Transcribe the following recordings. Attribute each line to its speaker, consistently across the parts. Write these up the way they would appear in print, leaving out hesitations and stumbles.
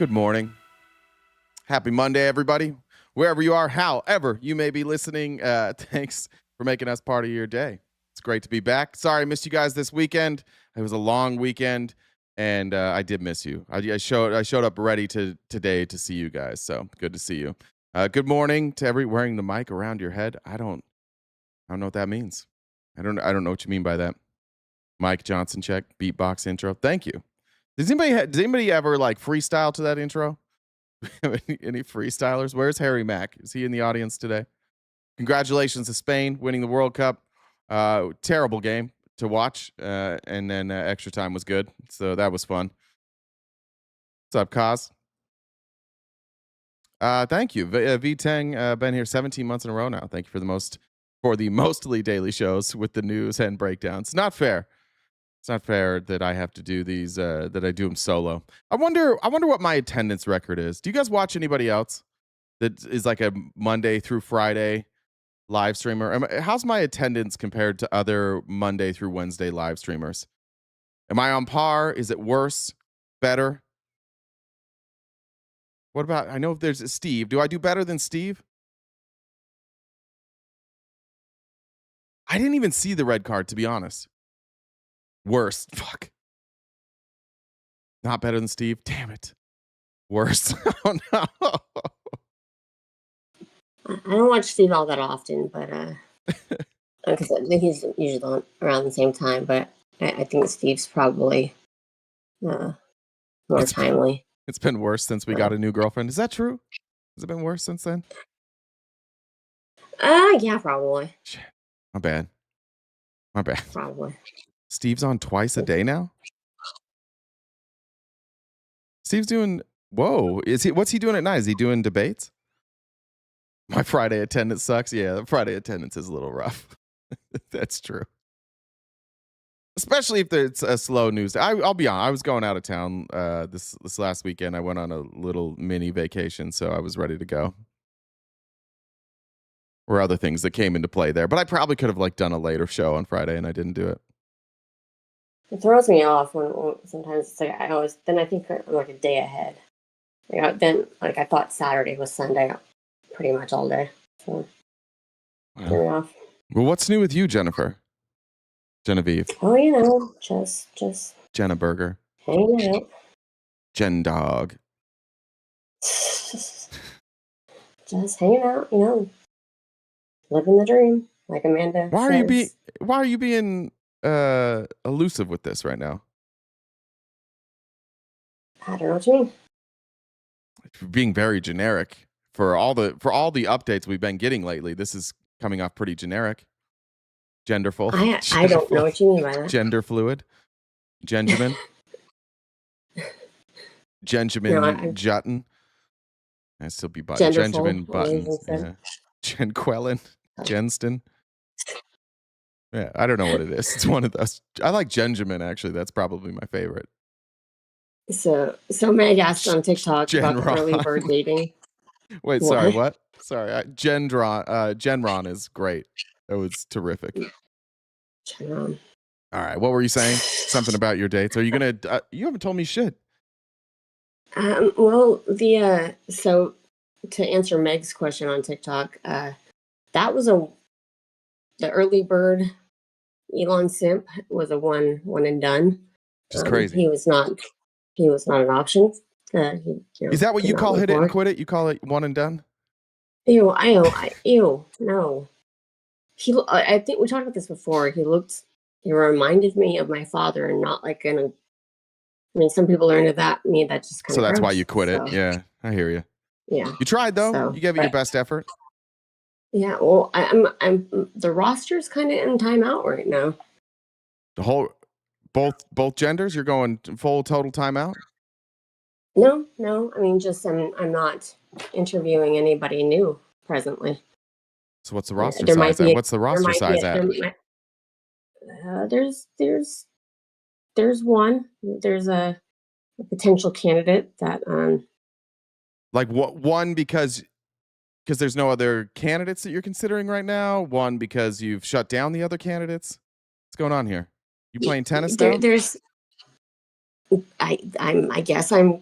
Speaker 1: Good morning. Happy Monday, everybody. Wherever you are, however you may be listening, thanks for making us part of your day. It's great to be back. Sorry I missed you guys this weekend. It was a long weekend, and I did miss you. I showed up ready today to see you guys, so good to see you. Good morning to everyone wearing the mic around your head. I don't know what that means. I don't know what you mean by that. Mike Johnson check, beatbox intro. Thank you. Does anybody ever like freestyle to that intro? Any freestylers? Where's Harry Mack? Is he in the audience today? Congratulations to Spain winning the World Cup. Terrible game to watch, and then extra time was good, so that was fun. What's up, Kaz? Thank you, V Tang. Been here 17 months in a row now. Thank you for the mostly daily shows with the news and breakdowns. Not fair. It's not fair that I have to do these, that I do them solo. I wonder what my attendance record is. Do you guys watch anybody else that is like a Monday through Friday live streamer? How's my attendance compared to other Monday through Wednesday live streamers? Am I on par? Is it worse? Better? What about, I know if there's Steve. Do I do better than Steve? I didn't even see the red card, to be honest. Worse. Fuck. Not better than Steve. Damn it. Worse. Oh no.
Speaker 2: I don't watch Steve all that often, but because I think he's usually on around the same time. But I think Steve's probably more timely.
Speaker 1: It's been worse since we got a new girlfriend. Is that true? Has it been worse since then?
Speaker 2: Yeah, probably.
Speaker 1: Shit. My bad.
Speaker 2: Probably.
Speaker 1: Steve's on twice a day now? Steve's doing, whoa. What's he doing at night? Is he doing debates? My Friday attendance sucks. Yeah, the Friday attendance is a little rough. That's true. Especially if it's a slow news day. I'll be honest, I was going out of town this last weekend. I went on a little mini vacation, so I was ready to go. Or other things that came into play there. But I probably could have done a later show on Friday, and I didn't do it.
Speaker 2: It throws me off when sometimes it's like I think I'm like a day ahead. I thought Saturday was Sunday pretty much all day. So threw me off.
Speaker 1: Well, what's new with you, Genevieve?
Speaker 2: Oh, just
Speaker 1: Jenna Burger.
Speaker 2: Hanging out.
Speaker 1: Jen Dog.
Speaker 2: Just hanging out, living the dream, like Amanda says.
Speaker 1: Why are you being elusive with this right now?
Speaker 2: I don't know what you mean.
Speaker 1: You're being very generic for all the updates we've been getting lately. This is coming off pretty generic. Genderful.
Speaker 2: I don't know what you mean by that.
Speaker 1: Gender fluid. Genjamin. Jutton. I still be button. Genjamin Button. Yeah. Jen Quellen. Jenston. Yeah, I don't know what it is. It's one of those. I like Genjamin, actually. That's probably my favorite.
Speaker 2: So Meg asked on TikTok about early bird dating.
Speaker 1: Wait, sorry, what? Sorry, Genron is great. It was terrific.
Speaker 2: Genron.
Speaker 1: All right, what were you saying? Something about your dates. Are you gonna? You haven't told me shit.
Speaker 2: Well, so to answer Meg's question on TikTok, that was the early bird. Elon Simp was a one and done.
Speaker 1: Just crazy.
Speaker 2: He was not an option.
Speaker 1: Is that what you call hit it and quit it? You call it one and done?
Speaker 2: Ew, no. I think we talked about this before. He reminded me of my father, and not like some people are into that. Me, that's just kind of.
Speaker 1: So that's why you quit it. Yeah, I hear you.
Speaker 2: Yeah,
Speaker 1: you tried though. You gave it your best effort.
Speaker 2: Yeah, well, I'm the roster's kind of in timeout right now.
Speaker 1: The whole, both genders, you're going full total timeout?
Speaker 2: No. I mean, just I'm not interviewing anybody new presently.
Speaker 1: So what's the roster size at? What's the roster size at?
Speaker 2: There's one. There's a potential candidate that
Speaker 1: like what one because there's no other candidates that you're considering right now? One because you've shut down the other candidates? What's going on here? You playing tennis now?
Speaker 2: I guess I'm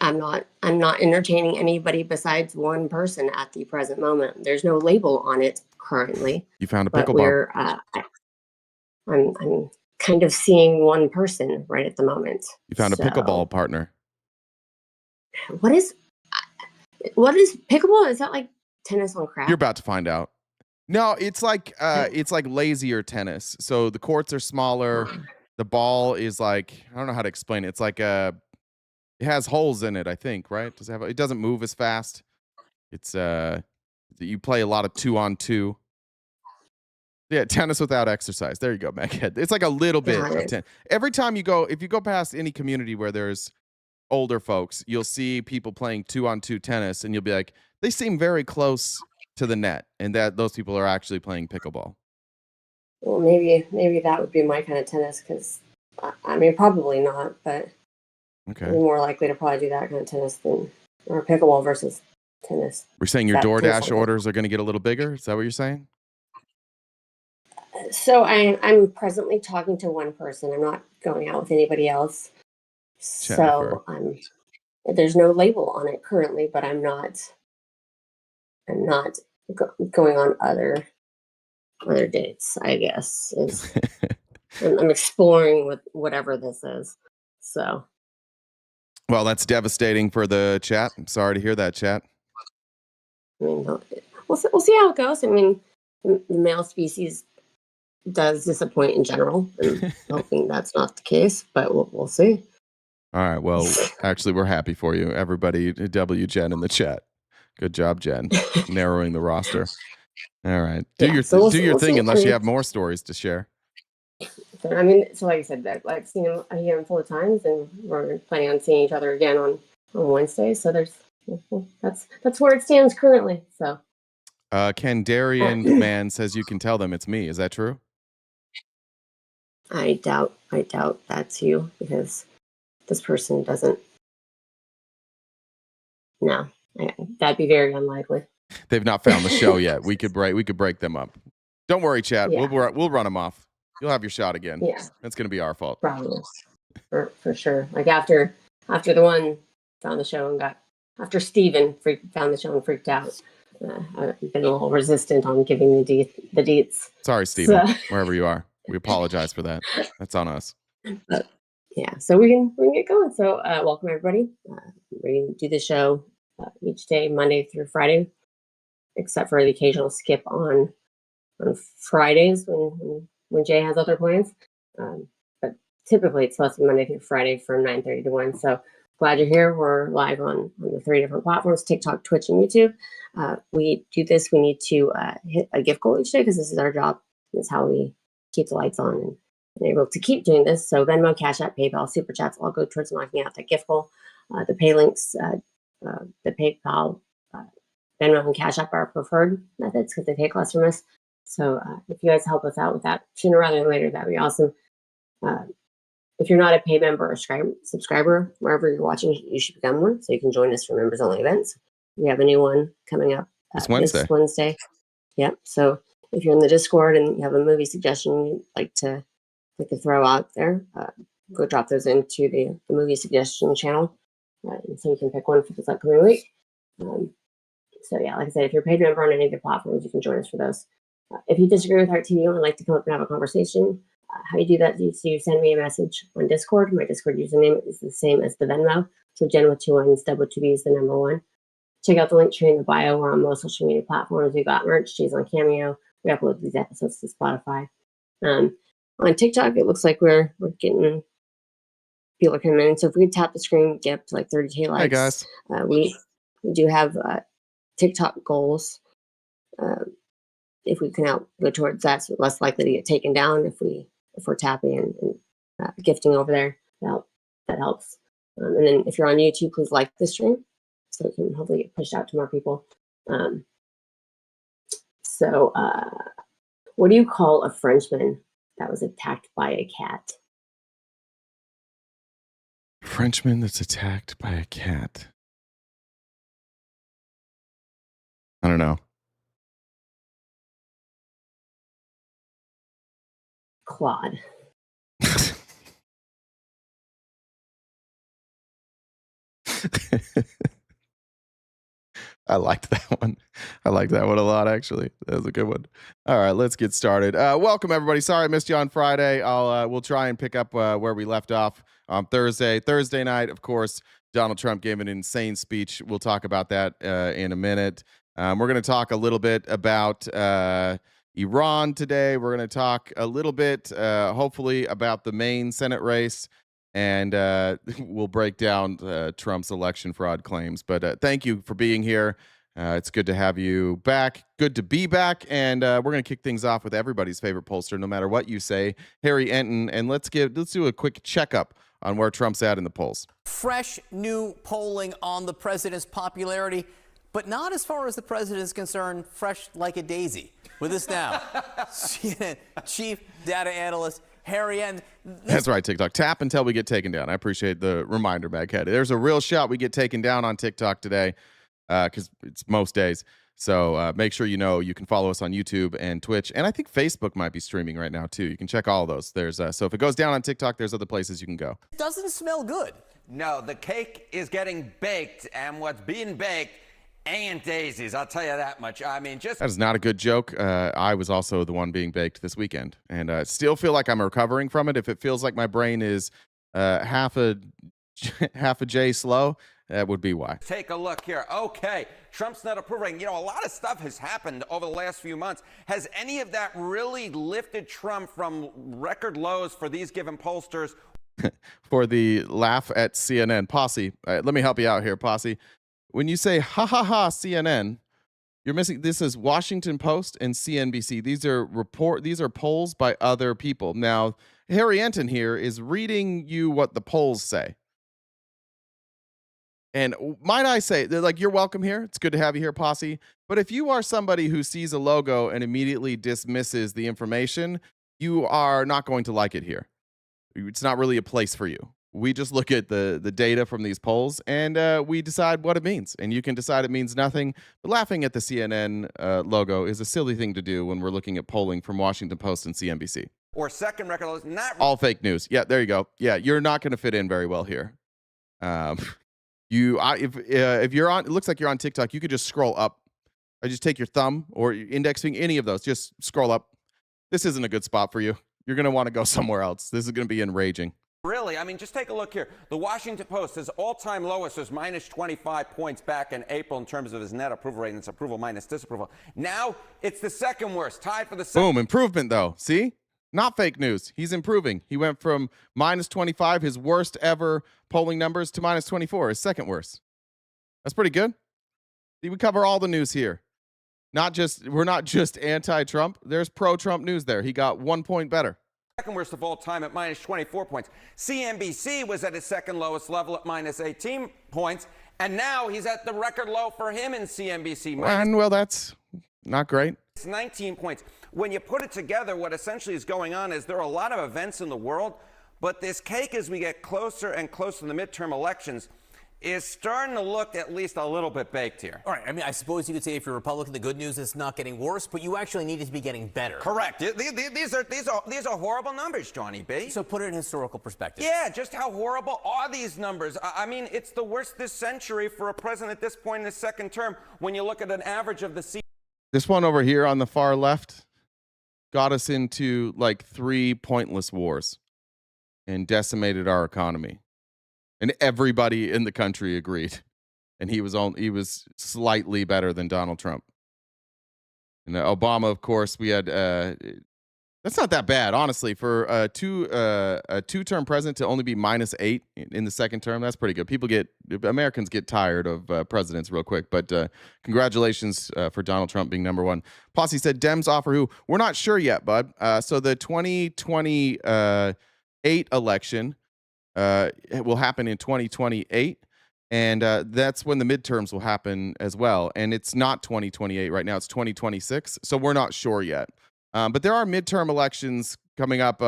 Speaker 2: I'm not entertaining anybody besides one person at the present moment. There's no label on it currently.
Speaker 1: You found a
Speaker 2: but
Speaker 1: pickleball.
Speaker 2: I'm kind of seeing one person right at the moment.
Speaker 1: You found a pickleball partner.
Speaker 2: What is pickleball? Is that like tennis on crack?
Speaker 1: You're about to find out. No, it's like lazier tennis. So the courts are smaller. The ball is like, I don't know how to explain it. It's like it has holes in it, I think, right? It doesn't move as fast. It's you play a lot of 2-on-2. Yeah, tennis without exercise. There you go, Meghead. It's like a little bit of tennis. Every time if you go past any community where there's older folks, you'll see people playing 2-on-2 tennis, and you'll be like, they seem very close to the net, and that those people are actually playing pickleball.
Speaker 2: Well, maybe that would be my kind of tennis, because I mean, probably not, but
Speaker 1: okay,
Speaker 2: I'd be more likely to probably do that kind of tennis than or pickleball versus tennis.
Speaker 1: We're saying your DoorDash orders are going to get a little bigger. Is that what you're saying?
Speaker 2: So I'm presently talking to one person. I'm not going out with anybody else.
Speaker 1: Jennifer.
Speaker 2: So there's no label on it currently, but I'm not going on other dates, I guess. I'm exploring with whatever this is. So.
Speaker 1: Well, that's devastating for the chat. I'm sorry to hear that, chat.
Speaker 2: I mean, we'll see how it goes. I mean, the male species does disappoint in general, and hoping that's not the case, but we'll see.
Speaker 1: All right. Well, actually, we're happy for you. Everybody, W Jen in the chat. Good job, Jen, narrowing the roster. All right. Do your thing, unless you have more stories to share.
Speaker 2: I mean, so like I said, I've seen him a full of times, and we're planning on seeing each other again on Wednesday. So that's where it stands currently. So.
Speaker 1: Kandarian man says you can tell them it's me. Is that true?
Speaker 2: I doubt that's you, because this person doesn't. No, that'd be very unlikely.
Speaker 1: They've not found the show yet. We could break them up. Don't worry, chat. Yeah. We'll run them off. You'll have your shot again.
Speaker 2: Yeah,
Speaker 1: that's gonna be our fault.
Speaker 2: Probably, for sure. Like after the one found the show and after Steven found the show and freaked out. I've been a little resistant on giving the deets.
Speaker 1: Sorry, Steven, wherever you are. We apologize for that. That's on us.
Speaker 2: But, yeah, so we can get going. So welcome, everybody. We do the show each day, Monday through Friday, except for the occasional skip on Fridays when Jay has other plans. But typically it's supposed to be Monday through Friday from 9:30 to 1. So glad you're here. We're live on the 3 different platforms: TikTok, Twitch, and YouTube. We do this. We need to hit a gift goal each day, because this is our job. It's how we keep the lights on and able to keep doing this. So Venmo, Cash App, PayPal, Super Chats all go towards knocking out that gift goal. The pay links, the PayPal, Venmo, and Cash App are preferred methods because they take less from us. So if you guys help us out with that sooner rather than later, that'd be awesome. If you're not a pay member or subscriber, wherever you're watching, you should become one, so you can join us for members only events. We have a new one coming up
Speaker 1: this Wednesday.
Speaker 2: Yep. So if you're in the Discord and you have a movie suggestion you'd like to throw out there, go drop those into the movie suggestion channel, and so you can pick one for this upcoming week. So yeah, like I said, if you're a paid member on any of the platforms, you can join us for those. If you disagree with our TV and would like to come up and have a conversation, how you do that is you send me a message on Discord. My Discord username is the same as the Venmo. So Jen with 2 1s, double 2 B's, the number 1. Check out the link tree in the bio. We're on most social media platforms. We've got merch. She's on Cameo. We upload these episodes to Spotify. On TikTok, it looks like we're getting people coming in. So if we tap the screen, get up to like 30K likes.
Speaker 1: Hi guys.
Speaker 2: We do have TikTok goals. If we can go towards that, so less likely to get taken down if we're tapping and gifting over there. That helps. And then if you're on YouTube, please like the stream so it can hopefully get pushed out to more people. So what do you call a Frenchman that was attacked by a cat?
Speaker 1: Frenchman that's attacked by a cat. I don't know.
Speaker 2: Claude.
Speaker 1: I liked that one. I liked that one a lot, actually. That was a good one. All right, let's get started. Welcome, everybody. Sorry I missed you on Friday. We'll try and pick up where we left off on Thursday. Thursday night, of course, Donald Trump gave an insane speech. We'll talk about that in a minute. We're going to talk a little bit about Iran today. We're going to talk a little bit, hopefully, about the Maine Senate race. And we'll break down Trump's election fraud claims. But thank you for being here. It's good to have you back. Good to be back. And we're going to kick things off with everybody's favorite pollster, no matter what you say, Harry Enton. And let's do a quick checkup on where Trump's at in the polls.
Speaker 3: Fresh new polling on the president's popularity, but not as far as the president is concerned, fresh like a daisy. With us now, CNN chief data analyst Harry Enton.
Speaker 1: That's right, TikTok. Tap until we get taken down. I appreciate the reminder, Maghead. There's a real shot we get taken down on TikTok today because it's most days. So make sure you know you can follow us on YouTube and Twitch. And I think Facebook might be streaming right now, too. You can check all of those. There's so if it goes down on TikTok, there's other places you can go.
Speaker 3: It doesn't smell good.
Speaker 4: No, the cake is getting baked, and what's being baked ain't daisies, I'll tell you that much. I mean, just...
Speaker 1: That is not a good joke. I was also the one being baked this weekend, and still feel like I'm recovering from it. If it feels like my brain is half a J slow, that would be why.
Speaker 4: Take a look here. Okay, Trump's not approving. You know, a lot of stuff has happened over the last few months. Has any of that really lifted Trump from record lows for these given pollsters?
Speaker 1: For the laugh at CNN. Posse, let me help you out here, Posse. When you say ha ha ha CNN, you're missing. This is Washington Post and CNBC. These are polls by other people. Now, Harry Enton here is reading you what the polls say. And might I say, like, you're welcome here. It's good to have you here, Posse. But if you are somebody who sees a logo and immediately dismisses the information, you are not going to like it here. It's not really a place for you. We just look at the data from these polls and we decide what it means. And you can decide it means nothing. But laughing at the CNN logo is a silly thing to do when we're looking at polling from Washington Post and CNBC.
Speaker 4: Or second record lows, not...
Speaker 1: All fake news. Yeah, there you go. Yeah, you're not going to fit in very well here. If you're on, it looks like you're on TikTok, you could just scroll up. I just take your thumb or indexing any of those. Just scroll up. This isn't a good spot for you. You're going to want to go somewhere else. This is going to be enraging.
Speaker 4: Really? I mean, just take a look here. The Washington Post, his all-time lowest was minus 25 points back in April in terms of his net approval rate, and it's approval minus disapproval. Now, it's the second worst, tied for the second.
Speaker 1: Boom, improvement, though. See? Not fake news. He's improving. He went from minus 25, his worst ever polling numbers, to minus 24, his second worst. That's pretty good. See, we cover all the news here. We're not just anti-Trump. There's pro-Trump news there. He got 1 point better.
Speaker 4: Second worst of all time at minus 24 points. CNBC was at his second lowest level at minus 18 points, and now he's at the record low for him in CNBC.
Speaker 1: Well, that's not great.
Speaker 4: It's 19 points. When you put it together, what essentially is going on is there are a lot of events in the world, but this cake, as we get closer and closer to the midterm elections, is starting to look at least a little bit baked here.
Speaker 3: All right, I mean, I suppose you could say if you're Republican, the good news is it's not getting worse, but you actually need it to be getting better.
Speaker 4: Correct. These are horrible numbers, Johnny B.
Speaker 3: So put it in historical perspective.
Speaker 4: Yeah, just how horrible are these numbers? I mean, it's the worst this century for a president at this point in his second term when you look at an average of the...
Speaker 1: This one over here on the far left got us into like 3 pointless wars and decimated our economy. And everybody in the country agreed. And he was slightly better than Donald Trump. And Obama, of course, we had that's not that bad, honestly, for a two-term president to only be -8 in the second term. That's pretty good. Americans get tired of presidents real quick. But congratulations for Donald Trump being number one. Posse said Dems offer who? We're not sure yet, bud. So the 2028 election will happen in 2028. And that's when the midterms will happen as well. And it's not 2028 right now. It's 2026. So we're not sure yet. But there are midterm elections coming up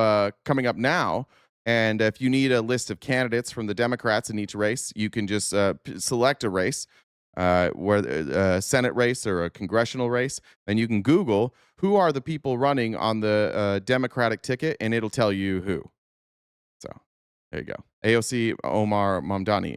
Speaker 1: now. And if you need a list of candidates from the Democrats in each race, you can just select a race, where a Senate race or a congressional race. And you can Google who are the people running on the Democratic ticket, and it'll tell you who. So there you go. AOC Omar Mamdani.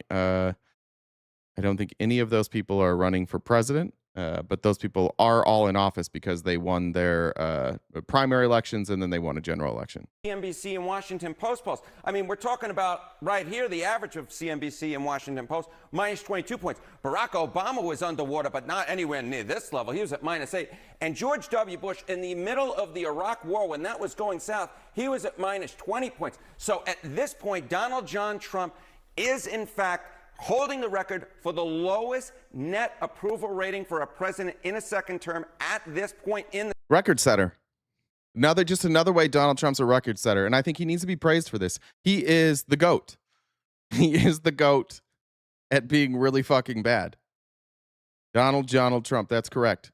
Speaker 1: I don't think any of those people are running for president, but those people are all in office because they won their primary elections and then they won a general election.
Speaker 4: CNBC and Washington Post polls. I mean, we're talking about right here, the average of CNBC and Washington Post, minus 22 points. Barack Obama was underwater, but not anywhere near this level. He was at -8. And George W. Bush, in the middle of the Iraq War, when that was going south, he was at minus 20 points. So at this point, Donald John Trump is, in fact, holding the record for the lowest net approval rating for a president in a second term at this point in the
Speaker 1: record setter. Just another way Donald Trump's a record setter, and I think he needs to be praised for this. He is the GOAT. He is the GOAT at being really fucking bad. Donald Trump, that's correct.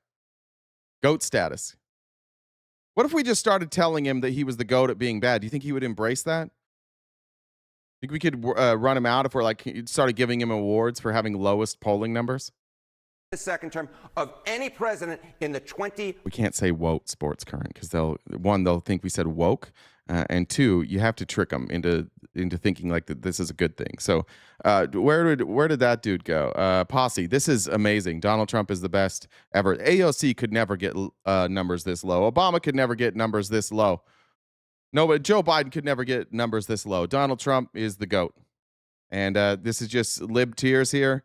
Speaker 1: GOAT status. What if we just started telling him that he was the GOAT at being bad? Do you think he would embrace that? Think we could run him out if we're like started giving him awards for having lowest polling numbers?
Speaker 4: The second term of any president in the 20.
Speaker 1: We can't say woke sports current because they'll think we said woke, and two, you have to trick them into thinking like that this is a good thing. So where did that dude go? Posse. This is amazing. Donald Trump is the best ever. AOC could never get numbers this low. Obama could never get numbers this low. No, but Joe Biden could never get numbers this low. Donald Trump is the GOAT. And this is just lib tears here.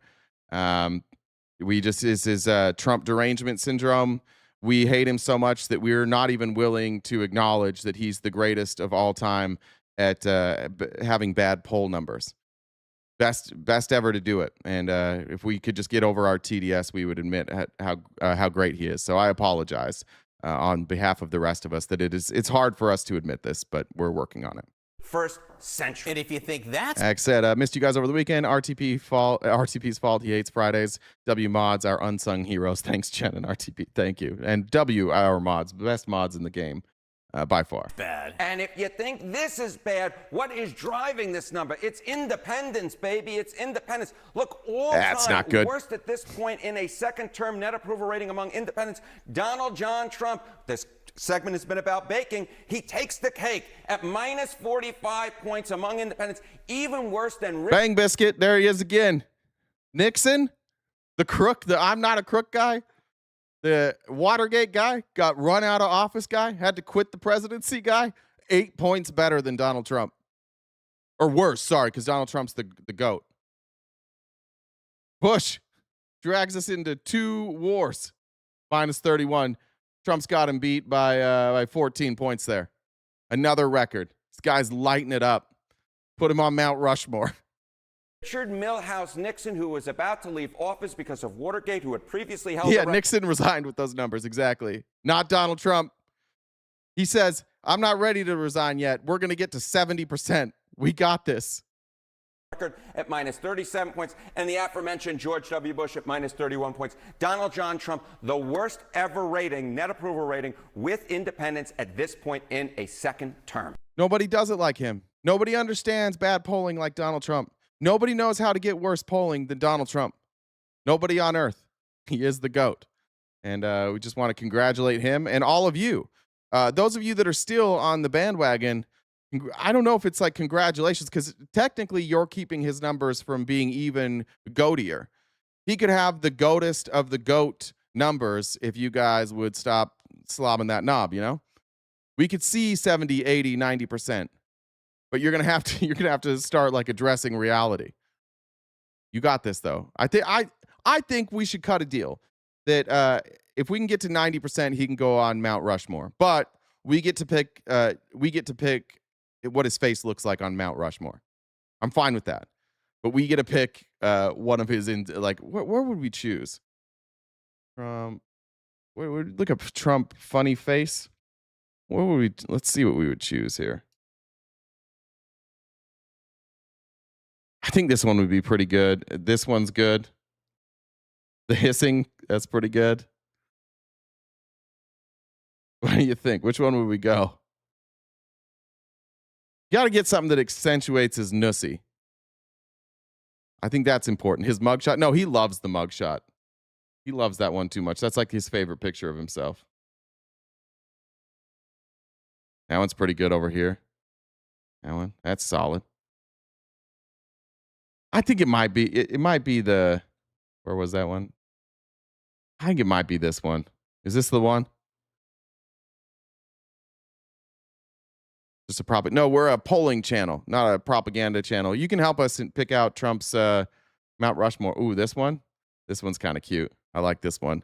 Speaker 1: This is Trump derangement syndrome. We hate him so much that we're not even willing to acknowledge that he's the greatest of all time at having bad poll numbers. Best ever to do it. And if we could just get over our TDS, we would admit how great he is. So I apologize. On behalf of the rest of us, that it's hard for us to admit this, but we're working on it.
Speaker 4: First century.
Speaker 3: And if you think that's...
Speaker 1: Like I said, missed you guys over the weekend. RTP's fault. He hates Fridays. W mods, our unsung heroes. Thanks, Jen and RTP. Thank you. And W, our mods, best mods in the game. By far.
Speaker 3: Bad.
Speaker 4: And if you think this is bad, what is driving this number? It's independence, baby. It's independence. Look,
Speaker 1: That's not good.
Speaker 4: Worst at this point in a second-term net approval rating among independents, Donald John Trump. This segment has been about baking. He takes the cake at minus 45 points among independents, even worse than...
Speaker 1: Bang Biscuit, there he is again. Nixon, the crook, the I'm not a crook guy. The Watergate guy, got run out of office guy, had to quit the presidency guy, 8 points better than Donald Trump. Or worse, sorry, because Donald Trump's the GOAT. Bush drags us into 2 wars, minus 31. Trump's got him beat by 14 points there. Another record. This guy's lighting it up. Put him on Mount Rushmore.
Speaker 4: Richard Milhouse Nixon, who was about to leave office because of Watergate, who had previously held...
Speaker 1: Yeah, Nixon resigned with those numbers, exactly. Not Donald Trump. He says, I'm not ready to resign yet. We're going to get to 70%. We got this.
Speaker 4: Record at minus 37 points, and the aforementioned George W. Bush at minus 31 points. Donald John Trump, the worst ever rating, net approval rating, with independents at this point in a second term.
Speaker 1: Nobody does it like him. Nobody understands bad polling like Donald Trump. Nobody knows how to get worse polling than Donald Trump. Nobody on earth. He is the GOAT. And we just want to congratulate him and all of you. Those of you that are still on the bandwagon, I don't know if it's like congratulations, because technically you're keeping his numbers from being even goatier. He could have the goatest of the GOAT numbers if you guys would stop slobbing that knob, you know? We could see 70, 80, 90%. But you're gonna have to start like addressing reality. You got this though. I think we should cut a deal that if we can get to 90%, he can go on Mount Rushmore. But we get to pick what his face looks like on Mount Rushmore. I'm fine with that. But we get to pick one of his where would we choose? Look up Trump funny face. Where would we? Let's see what we would choose here. I think this one would be pretty good. This one's good. The hissing, that's pretty good. What do you think? Which one would we go? You got to get something that accentuates his nussy. I think that's important. His mugshot. No, he loves the mugshot. He loves that one too much. That's like his favorite picture of himself. That one's pretty good over here. That one, that's solid. I think it might be. It might be the Where was that one? I think it might be this one. Is this the one? Just a no, we're a polling channel, not a propaganda channel. You can help us and pick out Trump's Mount Rushmore. Ooh, this one? This one's kind of cute. I like this one.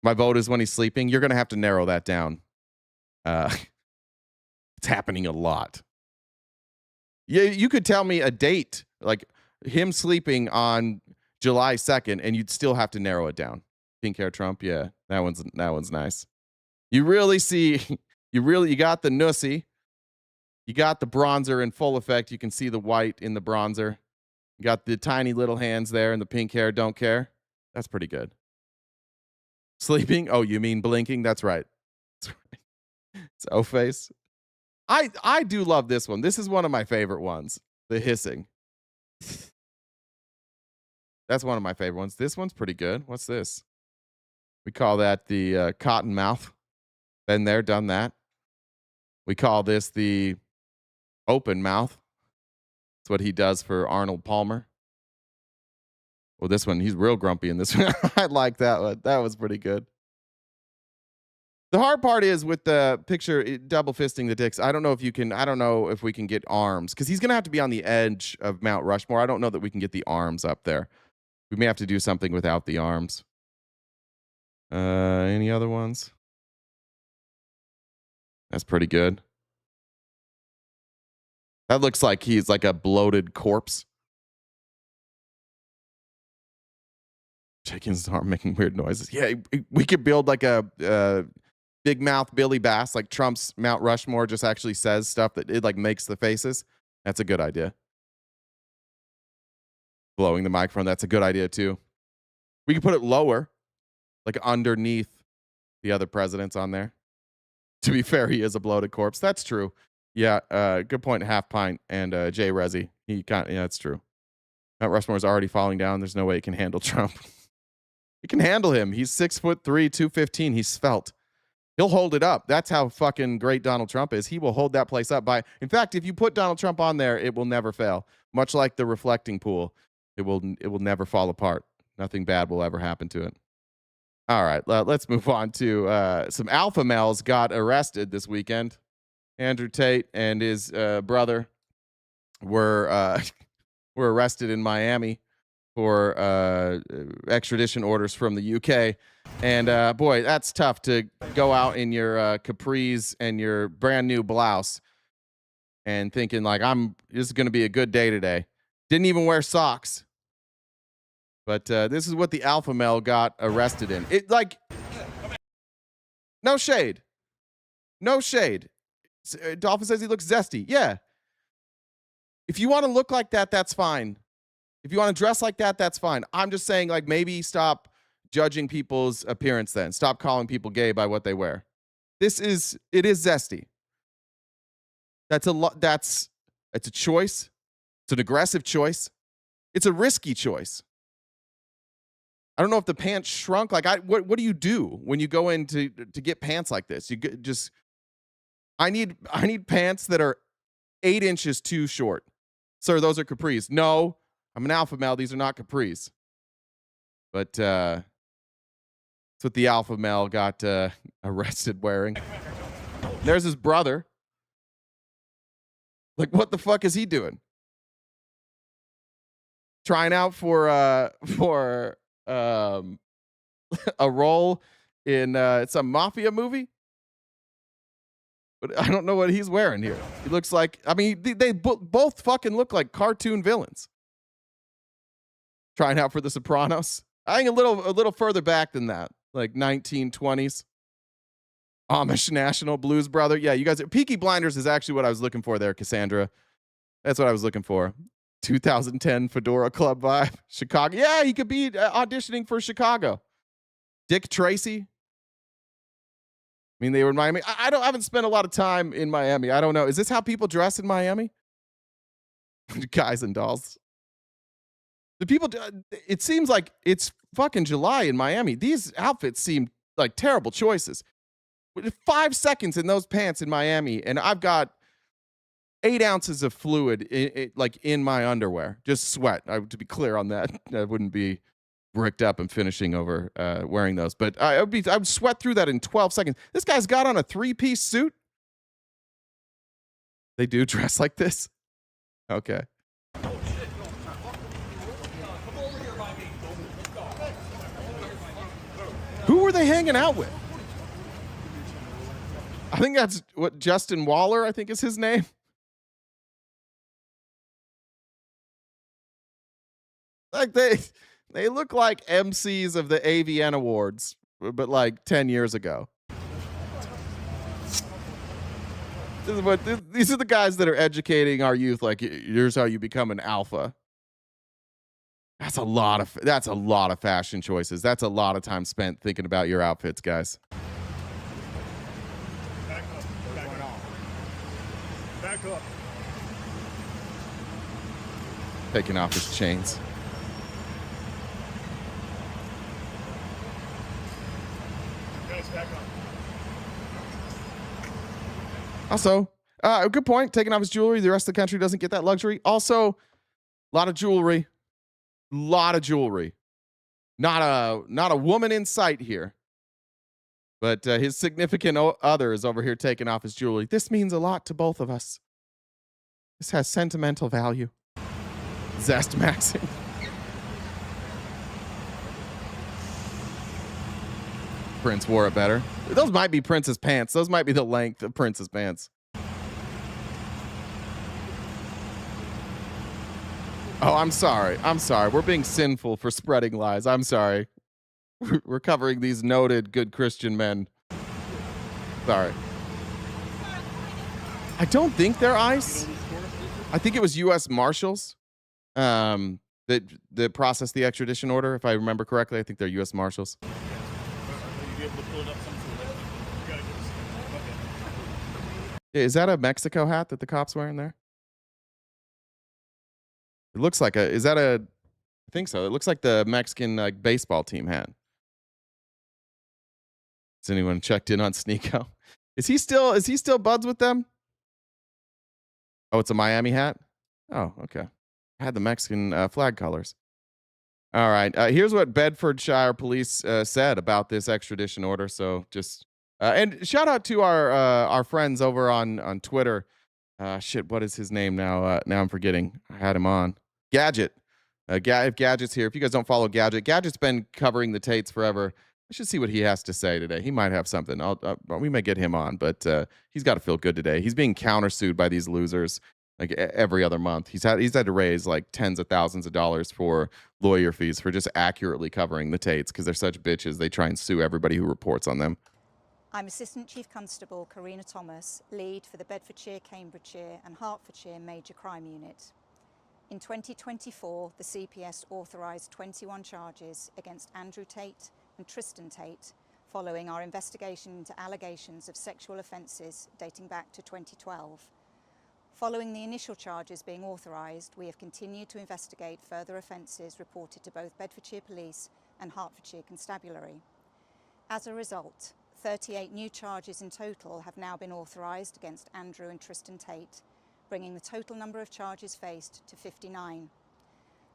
Speaker 1: My vote is when he's sleeping. You're going to have to narrow that down. It's happening a lot. Yeah, you could tell me a date, like him sleeping on July 2nd, and you'd still have to narrow it down. Pink hair Trump, yeah, that one's nice. You really see, you got the nussy, you got the bronzer in full effect. You can see the white in the bronzer. You got the tiny little hands there, and the pink hair. Don't care. That's pretty good. Sleeping? Oh, you mean blinking? That's right. That's right. It's O-face. I do love this one. This is one of my favorite ones. The hissing. That's one of my favorite ones. This one's pretty good. What's this? We call that the cotton mouth. Been there, done that. We call this the open mouth. That's what he does for Arnold Palmer. Well, this one, he's real grumpy in this one. I like that one. That was pretty good. The hard part is with the picture double fisting the dicks. I don't know if we can get arms, because he's going to have to be on the edge of Mount Rushmore. I don't know that we can get the arms up there. We may have to do something without the arms. Any other ones? That's pretty good. That looks like he's like a bloated corpse. Chickens aren't making weird noises. Yeah, we could build like a big mouth Billy Bass, like Trump's Mount Rushmore just actually says stuff that it like makes the faces. That's a good idea. Blowing the microphone, that's a good idea too. We could put it lower, like underneath the other presidents on there. To be fair, he is a bloated corpse. That's true. Yeah, good point. Half pint and Jay Rezzy. Yeah, that's true. Mount Rushmore is already falling down. There's no way it can handle Trump. It can handle him. He's 6'3", 215. He's svelte. He'll hold it up. That's how fucking great Donald Trump is. He will hold that place up by. In fact, if you put Donald Trump on there, it will never fail. Much like the reflecting pool, it will never fall apart. Nothing bad will ever happen to it. All right, let's move on to some alpha males got arrested this weekend. Andrew Tate and his brother were arrested in Miami for extradition orders from the UK. And boy, that's tough to go out in your capris and your brand new blouse and thinking like, this is going to be a good day today. Didn't even wear socks. But this is what the alpha male got arrested in. It like, no shade. No shade. Dolphin says he looks zesty. Yeah. If you want to look like that, that's fine. If you want to dress like that, that's fine. I'm just saying, like, maybe stop judging people's appearance then. Stop calling people gay by what they wear. It is zesty. It's a choice. It's an aggressive choice. It's a risky choice. I don't know if the pants shrunk. Like, what do you do when you go in to get pants like this? I need pants that are 8 inches too short. Sir, those are capris. No, I'm an alpha male. These are not capris. But that's what the alpha male got arrested wearing. There's his brother. Like, what the fuck is he doing? Trying out for a role in some mafia movie? But I don't know what he's wearing here. He looks like, I mean, they both fucking look like cartoon villains. Trying out for The Sopranos. I think a little further back than that, like 1920s. Amish National Blues Brother. Yeah, you guys, Peaky Blinders is actually what I was looking for there, Cassandra. That's what I was looking for. 2010 Fedora Club vibe. Chicago. Yeah, he could be auditioning for Chicago. Dick Tracy. I mean, they were in Miami. I haven't spent a lot of time in Miami. I don't know. Is this how people dress in Miami? Guys and dolls. It seems like it's fucking July in Miami. These outfits seem like terrible choices. 5 seconds in those pants in Miami, and I've got 8 ounces of fluid like in my underwear, just sweat. To be clear on that, I wouldn't be bricked up and finishing over wearing those, but I would sweat through that in 12 seconds. This guy's got on a 3-piece suit. They do dress like this. Okay. Who were they hanging out with? I think that's what Justin Waller, I think is his name. Like they look like MCs of the AVN Awards, but like 10 years ago. These are the guys that are educating our youth. Like, here's how you become an alpha. That's a lot of fashion choices. That's a lot of time spent thinking about your outfits, guys.
Speaker 5: Back up. Back up.
Speaker 1: Taking off his chains.
Speaker 5: Guys, back up.
Speaker 1: Also, good point. Taking off his jewelry. The rest of the country doesn't get that luxury. Also, a lot of jewelry. Not a woman in sight here. But his significant other is over here taking off his jewelry. This means a lot to both of us. This has sentimental value. Zest maxing. Prince wore it better. Those might be Prince's pants. Those might be the length of Prince's pants. Oh, I'm sorry. We're being sinful for spreading lies. I'm sorry. We're covering these noted good Christian men. Sorry. I don't think they're ICE. I think it was U.S. Marshals that processed the extradition order. If I remember correctly, I think they're U.S. Marshals. Is that a Mexico hat that the cop's wearing there? It looks like I think so. It looks like the Mexican baseball team hat. Has anyone checked in on Sneeko? Is he still buds with them? Oh, it's a Miami hat? Oh, okay. I had the Mexican flag colors. All right. Here's what Bedfordshire police said about this extradition order. So just and shout out to our friends over on Twitter. What is his name now? Now I'm forgetting. I had him on. Gadget. If Gadget's here, if you guys don't follow Gadget's been covering the Tates forever. I should see what he has to say today. He might have something. We may get him on, but he's got to feel good today. He's being countersued by these losers like every other month. He's had to raise like tens of thousands of dollars for lawyer fees for just accurately covering the Tates because they're such bitches. They try and sue everybody who reports on them.
Speaker 6: I'm Assistant Chief Constable Karina Thomas, lead for the Bedfordshire, Cambridgeshire and Hertfordshire Major Crime Unit. In 2024, the CPS authorised 21 charges against Andrew Tate and Tristan Tate following our investigation into allegations of sexual offences dating back to 2012. Following the initial charges being authorised, we have continued to investigate further offences reported to both Bedfordshire Police and Hertfordshire Constabulary. As a result, 38 new charges in total have now been authorised against Andrew and Tristan Tate, bringing the total number of charges faced to 59.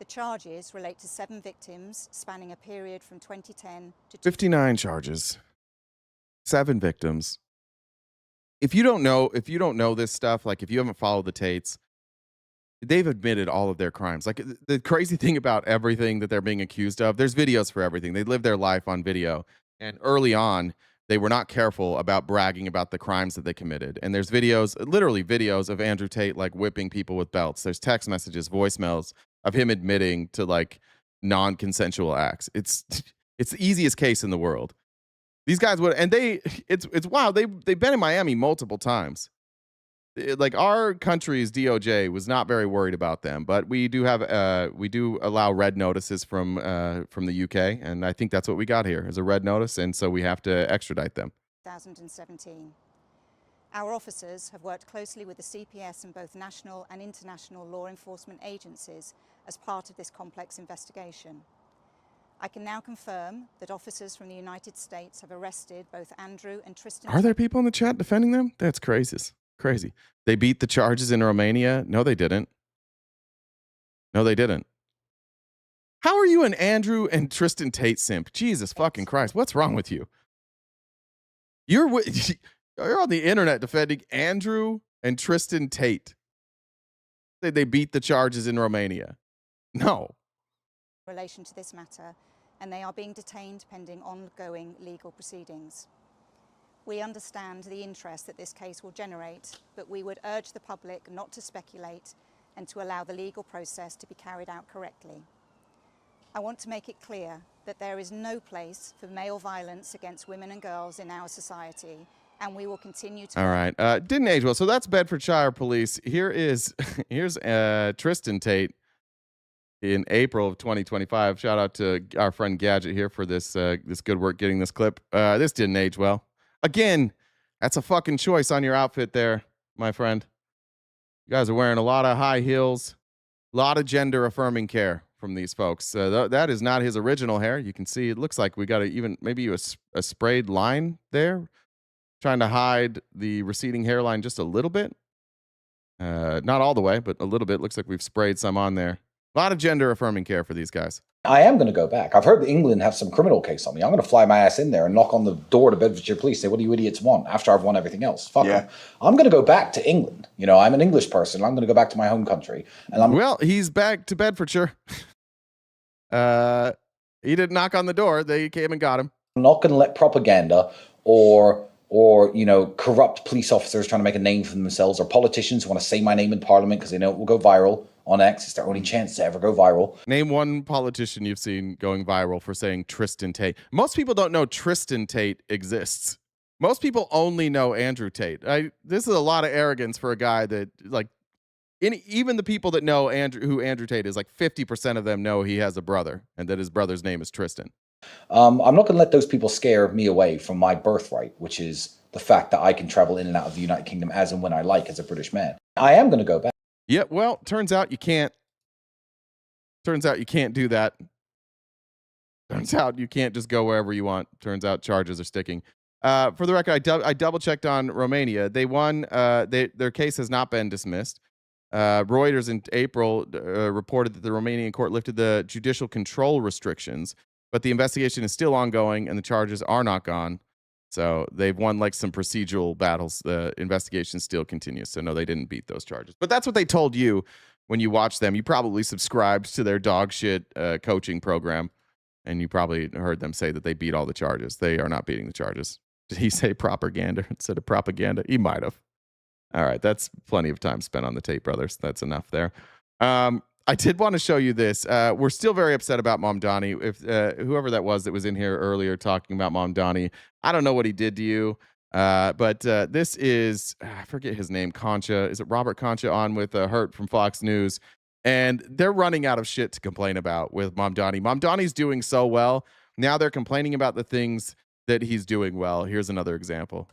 Speaker 6: The charges relate to 7 victims spanning a period from 2010 to
Speaker 1: 59 charges. 7 victims. If you don't know this stuff, like if you haven't followed the Tates, they've admitted all of their crimes. Like the crazy thing about everything that they're being accused of, there's videos for everything. They live their life on video. And early on, they were not careful about bragging about the crimes that they committed. And there's literally videos of Andrew Tate like whipping people with belts. There's text messages, voicemails of him admitting to like non-consensual acts. It's the easiest case in the world. These guys would, and it's wild. They've been in Miami multiple times. Like our country's DOJ was not very worried about them, but we do allow red notices from the UK, and I think that's what we got here is a red notice, and so we have to extradite them.
Speaker 6: 2017. Our officers have worked closely with the CPS and both national and international law enforcement agencies as part of this complex investigation. I can now confirm that officers from the United States have arrested both Andrew and Tristan.
Speaker 1: Are there people in the chat defending them? That's crazy. Crazy. They beat the charges in Romania? No, they didn't. No, they didn't. How are you an Andrew and Tristan Tate simp? Jesus fucking Christ. What's wrong with you? You're on the internet defending Andrew and Tristan Tate. They beat the charges in Romania. No.
Speaker 6: In relation to this matter, and they are being detained pending ongoing legal proceedings. We understand the interest that this case will generate, but we would urge the public not to speculate and to allow the legal process to be carried out correctly. I want to make it clear that there is no place for male violence against women and girls in our society, and we will continue to...
Speaker 1: All right. Didn't age well. So that's Bedfordshire Police. Here's Tristan Tate in April of 2025. Shout out to our friend Gadget here for this good work getting this clip. This didn't age well. Again, that's a fucking choice on your outfit there, my friend. You guys are wearing a lot of high heels, a lot of gender affirming care from these folks. That is not his original hair. You can see it looks like we got maybe a sprayed line there, trying to hide the receding hairline just a little bit. Not all the way, but a little bit. Looks like we've sprayed some on there. A lot of gender affirming care for these guys.
Speaker 7: I am going to go back. I've heard that England have some criminal case on me. I'm going to fly my ass in there and knock on the door to Bedfordshire Police, say, what do you idiots want, after I've won everything else? Fuck them. I'm going to go back to England. You know, I'm an English person. I'm going to go back to my home country. And
Speaker 1: Well, he's back to Bedfordshire. He didn't knock on the door. They came and got him.
Speaker 7: I'm not going to let propaganda or corrupt police officers trying to make a name for themselves, or politicians who want to say my name in Parliament because they know it will go viral on X. It's their only chance to ever go viral.
Speaker 1: Name one politician you've seen going viral for saying Tristan Tate. Most people don't know Tristan Tate exists. Most people only know Andrew Tate. This is a lot of arrogance for a guy that, like, even the people that know who Andrew Tate is, like 50% of them know he has a brother and that his brother's name is Tristan.
Speaker 7: I'm not going to let those people scare me away from my birthright, which is the fact that I can travel in and out of the United Kingdom as and when I like as a British man. I am going to go back.
Speaker 1: Yeah, well, turns out you can't. Turns out you can't do that. Turns out you can't just go wherever you want. Turns out charges are sticking. For the record, I double-checked on Romania. They won. Their case has not been dismissed. Reuters in April reported that the Romanian court lifted the judicial control restrictions, but the investigation is still ongoing and the charges are not gone. So they've won like some procedural battles. The investigation still continues. So no, they didn't beat those charges. But that's what they told you when you watched them. You probably subscribed to their dog shit coaching program, and you probably heard them say that they beat all the charges. They are not beating the charges. Did he say propaganda instead of propaganda? He might have. All right, that's plenty of time spent on the Tate brothers. That's enough there. I did want to show you this. We're still very upset about Mamdani. If whoever that was in here earlier talking about Mamdani, I don't know what he did to you, but this is, I forget his name, Concha. Is it Robert Concha on with Hurt from Fox News? And they're running out of shit to complain about with Mamdani. Mamdani's doing so well. Now they're complaining about the things that he's doing well. Here's another example.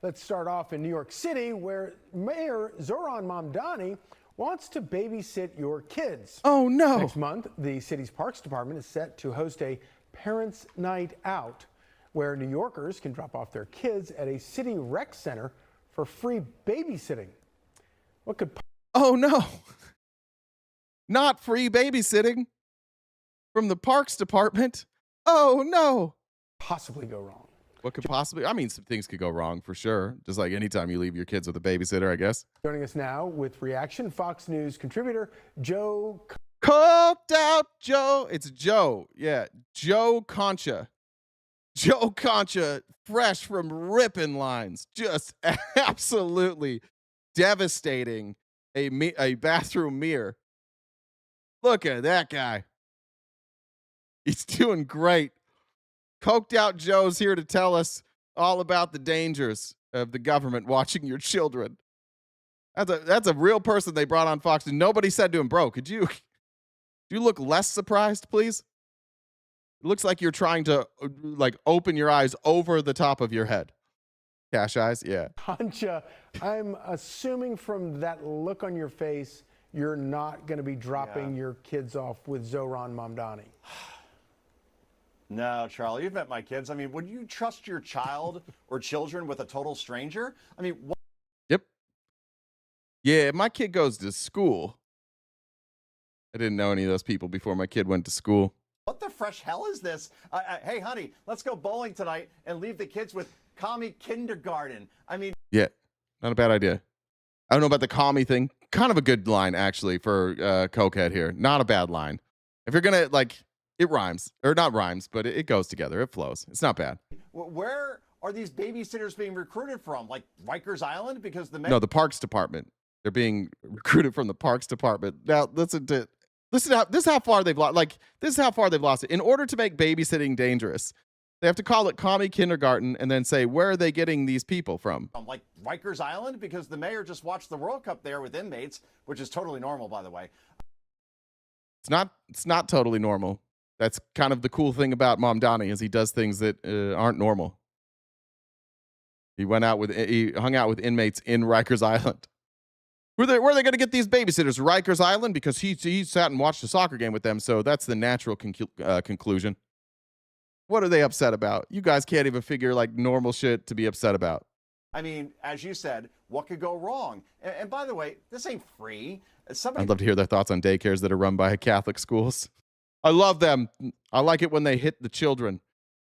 Speaker 8: Let's start off in New York City, where Mayor Zoran Mamdani wants to babysit your kids.
Speaker 1: Oh, no.
Speaker 8: Next month, the city's Parks Department is set to host a Parents' Night Out, where New Yorkers can drop off their kids at a city rec center for free babysitting. What could...
Speaker 1: Oh, no. Not free babysitting from the Parks Department. Oh, no.
Speaker 8: Possibly go wrong.
Speaker 1: What could possibly? I mean, some things could go wrong for sure. Just like anytime you leave your kids with a babysitter, I guess.
Speaker 8: Joining us now with reaction, Fox News contributor Joe.
Speaker 1: Coked out Joe. It's Joe. Yeah, Joe Concha. Joe Concha, fresh from ripping lines. Just absolutely devastating a bathroom mirror. Look at that guy. He's doing great. Coked out Joe's here to tell us all about the dangers of the government watching your children. That's a real person they brought on Fox, and nobody said to him, bro, could you look less surprised, please? It looks like you're trying to like open your eyes over the top of your head. Cash eyes, yeah.
Speaker 8: Concha, I'm assuming from that look on your face, you're not going to be dropping your kids off with Zoran Mamdani.
Speaker 9: No, Charlie, you've met my kids. I mean, would you trust your child or children with a total stranger? I mean, what?
Speaker 1: Yep. Yeah, my kid goes to school. I didn't know any of those people before my kid went to school.
Speaker 9: What the fresh hell is this? Hey, honey, let's go bowling tonight and leave the kids with Commie Kindergarten. I mean,
Speaker 1: Yeah, not a bad idea. I don't know about the commie thing. Kind of a good line, actually, for Cokehead here. Not a bad line. If you're going to, like, it rhymes. Or not rhymes, but it goes together. It flows. It's not bad.
Speaker 9: where are these babysitters being recruited from? Like Rikers Island? Because the
Speaker 1: No, the Parks Department. They're being recruited from the Parks Department. Now, listen, this is how far they've lost. Like, this is how far they've lost it. In order to make babysitting dangerous, they have to call it Commie Kindergarten and then say, where are they getting these people from?
Speaker 9: like Rikers Island, because the mayor just watched the World Cup there with inmates, which is totally normal, by the way.
Speaker 1: It's not totally normal. That's kind of the cool thing about Mom Donnie is he does things that aren't normal. He hung out with inmates in Rikers Island. Where are they going to get these babysitters? Rikers Island? Because he sat and watched a soccer game with them, so that's the natural conclusion. What are they upset about? You guys can't even figure like normal shit to be upset about.
Speaker 9: I mean, as you said, what could go wrong? And by the way, this ain't free.
Speaker 1: I'd love to hear their thoughts on daycares that are run by Catholic schools. I love them. I like it when they hit the children.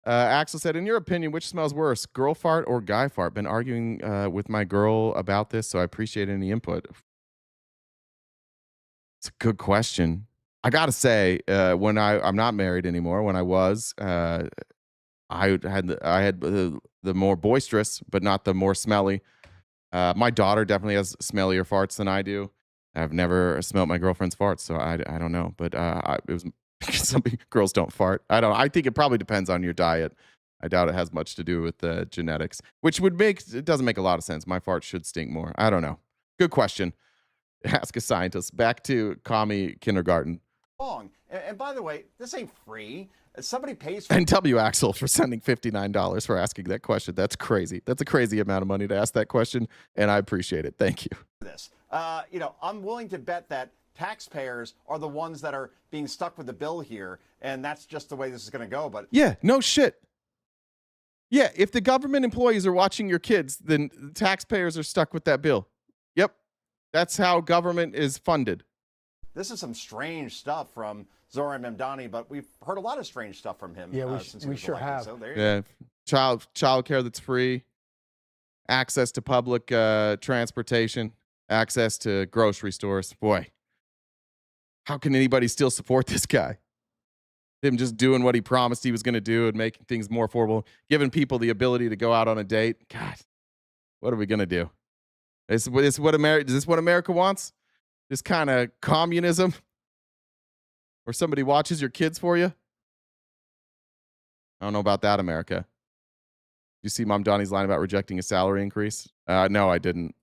Speaker 1: Axel said, in your opinion, which smells worse, girl fart or guy fart? Been arguing with my girl about this, so I appreciate any input. It's a good question. I got to say, when I'm not married anymore, when I was, I had the more boisterous, but not the more smelly. My daughter definitely has smellier farts than I do. I've never smelled my girlfriend's farts, so I don't know. But it was some girls don't fart. I think it probably depends on your diet. I doubt it has much to do with the genetics, which it doesn't make a lot of sense. My farts should stink more. I don't know. Good question. Ask a scientist. Back to Commie Kindergarten.
Speaker 9: And by the way, this ain't free. Somebody pays for
Speaker 1: And W Axel for sending $59 for asking that question. That's crazy. That's a crazy amount of money to ask that question, and I appreciate it. Thank you.
Speaker 9: this. I'm willing to bet that taxpayers are the ones that are being stuck with the bill here, and that's just the way this is going to go. But
Speaker 1: yeah, no shit. Yeah, if the government employees are watching your kids, then the taxpayers are stuck with that bill. Yep, that's how government is funded.
Speaker 9: This is some strange stuff from Zoran Memdani, but we've heard a lot of strange stuff from him.
Speaker 8: Yeah,
Speaker 9: since he
Speaker 8: we
Speaker 9: was
Speaker 8: sure
Speaker 9: elected.
Speaker 8: have.
Speaker 9: So there you
Speaker 1: Yeah, child care that's free, access to public transportation, access to grocery stores. Boy, how can anybody still support this guy? Him just doing what he promised he was going to do and making things more affordable, giving people the ability to go out on a date. God, what are we going to do? Is this what America wants? This kind of communism where somebody watches your kids for you? I don't know about that, America. You see Mom Donnie's line about rejecting a salary increase? No, I didn't.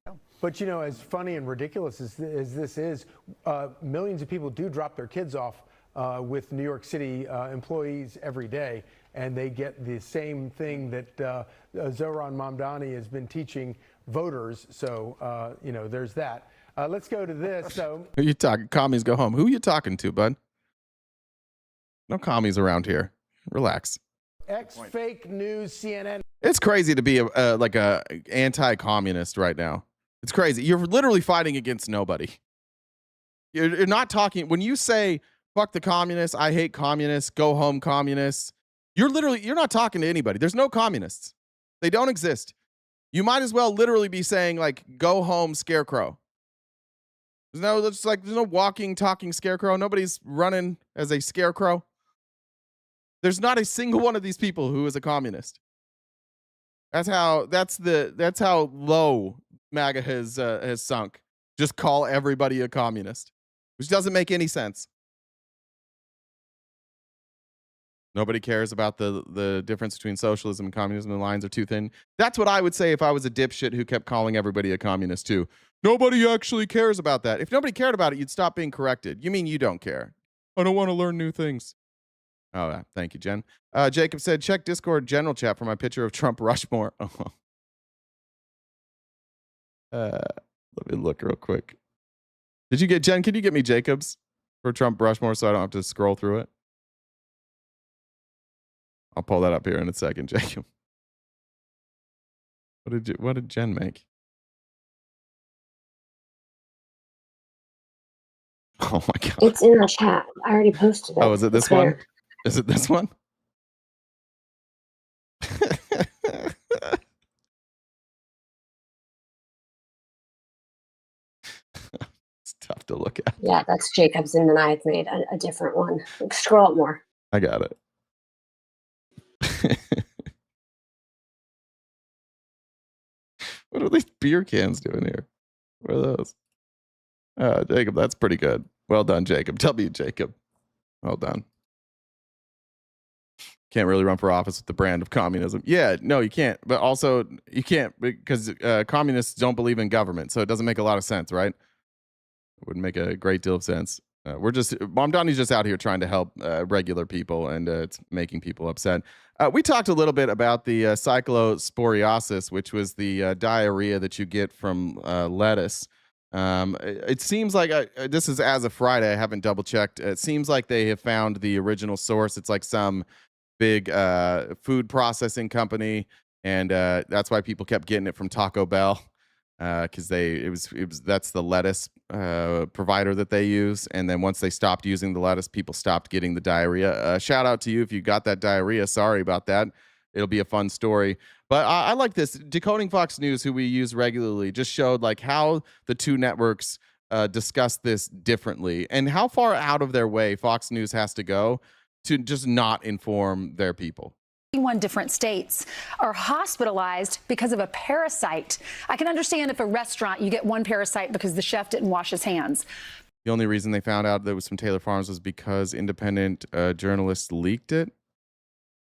Speaker 8: But, as funny and ridiculous as this is, millions of people do drop their kids off with New York City employees every day, and they get the same thing that Zoran Mamdani has been teaching voters. So, there's that. Let's go to this. So,
Speaker 1: Who you talking? Commies go home. Who you talking to, bud? No commies around here. Relax.
Speaker 8: Fake news, CNN.
Speaker 1: It's crazy to be a anti-communist right now. It's crazy. You're literally fighting against nobody. You're not talking when you say fuck the communists, I hate communists, go home communists. You're not talking to anybody. There's no communists. They don't exist. You might as well literally be saying like go home scarecrow. There's no walking, talking scarecrow. Nobody's running as a scarecrow. There's not a single one of these people who is a communist. That's how low MAGA has sunk. Just call everybody a communist, which doesn't make any sense. Nobody cares about the difference between socialism and communism. The lines are too thin. That's what I would say if I was a dipshit who kept calling everybody a communist too. Nobody actually cares about that. If nobody cared about it, you'd stop being corrected. You mean you don't care? I don't want to learn new things. Oh, thank you, Jen. Jacob said, check Discord general chat for my picture of Trump Rushmore. Let me look real quick. Did you get, Jen, can you get me Jacob's for Trump Rushmore so I don't have to scroll through it? I'll pull that up here in a second, Jacob. What did Jen make? Oh my God.
Speaker 2: It's in the chat. I already posted it.
Speaker 1: Oh, is it this
Speaker 2: It's there.
Speaker 1: one? Is it this one? It's tough to look at.
Speaker 2: Yeah, that's Jacobs, and then I had made a different one. Like, scroll up more.
Speaker 1: I got it. What are these beer cans doing here? What are those? Jacob, that's pretty good. Well done, Jacob. W, Jacob. Well done. Can't really run for office with the brand of communism. Yeah, no, you can't. But also, you can't because communists don't believe in government. So it doesn't make a lot of sense, right? It wouldn't make a great deal of sense. Mom Donnie's just out here trying to help regular people, and it's making people upset. We talked a little bit about the cyclosporiosis, which was the diarrhea that you get from lettuce. It seems like this is as of Friday. I haven't double checked. It seems like they have found the original source. It's like some big food processing company, and that's why people kept getting it from Taco Bell. Because that's the lettuce provider that they use, and then once they stopped using the lettuce, people stopped getting the diarrhea. Shout out to you if you got that diarrhea. Sorry about that. It'll be a fun story. But I like this. Decoding Fox News, who we use regularly, just showed like how the two networks discuss this differently, and how far out of their way Fox News has to go to just not inform their people.
Speaker 10: 21 different states are hospitalized because of a parasite. I can understand if a restaurant, you get one parasite because the chef didn't wash his hands.
Speaker 1: The only reason they found out that it was from Taylor Farms was because independent journalists leaked it.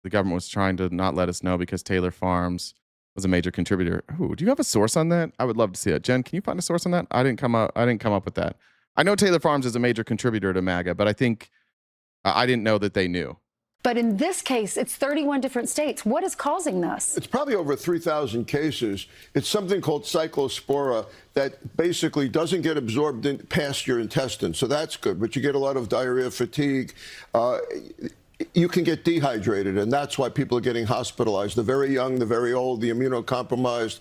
Speaker 1: The government was trying to not let us know because Taylor Farms was a major contributor. Ooh, do you have a source on that? I would love to see it. Jen, can you find a source on that? I didn't come up with that. I know Taylor Farms is a major contributor to MAGA, but I think I didn't know that they knew.
Speaker 10: But in this case, it's 31 different states. What is causing this?
Speaker 11: It's probably over 3,000 cases. It's something called cyclospora that basically doesn't get absorbed past your intestines. So that's good. But you get a lot of diarrhea, fatigue. You can get dehydrated, and that's why people are getting hospitalized. The very young, the very old, the immunocompromised.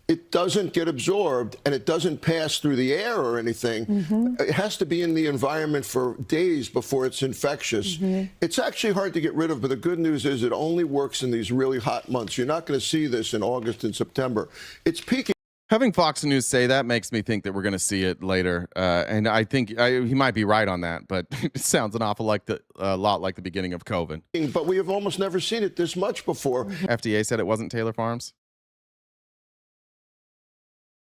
Speaker 11: It doesn't get absorbed, and it doesn't pass through the air or anything. Mm-hmm. It has to be in the environment for days before it's infectious. Mm-hmm. It's actually hard to get rid of, but the good news is it only works in these really hot months. You're not going to see this in August and September. It's peaking.
Speaker 1: Having Fox News say that makes me think that we're going to see it later, and I think he might be right on that. But it sounds an awful lot like the beginning of COVID.
Speaker 11: But we have almost never seen it this much before.
Speaker 1: FDA said it wasn't Taylor Farms.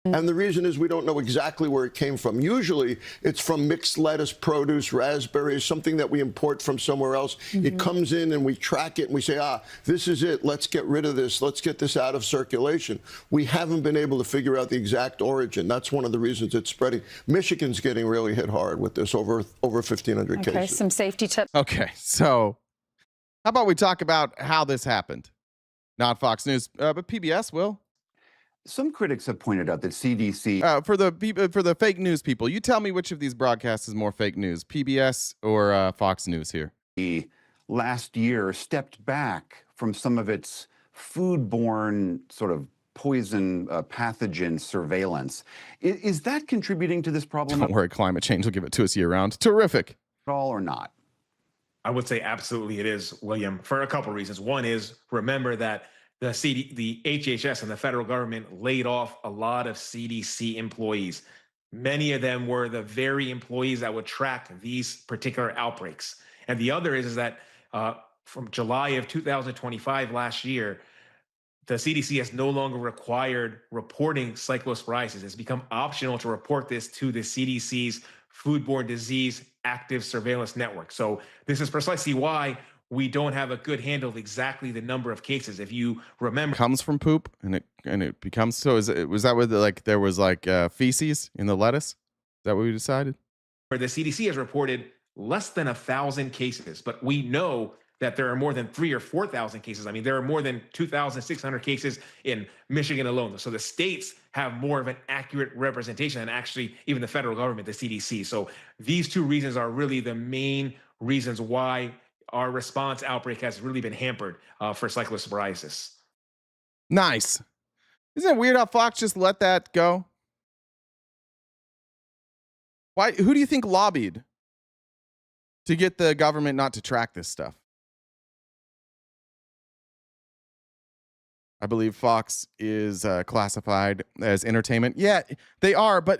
Speaker 11: And the reason is we don't know exactly where it came from. Usually it's from mixed lettuce, produce, raspberries, something that we import from somewhere else. Mm-hmm. It comes in and we track it and we say, this is it. Let's get rid of this. Let's get this out of circulation. We haven't been able to figure out the exact origin. That's one of the reasons it's spreading. Michigan's getting really hit hard with this, over 1,500 cases.
Speaker 10: Okay, some safety tips.
Speaker 1: Okay, so how about we talk about how this happened? Not Fox News, but PBS will.
Speaker 12: Some critics have pointed out that CDC...
Speaker 1: for the fake news people, you tell me which of these broadcasts is more fake news, PBS or Fox News here?
Speaker 12: Last year stepped back from some of its foodborne sort of poison pathogen surveillance. Is that contributing to this problem?
Speaker 1: Don't worry, climate change will give it to us year-round. Terrific.
Speaker 12: At all or not?
Speaker 13: I would say absolutely it is, William, for a couple reasons. One is, remember that the HHS and the federal government laid off a lot of CDC employees. Many of them were the very employees that would track these particular outbreaks. And the other is that from July of 2025 last year, the CDC has no longer required reporting cyclosporiasis. It's become optional to report this to the CDC's Foodborne Disease Active Surveillance Network. So this is precisely why we don't have a good handle of exactly the number of cases. If you remember,
Speaker 1: comes from poop and it becomes so. Was that where there was feces in the lettuce? Is that what we decided?
Speaker 13: Where the CDC has reported less than 1,000 cases, but we know that there are more than 3,000 or 4,000 cases. I mean, there are more than 2,600 cases in Michigan alone. So the states have more of an accurate representation than actually even the federal government, the CDC. So these two reasons are really the main reasons why our response outbreak has really been hampered for cyclosporiasis.
Speaker 1: Nice. Isn't it weird how Fox just let that go? Why? Who do you think lobbied to get the government not to track this stuff? I believe Fox is classified as entertainment. Yeah, they are, but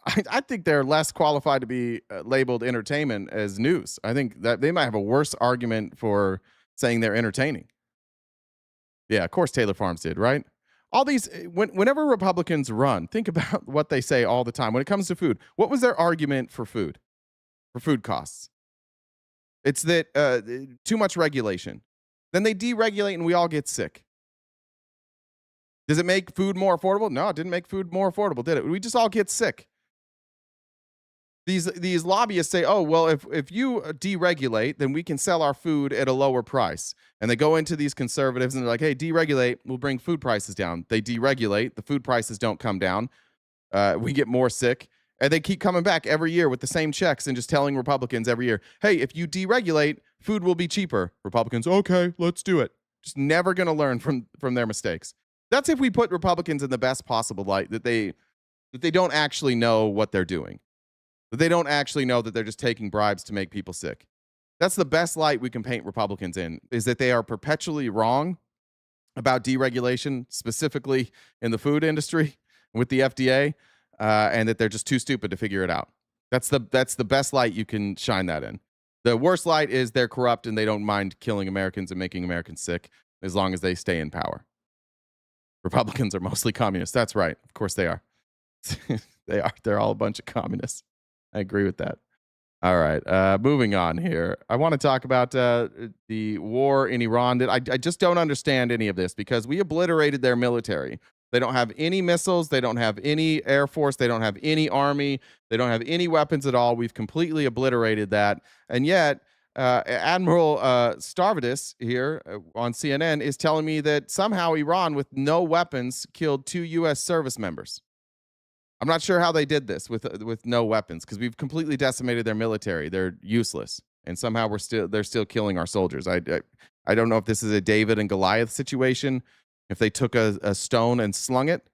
Speaker 1: I think they're less qualified to be labeled entertainment as news. I think that they might have a worse argument for saying they're entertaining. Yeah, of course Taylor Farms did, right? All these, whenever Republicans run, think about what they say all the time. When it comes to food, what was their argument for food costs? It's that too much regulation. Then they deregulate and we all get sick. Does it make food more affordable? No, it didn't make food more affordable, did it? We just all get sick. These lobbyists say, oh, well, if you deregulate, then we can sell our food at a lower price. And they go into these conservatives and they're like, hey, deregulate, we'll bring food prices down. They deregulate, the food prices don't come down. We get more sick. And they keep coming back every year with the same checks and just telling Republicans every year, hey, if you deregulate, food will be cheaper. Republicans, okay, let's do it. Just never going to learn from their mistakes. That's if we put Republicans in the best possible light, that they don't actually know what they're doing. That they don't actually know that they're just taking bribes to make people sick. That's the best light we can paint Republicans in, is that they are perpetually wrong about deregulation, specifically in the food industry with the FDA, and that they're just too stupid to figure it out. That's the best light you can shine that in. The worst light is they're corrupt and they don't mind killing Americans and making Americans sick as long as they stay in power. Republicans are mostly communists. That's right. Of course they are. They are. They're all a bunch of communists. I agree with that. All right. Moving on here. I want to talk about the war in Iran. I just don't understand any of this because we obliterated their military. They don't have any missiles. They don't have any air force. They don't have any army. They don't have any weapons at all. We've completely obliterated that. And yet, Admiral Stavridis here on CNN is telling me that somehow Iran, with no weapons, killed 2 U.S. service members. I'm not sure how they did this with no weapons, because we've completely decimated their military. They're useless, and somehow they're still killing our soldiers. I don't know if this is a David and Goliath situation, if they took a stone and slung it,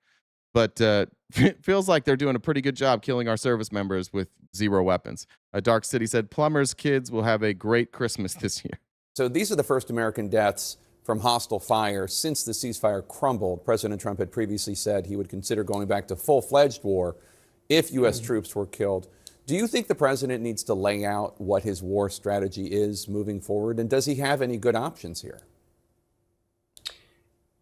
Speaker 1: but it feels like they're doing a pretty good job killing our service members with 0 weapons. Dark City said, plumbers' kids will have a great Christmas this year.
Speaker 14: So these are the first American deaths from hostile fire since the ceasefire crumbled. President Trump had previously said he would consider going back to full-fledged war if U.S. troops were killed. Do you think the president needs to lay out what his war strategy is moving forward? And does he have any good options here?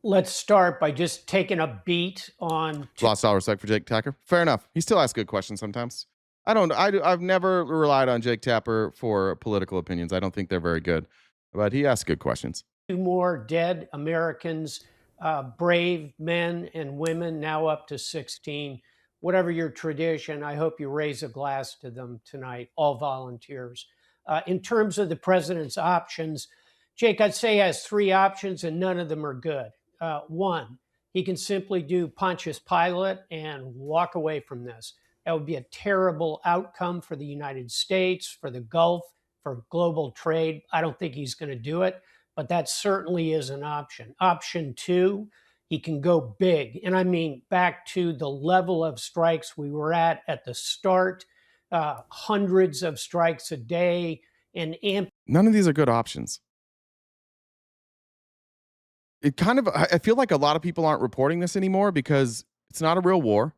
Speaker 15: Let's start by just taking a beat on...
Speaker 1: Lost all respect for Jake Tapper. Fair enough. He still asks good questions sometimes. I've never relied on Jake Tapper for political opinions. I don't think they're very good, but he asks good questions.
Speaker 15: 2 more dead Americans, brave men and women, now up to 16. Whatever your tradition, I hope you raise a glass to them tonight, all volunteers. In terms of the president's options, Jake, I'd say has 3 options and none of them are good. 1, he can simply do Pontius Pilate and walk away from this. That would be a terrible outcome for the United States, for the Gulf, for global trade. I don't think he's going to do it, but that certainly is an option. Option 2, he can go big. And I mean back to the level of strikes we were at the start, hundreds of strikes a day. And
Speaker 1: none of these are good options. I feel like a lot of people aren't reporting this anymore because it's not a real war.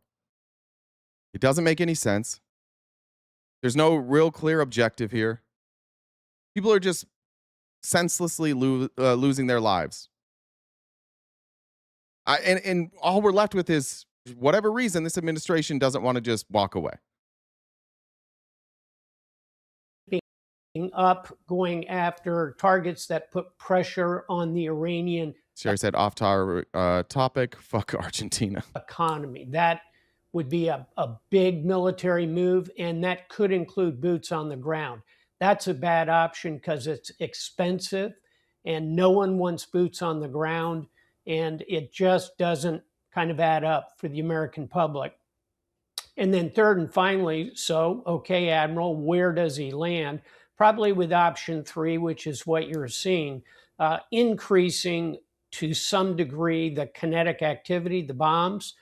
Speaker 1: It doesn't make any sense. There's no real clear objective here. People are just senselessly losing their lives. And all we're left with is, whatever reason, this administration doesn't want to just walk away.
Speaker 15: Up, going after targets that put pressure on the Iranian...
Speaker 1: Sherry said, off topic, fuck Argentina.
Speaker 15: Economy. That would be a big military move, and that could include boots on the ground. That's a bad option because it's expensive, and no one wants boots on the ground, and it just doesn't kind of add up for the American public. And then third and finally, okay, Admiral, where does he land? Probably with option 3, which is what you're seeing, increasing to some degree the kinetic activity, the bombs,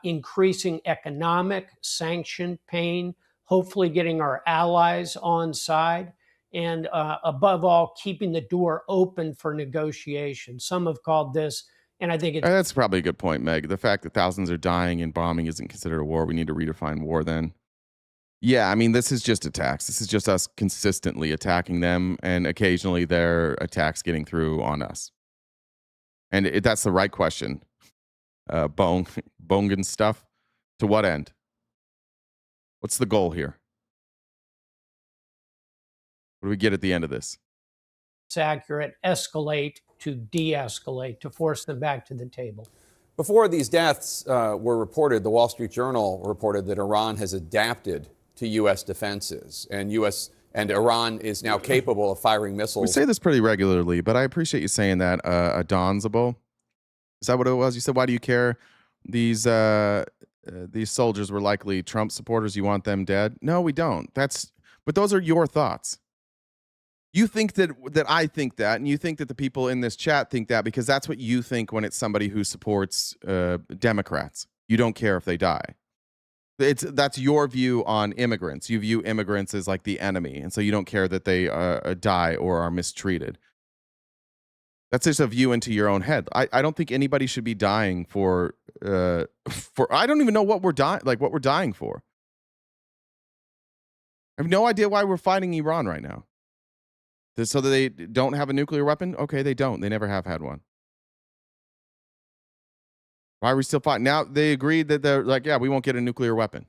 Speaker 15: increasing economic sanction pain, hopefully getting our allies on side, and above all, keeping the door open for negotiation. Some have called this, and I think it's...
Speaker 1: That's probably a good point, Meg. The fact that thousands are dying and bombing isn't considered a war. We need to redefine war then. Yeah, I mean, this is just attacks. This is just us consistently attacking them, and occasionally their attacks getting through on us. And that's the right question. Bongan stuff. To what end? What's the goal here? What do we get at the end of this?
Speaker 15: It's accurate. Escalate to de-escalate, to force them back to the table.
Speaker 14: Before these deaths were reported, the Wall Street Journal reported that Iran has adapted to U.S. defenses, and Iran is now capable of firing missiles.
Speaker 1: We say this pretty regularly, but I appreciate you saying that. Adonzable. Is that what it was? You said, why do you care? These soldiers were likely Trump supporters. You want them dead? No, we don't. But those are your thoughts. You think that I think that, and you think that the people in this chat think that because that's what you think when it's somebody who supports Democrats. You don't care if they die. That's your view on immigrants. You view immigrants as like the enemy, and so you don't care that they die or are mistreated. That's just a view into your own head. I don't think anybody should be dying for I don't even know what we're dying for. I have no idea why we're fighting Iran right now. So that they don't have a nuclear weapon? Okay, they don't. They never have had one. Why are we still fighting? Now they agreed that they're like, yeah, we won't get a nuclear weapon.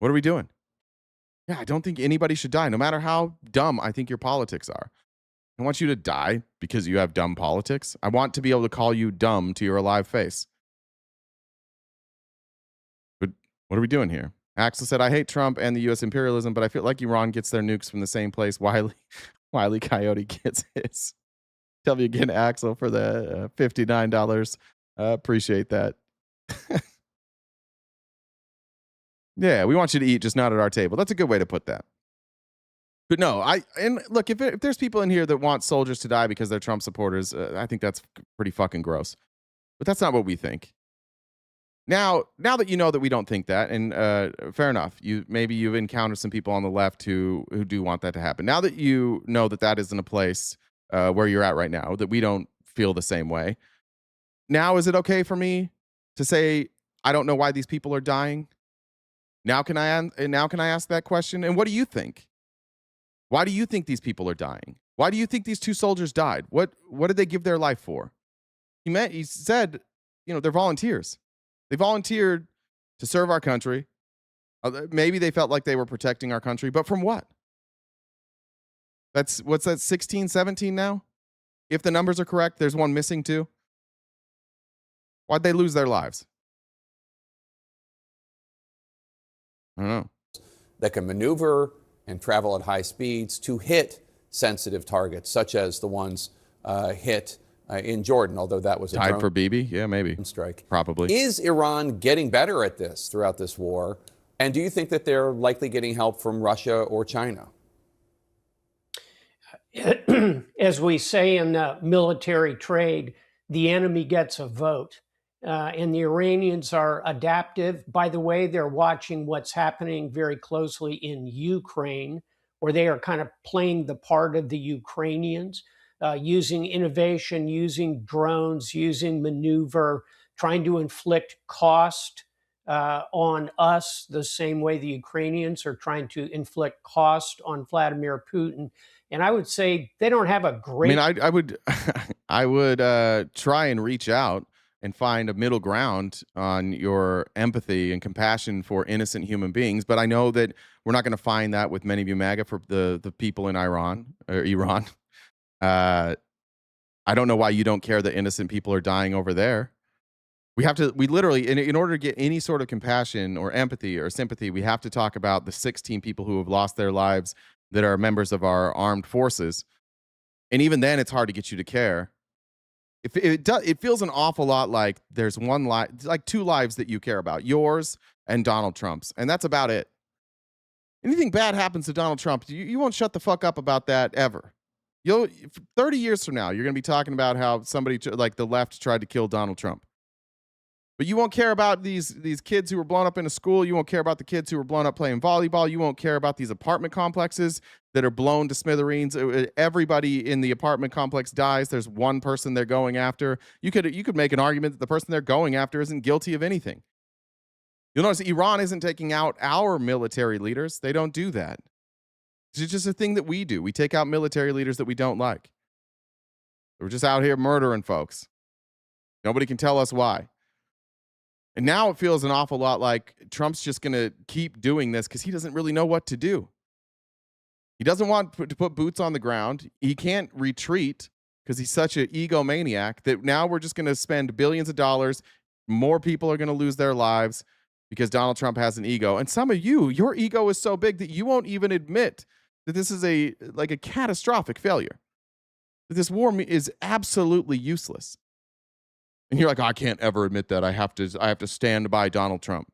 Speaker 1: What are we doing? Yeah, I don't think anybody should die, no matter how dumb I think your politics are. I want you to die because you have dumb politics. I want to be able to call you dumb to your alive face. But what are we doing here? Axel said, I hate Trump and the U.S. imperialism, but I feel like Iran gets their nukes from the same place Wiley Coyote gets his. Tell me again, Axel, for the $59. Appreciate that. Yeah, we want you to eat, just not at our table. That's a good way to put that. But no, and look, if there's people in here that want soldiers to die because they're Trump supporters, I think that's pretty fucking gross. But that's not what we think. Now that you know that we don't think that, and fair enough, maybe you've encountered some people on the left who do want that to happen. Now that you know that isn't a place where you're at right now, that we don't feel the same way. Now, is it okay for me to say I don't know why these people are dying? Now can I ask that question? And what do you think? Why do you think these people are dying? Why do you think these two soldiers died? What did they give their life for? He said, they're volunteers. They volunteered to serve our country. Maybe they felt like they were protecting our country, but from what? What's that, 16, 17 now? If the numbers are correct, there's one missing too. Why'd they lose their lives? I don't know.
Speaker 14: That can maneuver and travel at high speeds to hit sensitive targets, such as the ones hit in Jordan, although that was a
Speaker 1: tied for BB? Yeah, maybe.
Speaker 14: Strike.
Speaker 1: Probably.
Speaker 14: Is Iran getting better at this throughout this war? And do you think that they're likely getting help from Russia or China?
Speaker 15: As we say in military trade, the enemy gets a vote. And the Iranians are adaptive. By the way, they're watching what's happening very closely in Ukraine, where they are kind of playing the part of the Ukrainians, using innovation, using drones, using maneuver, trying to inflict cost on us the same way the Ukrainians are trying to inflict cost on Vladimir Putin. And I would say they don't have a great...
Speaker 1: I would try and reach out and find a middle ground on your empathy and compassion for innocent human beings. But I know that we're not going to find that with many of you MAGA for the people in Iran. I don't know why you don't care that innocent people are dying over there. We literally, in order to get any sort of compassion or empathy or sympathy, we have to talk about the 16 people who have lost their lives that are members of our armed forces. And even then, it's hard to get you to care. It feels an awful lot like there's one life, like two lives that you care about, yours and Donald Trump's, and that's about it. Anything bad happens to Donald Trump, you won't shut the fuck up about that ever. 30 years from now, you're going to be talking about how somebody like the left tried to kill Donald Trump. But you won't care about these kids who were blown up in a school. You won't care about the kids who were blown up playing volleyball. You won't care about these apartment complexes that are blown to smithereens. Everybody in the apartment complex dies. There's one person they're going after. You could make an argument that the person they're going after isn't guilty of anything. You'll notice Iran isn't taking out our military leaders. They don't do that. It's just a thing that we do. We take out military leaders that we don't like. We're just out here murdering folks. Nobody can tell us why. And now it feels an awful lot like Trump's just going to keep doing this because he doesn't really know what to do. He doesn't want to put boots on the ground. He can't retreat because he's such an egomaniac that now we're just going to spend billions of dollars. More people are going to lose their lives because Donald Trump has an ego. And some of you, your ego is so big that you won't even admit that this is a catastrophic failure. That this war is absolutely useless. And you're like, oh, I can't ever admit that. I have to stand by Donald Trump.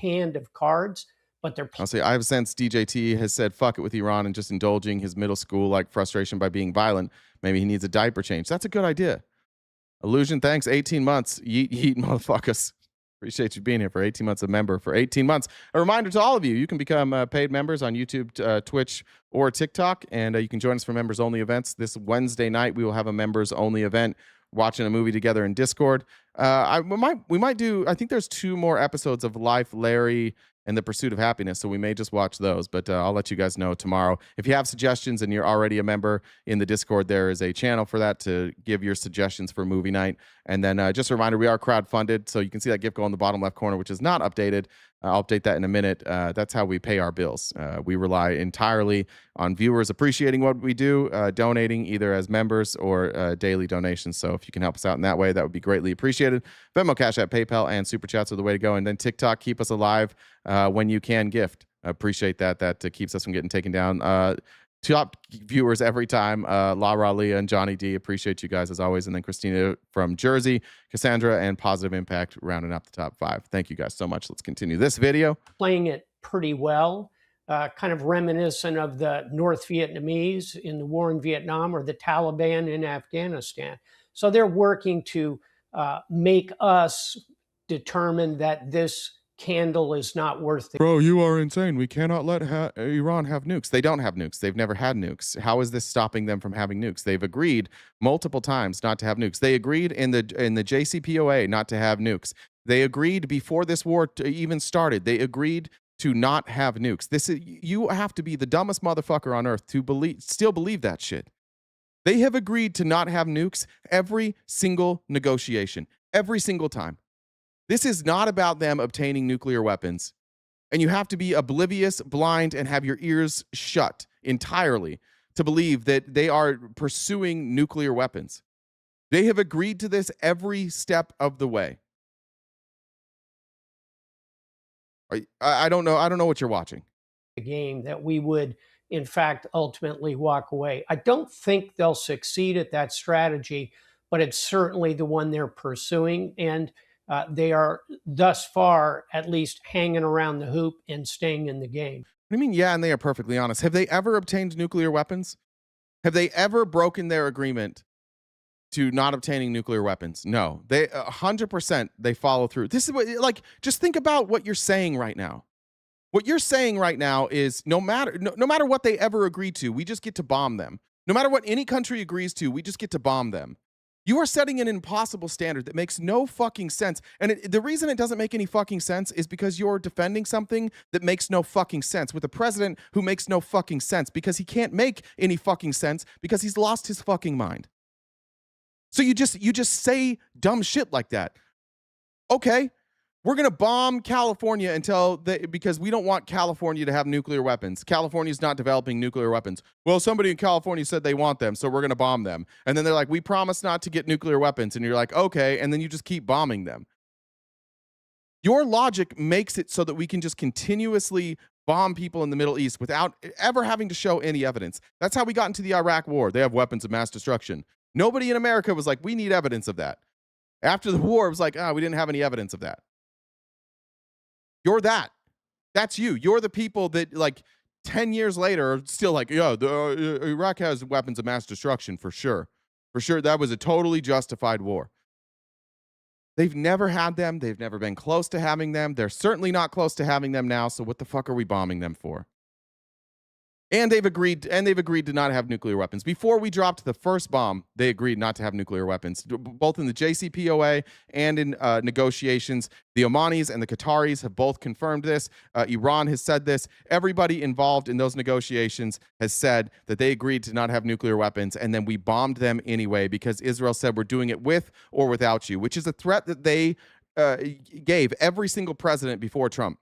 Speaker 15: Hand of cards, but they're.
Speaker 1: I'll say I have since DJT has said fuck it with Iran and just indulging his middle school like frustration by being violent. Maybe he needs a diaper change. That's a good idea. Illusion, thanks. 18 months. Yeet, motherfuckers. Appreciate you being here for 18 months, a member for 18 months. A reminder to all of you, you can become paid members on YouTube, Twitch, or TikTok, and you can join us for members-only events. This Wednesday night, we will have a members-only event watching a movie together in Discord. We might do, I think there's 2 more episodes of Life, Larry, and The Pursuit of Happiness, so we may just watch those, but I'll let you guys know tomorrow. If you have suggestions and you're already a member in the Discord, there is a channel for that to give your suggestions for movie night. And then just a reminder, we are crowdfunded, so you can see that gift goal in the bottom left corner, which is not updated. I'll update that in a minute. That's how we pay our bills. We rely entirely on viewers appreciating what we do, donating either as members or daily donations. So if you can help us out in that way, that would be greatly appreciated. Venmo, Cash App, PayPal, and Super Chats are the way to go. And then TikTok, keep us alive when you can gift. I appreciate that. That keeps us from getting taken down. Top viewers every time, La Ralia and Johnny D. Appreciate you guys as always. And then Christina from Jersey, Cassandra, and Positive Impact rounding up the top 5. Thank you guys so much. Let's continue this video.
Speaker 15: Playing it pretty well, kind of reminiscent of the North Vietnamese in the war in Vietnam or the Taliban in Afghanistan. So they're working to make us determine that this candle is not worth it.
Speaker 1: Bro, you are insane. We cannot let Iran have nukes. They don't have nukes. They've never had nukes. How is this stopping them from having nukes? They've agreed multiple times not to have nukes. They agreed in the JCPOA not to have nukes. They agreed before this war even started. They agreed to not have nukes. You have to be the dumbest motherfucker on earth to still believe that shit. They have agreed to not have nukes every single negotiation, every single time. This is not about them obtaining nuclear weapons. And you have to be oblivious, blind, and have your ears shut entirely to believe that they are pursuing nuclear weapons. They have agreed to this every step of the way. I don't know. I don't know what you're watching.
Speaker 15: The game that we would, in fact, ultimately walk away. I don't think they'll succeed at that strategy, but it's certainly the one they're pursuing. And they are thus far at least hanging around the hoop and staying in the game.
Speaker 1: What do you mean, yeah, and they are perfectly honest? Have they ever obtained nuclear weapons? Have they ever broken their agreement to not obtaining nuclear weapons? No. They 100% they follow through. This is what, just think about what you're saying right now. What you're saying right now is no matter what they ever agree to, we just get to bomb them. No matter what any country agrees to, we just get to bomb them. You are setting an impossible standard that makes no fucking sense. And the reason it doesn't make any fucking sense is because you're defending something that makes no fucking sense with a president who makes no fucking sense because he can't make any fucking sense because he's lost his fucking mind. So you just say dumb shit like that. Okay, we're going to bomb California because we don't want California to have nuclear weapons. California's not developing nuclear weapons. Well, somebody in California said they want them, so we're going to bomb them. And then they're like, we promise not to get nuclear weapons. And you're like, okay. And then you just keep bombing them. Your logic makes it so that we can just continuously bomb people in the Middle East without ever having to show any evidence. That's how we got into the Iraq war. They have weapons of mass destruction. Nobody in America was like, we need evidence of that. After the war, it was like, we didn't have any evidence of that. You're that. That's you. You're the people that, 10 years later, are still like, yeah, Iraq has weapons of mass destruction for sure. For sure, that was a totally justified war. They've never had them. They've never been close to having them. They're certainly not close to having them now. So what the fuck are we bombing them for? And they've agreed to not have nuclear weapons. Before we dropped the first bomb, they agreed not to have nuclear weapons, both in the JCPOA and in negotiations. The Omanis and the Qataris have both confirmed this. Iran has said this. Everybody involved in those negotiations has said that they agreed to not have nuclear weapons, and then we bombed them anyway because Israel said we're doing it with or without you, which is a threat that they gave every single president before Trump.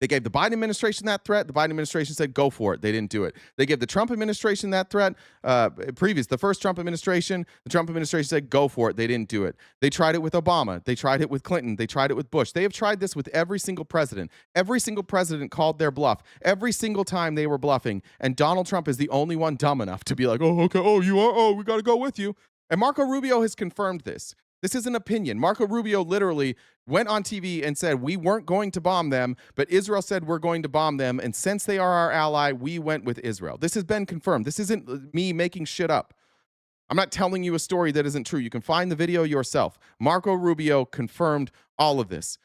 Speaker 1: They gave the Biden administration that threat. The Biden administration said, go for it. They didn't do it. They gave the Trump administration that threat. The first Trump administration, the Trump administration said, go for it. They didn't do it. They tried it with Obama. They tried it with Clinton. They tried it with Bush. They have tried this with every single president. Every single president called their bluff. Every single time they were bluffing. And Donald Trump is the only one dumb enough to be like, oh, okay, oh, you are? Oh, we got to go with you. And Marco Rubio has confirmed this. This is an opinion. Marco Rubio literally went on TV and said, we weren't going to bomb them, but Israel said we're going to bomb them. And since they are our ally, we went with Israel. This has been confirmed. This isn't me making shit up. I'm not telling you a story that isn't true. You can find the video yourself. Marco Rubio confirmed all of this.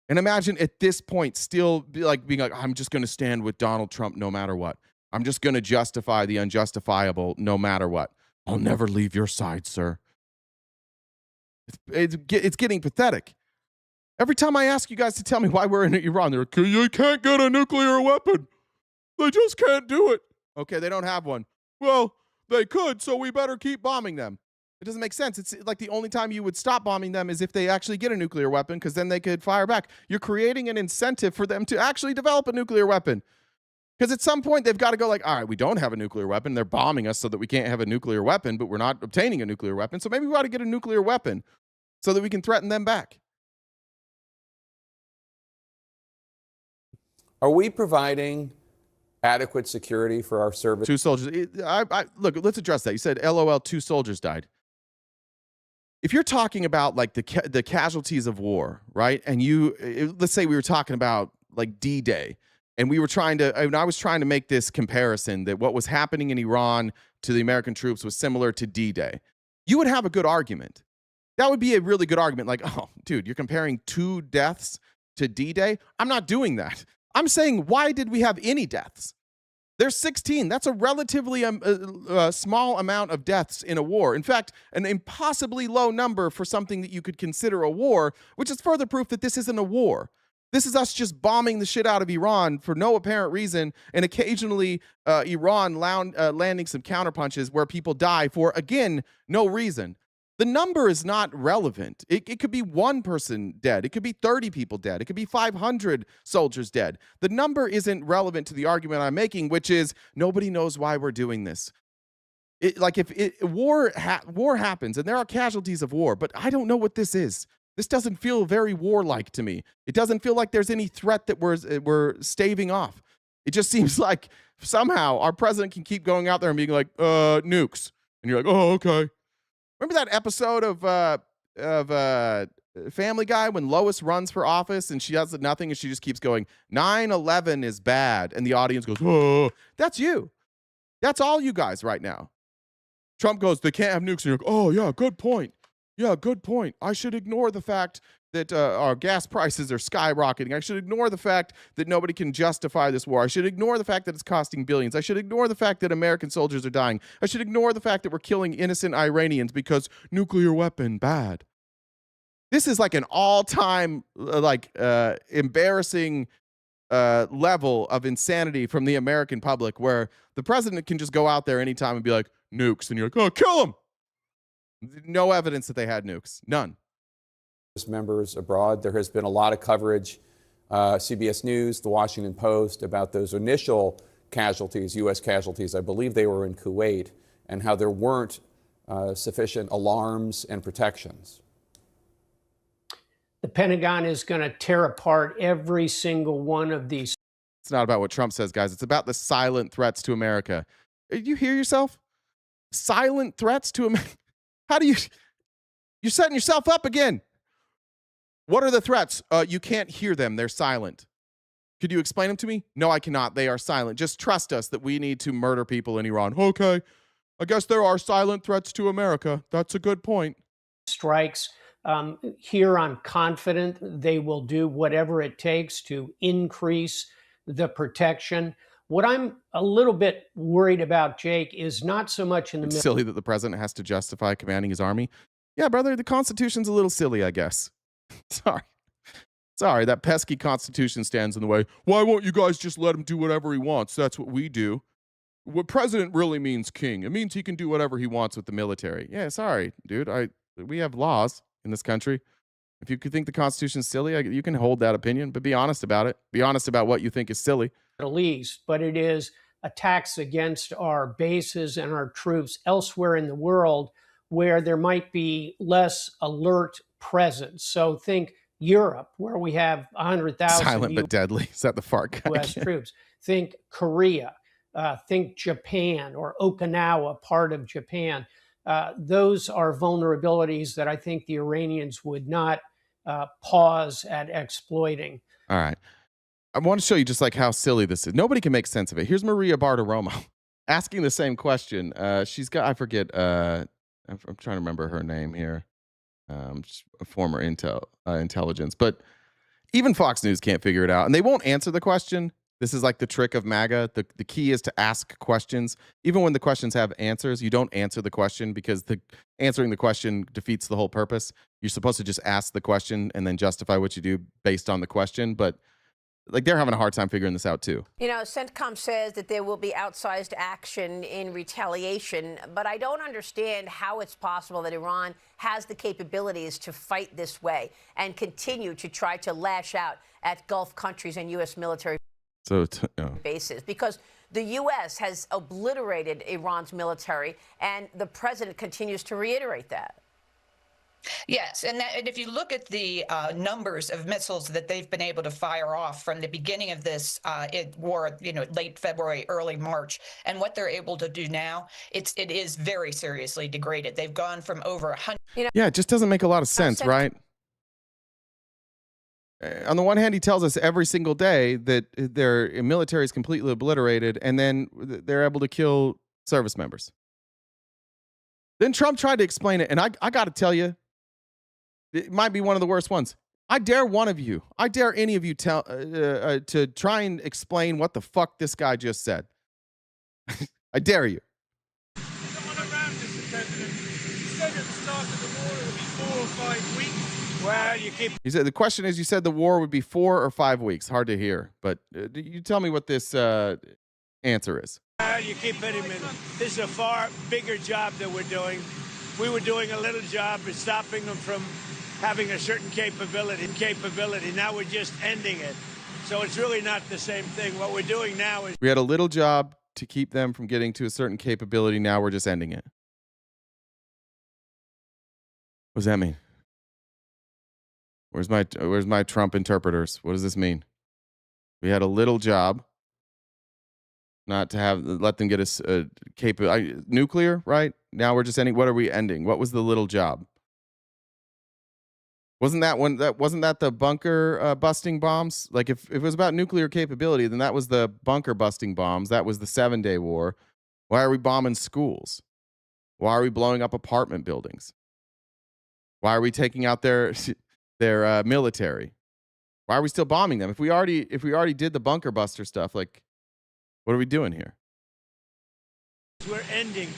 Speaker 1: And imagine at this point still being like, I'm just going to stand with Donald Trump no matter what. I'm just going to justify the unjustifiable no matter what. I'll never leave your side, sir. It's getting pathetic. Every time I ask you guys to tell me why we're in Iran, they're like, you can't get a nuclear weapon. They just can't do it. Okay, they don't have one. Well, they could, so we better keep bombing them. It doesn't make sense. It's like the only time you would stop bombing them is if they actually get a nuclear weapon, because then they could fire back. You're creating an incentive for them to actually develop a nuclear weapon. Because at some point, they've got to go like, all right, we don't have a nuclear weapon. They're bombing us so that we can't have a nuclear weapon, but we're not obtaining a nuclear weapon. So maybe we ought to get a nuclear weapon so that we can threaten them back.
Speaker 14: Are we providing adequate security for our service?
Speaker 1: 2 soldiers. Look, let's address that. You said, LOL, 2 soldiers died. If you're talking about like the casualties of war, right? And let's say we were talking about like D-Day. And I was trying to make this comparison that what was happening in Iran to the American troops was similar to D-Day. You would have a good argument. That would be a really good argument. Like, oh, dude, you're comparing 2 deaths to D-Day? I'm not doing that. I'm saying, why did we have any deaths? There's 16. That's a relatively small amount of deaths in a war. In fact, an impossibly low number for something that you could consider a war, which is further proof that this isn't a war. This is us just bombing the shit out of Iran for no apparent reason, and occasionally Iran landing some counterpunches where people die for, again, no reason. The number is not relevant. It could be 1 person dead. It could be 30 people dead. It could be 500 soldiers dead. The number isn't relevant to the argument I'm making, which is nobody knows why we're doing this. War happens, and there are casualties of war, but I don't know what this is. This doesn't feel very warlike to me. It doesn't feel like there's any threat that we're staving off. It just seems like somehow our president can keep going out there and being like, nukes. And you're like, oh, okay. Remember that episode of Family Guy when Lois runs for office and she does nothing and she just keeps going, 9/11 is bad. And the audience goes, oh, that's you. That's all you guys right now. Trump goes, they can't have nukes. And you're like, oh, yeah, good point. Yeah, good point. I should ignore the fact that our gas prices are skyrocketing. I should ignore the fact that nobody can justify this war. I should ignore the fact that it's costing billions. I should ignore the fact that American soldiers are dying. I should ignore the fact that we're killing innocent Iranians because nuclear weapon, bad. This is like an all-time embarrassing level of insanity from the American public where the president can just go out there anytime and be like, nukes. And you're like, oh, kill them. No evidence that they had nukes. None.
Speaker 14: Members abroad. There has been a lot of coverage, CBS News, The Washington Post, about those initial casualties, U.S. casualties. I believe they were in Kuwait, and how there weren't sufficient alarms and protections.
Speaker 15: The Pentagon is going to tear apart every single one of these.
Speaker 1: It's not about what Trump says, guys. It's about the silent threats to America. Did you hear yourself? Silent threats to America? How do you're setting yourself up again. What are the threats? You can't hear them. They're silent. Could you explain them to me? No, I cannot. They are silent. Just trust us that we need to murder people in Iran. Okay. I guess there are silent threats to America. That's a good point.
Speaker 15: Strikes Here, I'm confident they will do whatever it takes to increase the protection. What I'm a little bit worried about, Jake, is not so much in the
Speaker 1: It's
Speaker 15: middle.
Speaker 1: silly that the president has to justify commanding his army. Yeah, brother, the Constitution's a little silly, I guess. Sorry, that pesky Constitution stands in the way. Why won't you guys just let him do whatever he wants? That's what we do. What president really means king. It means he can do whatever he wants with the military. Yeah, sorry, dude. We have laws in this country. If you could think the Constitution's silly, you can hold that opinion, but be honest about it. Be honest about what you think is silly.
Speaker 15: Middle East, but it is attacks against our bases and our troops elsewhere in the world where there might be less alert presence. So think Europe, where we have 100,000
Speaker 1: Silent but deadly. Is that the fart guy?
Speaker 15: U.S. troops. Think Korea. Think Japan or Okinawa, part of Japan. Those are vulnerabilities that I think the Iranians would not pause at exploiting.
Speaker 1: All right. I want to show you just like how silly this is. Nobody can make sense of it. Here's Maria Bartiromo asking the same question. She's got, I forget, I'm trying to remember her name here. A former intelligence. But even Fox News can't figure it out. And they won't answer the question. This is like the trick of MAGA. The key is to ask questions. Even when the questions have answers, you don't answer the question because answering the question defeats the whole purpose. You're supposed to just ask the question and then justify what you do based on the question. But like they're having a hard time figuring this out too.
Speaker 16: You know, CENTCOM says that there will be outsized action in retaliation, but I don't understand how it's possible that Iran has the capabilities to fight this way and continue to try to lash out at Gulf countries and U.S. military bases, because the U.S. has obliterated Iran's military, and the president continues to reiterate that.
Speaker 17: Yes, and if you look at the numbers of missiles that they've been able to fire off from the beginning of this war, late February, early March, and what they're able to do now, it is very seriously degraded. They've gone from over 100.
Speaker 1: Yeah, it just doesn't make a lot of sense, right? On the one hand, he tells us every single day that their military is completely obliterated, and then they're able to kill service members. Then Trump tried to explain it, and I got to tell you, it might be one of the worst ones. I dare one of you, I dare any of you to try and explain what the fuck this guy just said. I dare you.
Speaker 5: He said at the start of the war it would be 4 or 5 weeks. Well, you keep.
Speaker 1: He said the question is, you said the war would be 4 or 5 weeks. Hard to hear, but you tell me what this answer is.
Speaker 5: You keep hitting me. This is a far bigger job that we're doing. We were doing a little job of stopping them from having a certain capability. Now we're just ending it. So it's really not the same thing. What we're doing now is.
Speaker 1: We had a little job to keep them from getting to a certain capability. Now we're just ending it. What does that mean? Where's my Trump interpreters? What does this mean? We had a little job not to let them get us nuclear, right? Now we're just ending. What are we ending? What was the little job? Wasn't that the bunker busting bombs? Like if it was about nuclear capability, then that was the bunker busting bombs. That was the 7-day war. Why are we bombing schools? Why are we blowing up apartment buildings? Why are we taking out their military? Why are we still bombing them? If we already did the bunker buster stuff, like, what are we doing here?
Speaker 5: We're ending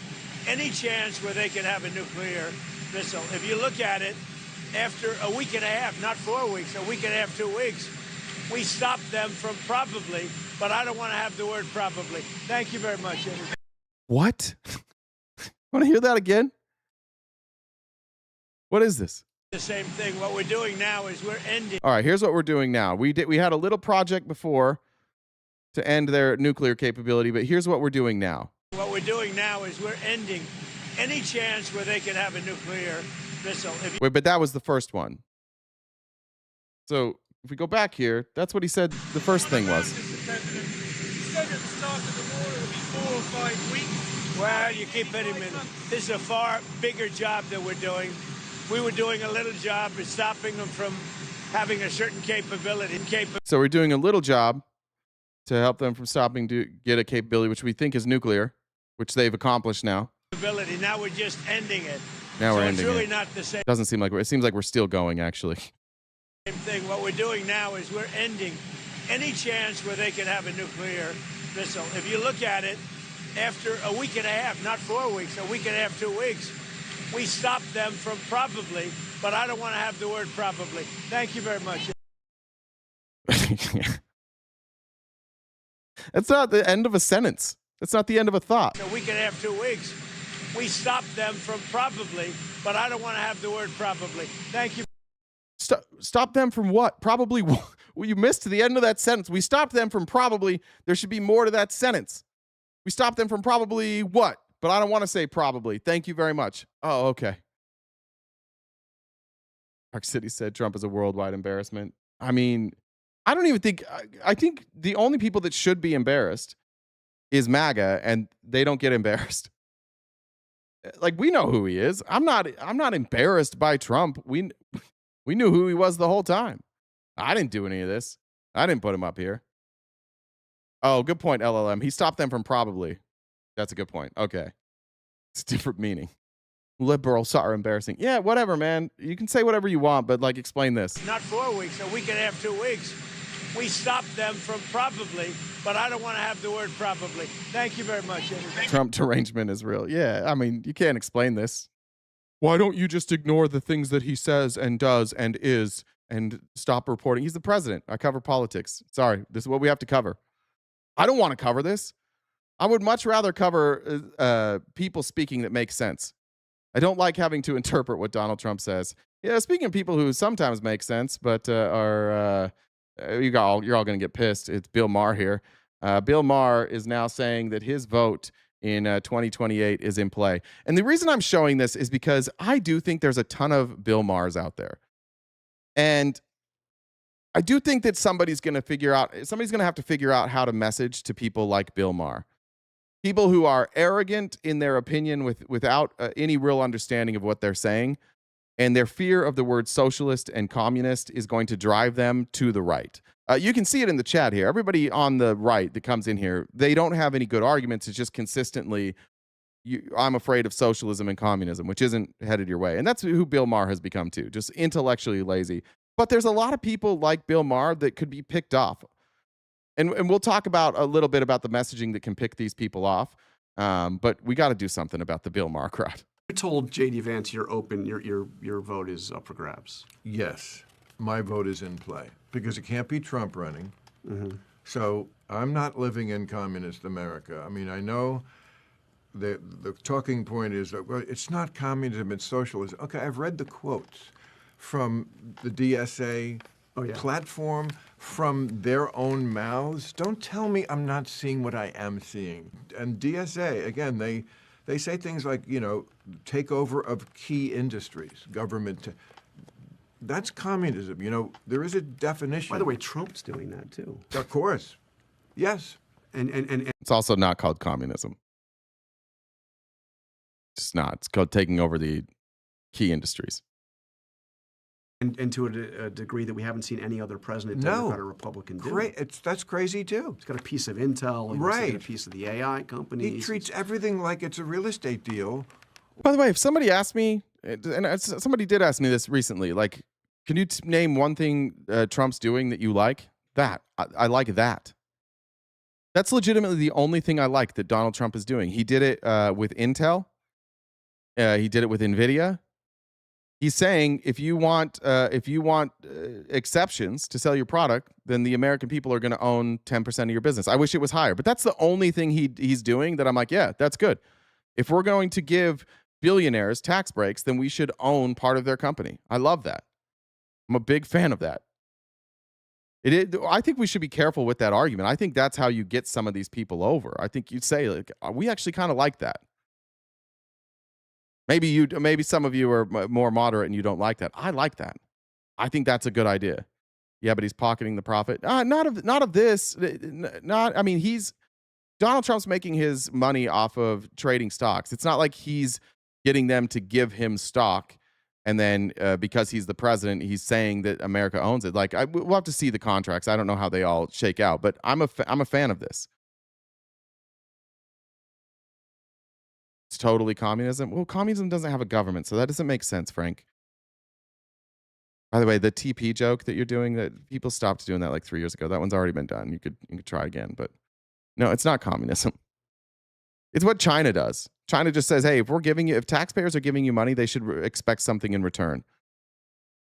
Speaker 5: any chance where they can have a nuclear missile. If you look at it, after a week and a half, not 4 weeks, a week and a half, 2 weeks, we stopped them from probably, but I don't want to have the word probably. Thank you very much.
Speaker 1: What? Want to hear that again? What is this?
Speaker 5: The same thing. What we're doing now is we're ending.
Speaker 1: All right, here's what we're doing now. We had a little project before to end their nuclear capability, but here's what we're doing now.
Speaker 5: What we're doing now is we're ending any chance where they can have a nuclear missile.
Speaker 1: Wait, but that was the first one. So if we go back here, that's what he said the first thing was.
Speaker 5: He said at the start of the war it would be 4 or 5 weeks. Well, you keep hitting me. This is a far bigger job that we're doing. We were doing a little job of stopping them from having a certain capability.
Speaker 1: So we're doing a little job to help them from stopping to get a capability, which we think is nuclear, which they've accomplished now.
Speaker 5: Now we're just ending it.
Speaker 1: Now we're
Speaker 5: So
Speaker 1: ending
Speaker 5: it's really
Speaker 1: it.
Speaker 5: not the same
Speaker 1: Doesn't seem like it seems like we're still going, actually.
Speaker 5: thing. What we're doing now is we're ending any chance where they can have a nuclear missile. If you look at it, after a week and a half, not 4 weeks, a week and a half, 2 weeks, we stopped them from probably, but I don't want to have the word probably. Thank you very much.
Speaker 1: That's not the end of a sentence. That's not the end of a thought.
Speaker 5: A week and a half, 2 weeks, we stopped them from probably, but I don't want to have the word probably. Thank you.
Speaker 1: Stop them from what? Probably. Well, you missed the end of that sentence. We stopped them from probably. There should be more to that sentence. We stopped them from probably what? But I don't want to say probably. Thank you very much. Oh, okay. Park City said Trump is a worldwide embarrassment. I mean, I don't even think. I think the only people that should be embarrassed is MAGA, and they don't get embarrassed. Like, we know who he is. I'm not embarrassed by Trump. We knew who he was the whole time. I didn't do any of this. I didn't put him up here. Oh, good point, LLM. He stopped them from probably. That's a good point. Okay. It's a different meaning. Liberals are embarrassing. Yeah, whatever, man. You can say whatever you want, but, like, explain this.
Speaker 5: Not 4 weeks, a week and a half, 2 weeks. We stopped them from probably, but I don't want to have the word probably. Thank you very much.
Speaker 1: Trump derangement is real. Yeah, I mean, you can't explain this. Why don't you just ignore the things that he says and does and is and stop reporting? He's the president. I cover politics. Sorry, this is what we have to cover. I don't want to cover this. I would much rather cover people speaking that make sense. I don't like having to interpret what Donald Trump says. Yeah, speaking of people who sometimes make sense, but are you're all going to get pissed. It's Bill Maher here. Bill Maher is now saying that his vote in 2028 is in play. And the reason I'm showing this is because I do think there's a ton of Bill Mahers out there. And I do think that somebody's going to have to figure out how to message to people like Bill Maher. People who are arrogant in their opinion without any real understanding of what they're saying. And their fear of the word socialist and communist is going to drive them to the right. You can see it in the chat here. Everybody on the right that comes in here, they don't have any good arguments. It's just consistently, I'm afraid of socialism and communism, which isn't headed your way. And that's who Bill Maher has become too, just intellectually lazy. But there's a lot of people like Bill Maher that could be picked off. And we'll talk about a little bit about the messaging that can pick these people off. But we got to do something about the Bill Maher crowd.
Speaker 18: I told J.D. Vance you're open, your vote is up for grabs.
Speaker 19: Yes, my vote is in play because it can't be Trump running. So I'm not living in communist America. I mean, I know the talking point is that, well, it's not communism, it's socialism. Okay, I've read the quotes from the DSA platform, from their own mouths. Don't tell me I'm not seeing what I am seeing. And DSA, again, they say things like, takeover of key industries, government. That's communism. There is a definition.
Speaker 18: By the way, Trump's doing that too.
Speaker 19: Of course. Yes.
Speaker 18: And
Speaker 1: it's also not called communism. It's not. It's called taking over the key industries.
Speaker 18: And to a degree that we haven't seen any other president, Democrat or Republican, do.
Speaker 19: That's crazy too.
Speaker 18: He's got a piece of intel. He's got a piece of the AI companies.
Speaker 19: He treats everything like it's a real estate deal.
Speaker 1: By the way, if somebody asked me, and somebody did ask me this recently, like, can you name one thing Trump's doing that you like? That. I like that. That's legitimately the only thing I like that Donald Trump is doing. He did it with Intel. He did it with NVIDIA. He's saying if you want exceptions to sell your product, then the American people are going to own 10% of your business. I wish it was higher, but that's the only thing he's doing that I'm like, yeah, that's good. If we're going to give billionaires tax breaks, then we should own part of their company. I love that. I'm a big fan of that. I think we should be careful with that argument. I think that's how you get some of these people over. I think you'd say, like, we actually kind of like that. Maybe some of you are more moderate and you don't like that. I like that. I think that's a good idea. Yeah, but he's pocketing the profit. Not of this. Donald Trump's making his money off of trading stocks. It's not like he's getting them to give him stock, and then because he's the president, he's saying that America owns it. Like, we'll have to see the contracts. I don't know how they all shake out, but I'm a fan of this. totally communism. Well, communism doesn't have a government, so that doesn't make sense, Frank. By the way, the TP joke that you're doing, that people stopped doing that like 3 years ago. That one's already been done. You could try again, but no, it's not communism. It's what China does. China just says, hey, if taxpayers are giving you money, they should expect something in return.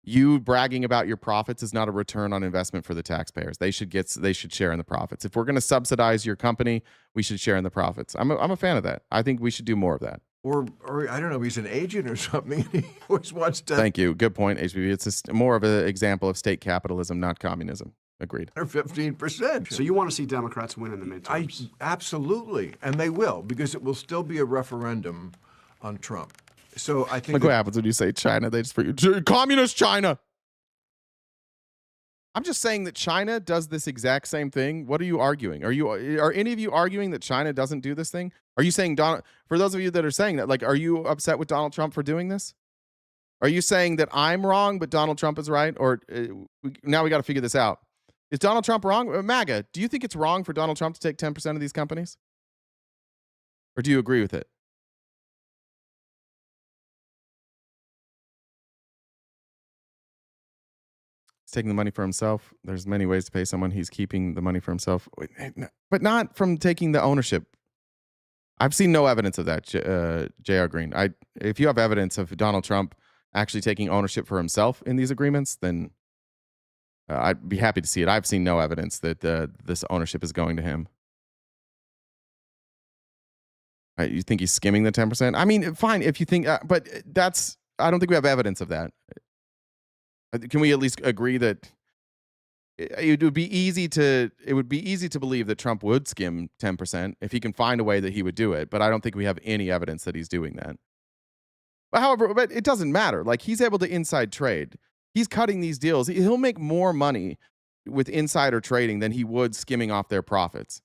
Speaker 1: You bragging about your profits is not a return on investment for the taxpayers. They should share in the profits. If we're going to subsidize your company, we should share in the profits. I'm a fan of that. I think we should do more of that.
Speaker 19: Or I don't know, he's an agent or something. He always wants to.
Speaker 1: Thank you. Good point, HBB. It's just more of an example of state capitalism, not communism. Agreed.
Speaker 19: Or 15%.
Speaker 18: So you want to see Democrats win in the midterms?
Speaker 19: Absolutely, and they will, because it will still be a referendum on Trump. So I think.
Speaker 1: Look what happens when you say China. They just put you, communist China. I'm just saying that China does this exact same thing. What are you arguing? Are any of you arguing that China doesn't do this thing? Are you saying for those of you that are saying that, like, are you upset with Donald Trump for doing this? Are you saying that I'm wrong, but Donald Trump is right? Or now we got to figure this out. Is Donald Trump wrong? MAGA, do you think it's wrong for Donald Trump to take 10% of these companies? Or do you agree with it? Taking the money for himself. There's many ways to pay someone. He's keeping the money for himself, but not from taking the ownership. I've seen no evidence of that, J.R. Green. If you have evidence of Donald Trump actually taking ownership for himself in these agreements, then I'd be happy to see it. I've seen no evidence that this ownership is going to him. You think he's skimming the 10%? I mean, fine if you think, but I don't think we have evidence of that. Can we at least agree that it would be easy to believe that Trump would skim 10% if he can find a way that he would do it, but I don't think we have any evidence that he's doing that. But it doesn't matter. Like, he's able to inside trade. He's cutting these deals. He'll make more money with insider trading than he would skimming off their profits.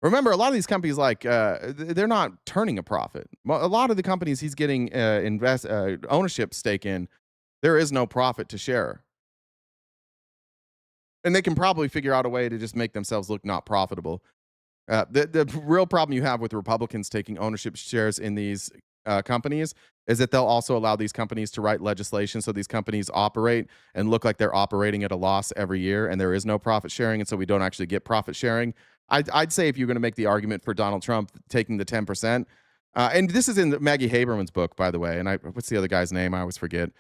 Speaker 1: Remember, a lot of these companies, like, they're not turning a profit. A lot of the companies he's getting ownership stake in, there is no profit to share. And they can probably figure out a way to just make themselves look not profitable. The real problem you have with Republicans taking ownership shares in these companies is that they'll also allow these companies to write legislation so these companies operate and look like they're operating at a loss every year, and there is no profit sharing, and so we don't actually get profit sharing. I'd say if you're going to make the argument for Donald Trump taking the 10%, and this is in Maggie Haberman's book, by the way, and what's the other guy's name? I always forget.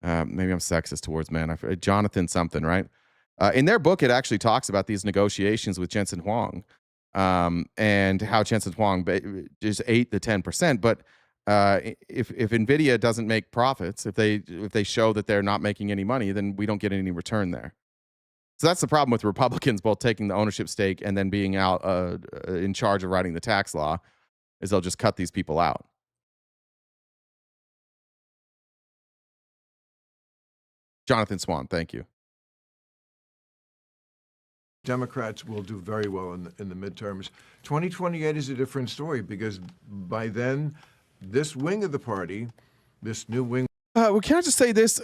Speaker 1: Maybe I'm sexist towards men. Jonathan something, right? In their book, it actually talks about these negotiations with Jensen Huang and how Jensen Huang just ate the 10%. But if NVIDIA doesn't make profits, if they show that they're not making any money, then we don't get any return there. So that's the problem with Republicans both taking the ownership stake and then being out in charge of writing the tax law, is they'll just cut these people out. Jonathan Swan, thank you.
Speaker 19: Democrats will do very well in the midterms. 2028 is a different story, because by then, this wing of the party, this new wing.
Speaker 1: Well, can I just say this?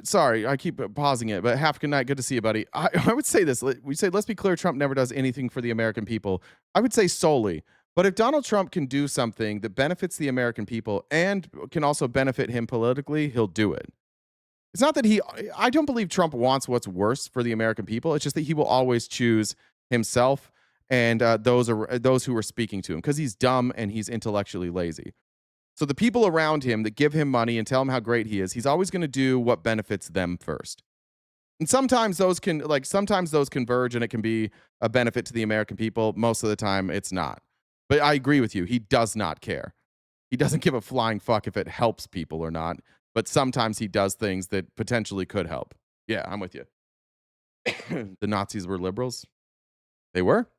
Speaker 1: Sorry, I keep pausing it, but half good night. Good to see you, buddy. I would say this. We say, let's be clear, Trump never does anything for the American people. I would say solely. But if Donald Trump can do something that benefits the American people and can also benefit him politically, he'll do it. It's not that I don't believe Trump wants what's worse for the American people. It's just that he will always choose himself and those who are speaking to him, because he's dumb and he's intellectually lazy. So the people around him that give him money and tell him how great he is, he's always going to do what benefits them first. And sometimes those converge and it can be a benefit to the American people. Most of the time it's not. But I agree with you. He does not care. He doesn't give a flying fuck if it helps people or not. But sometimes he does things that potentially could help. Yeah, I'm with you. The Nazis were liberals. They were.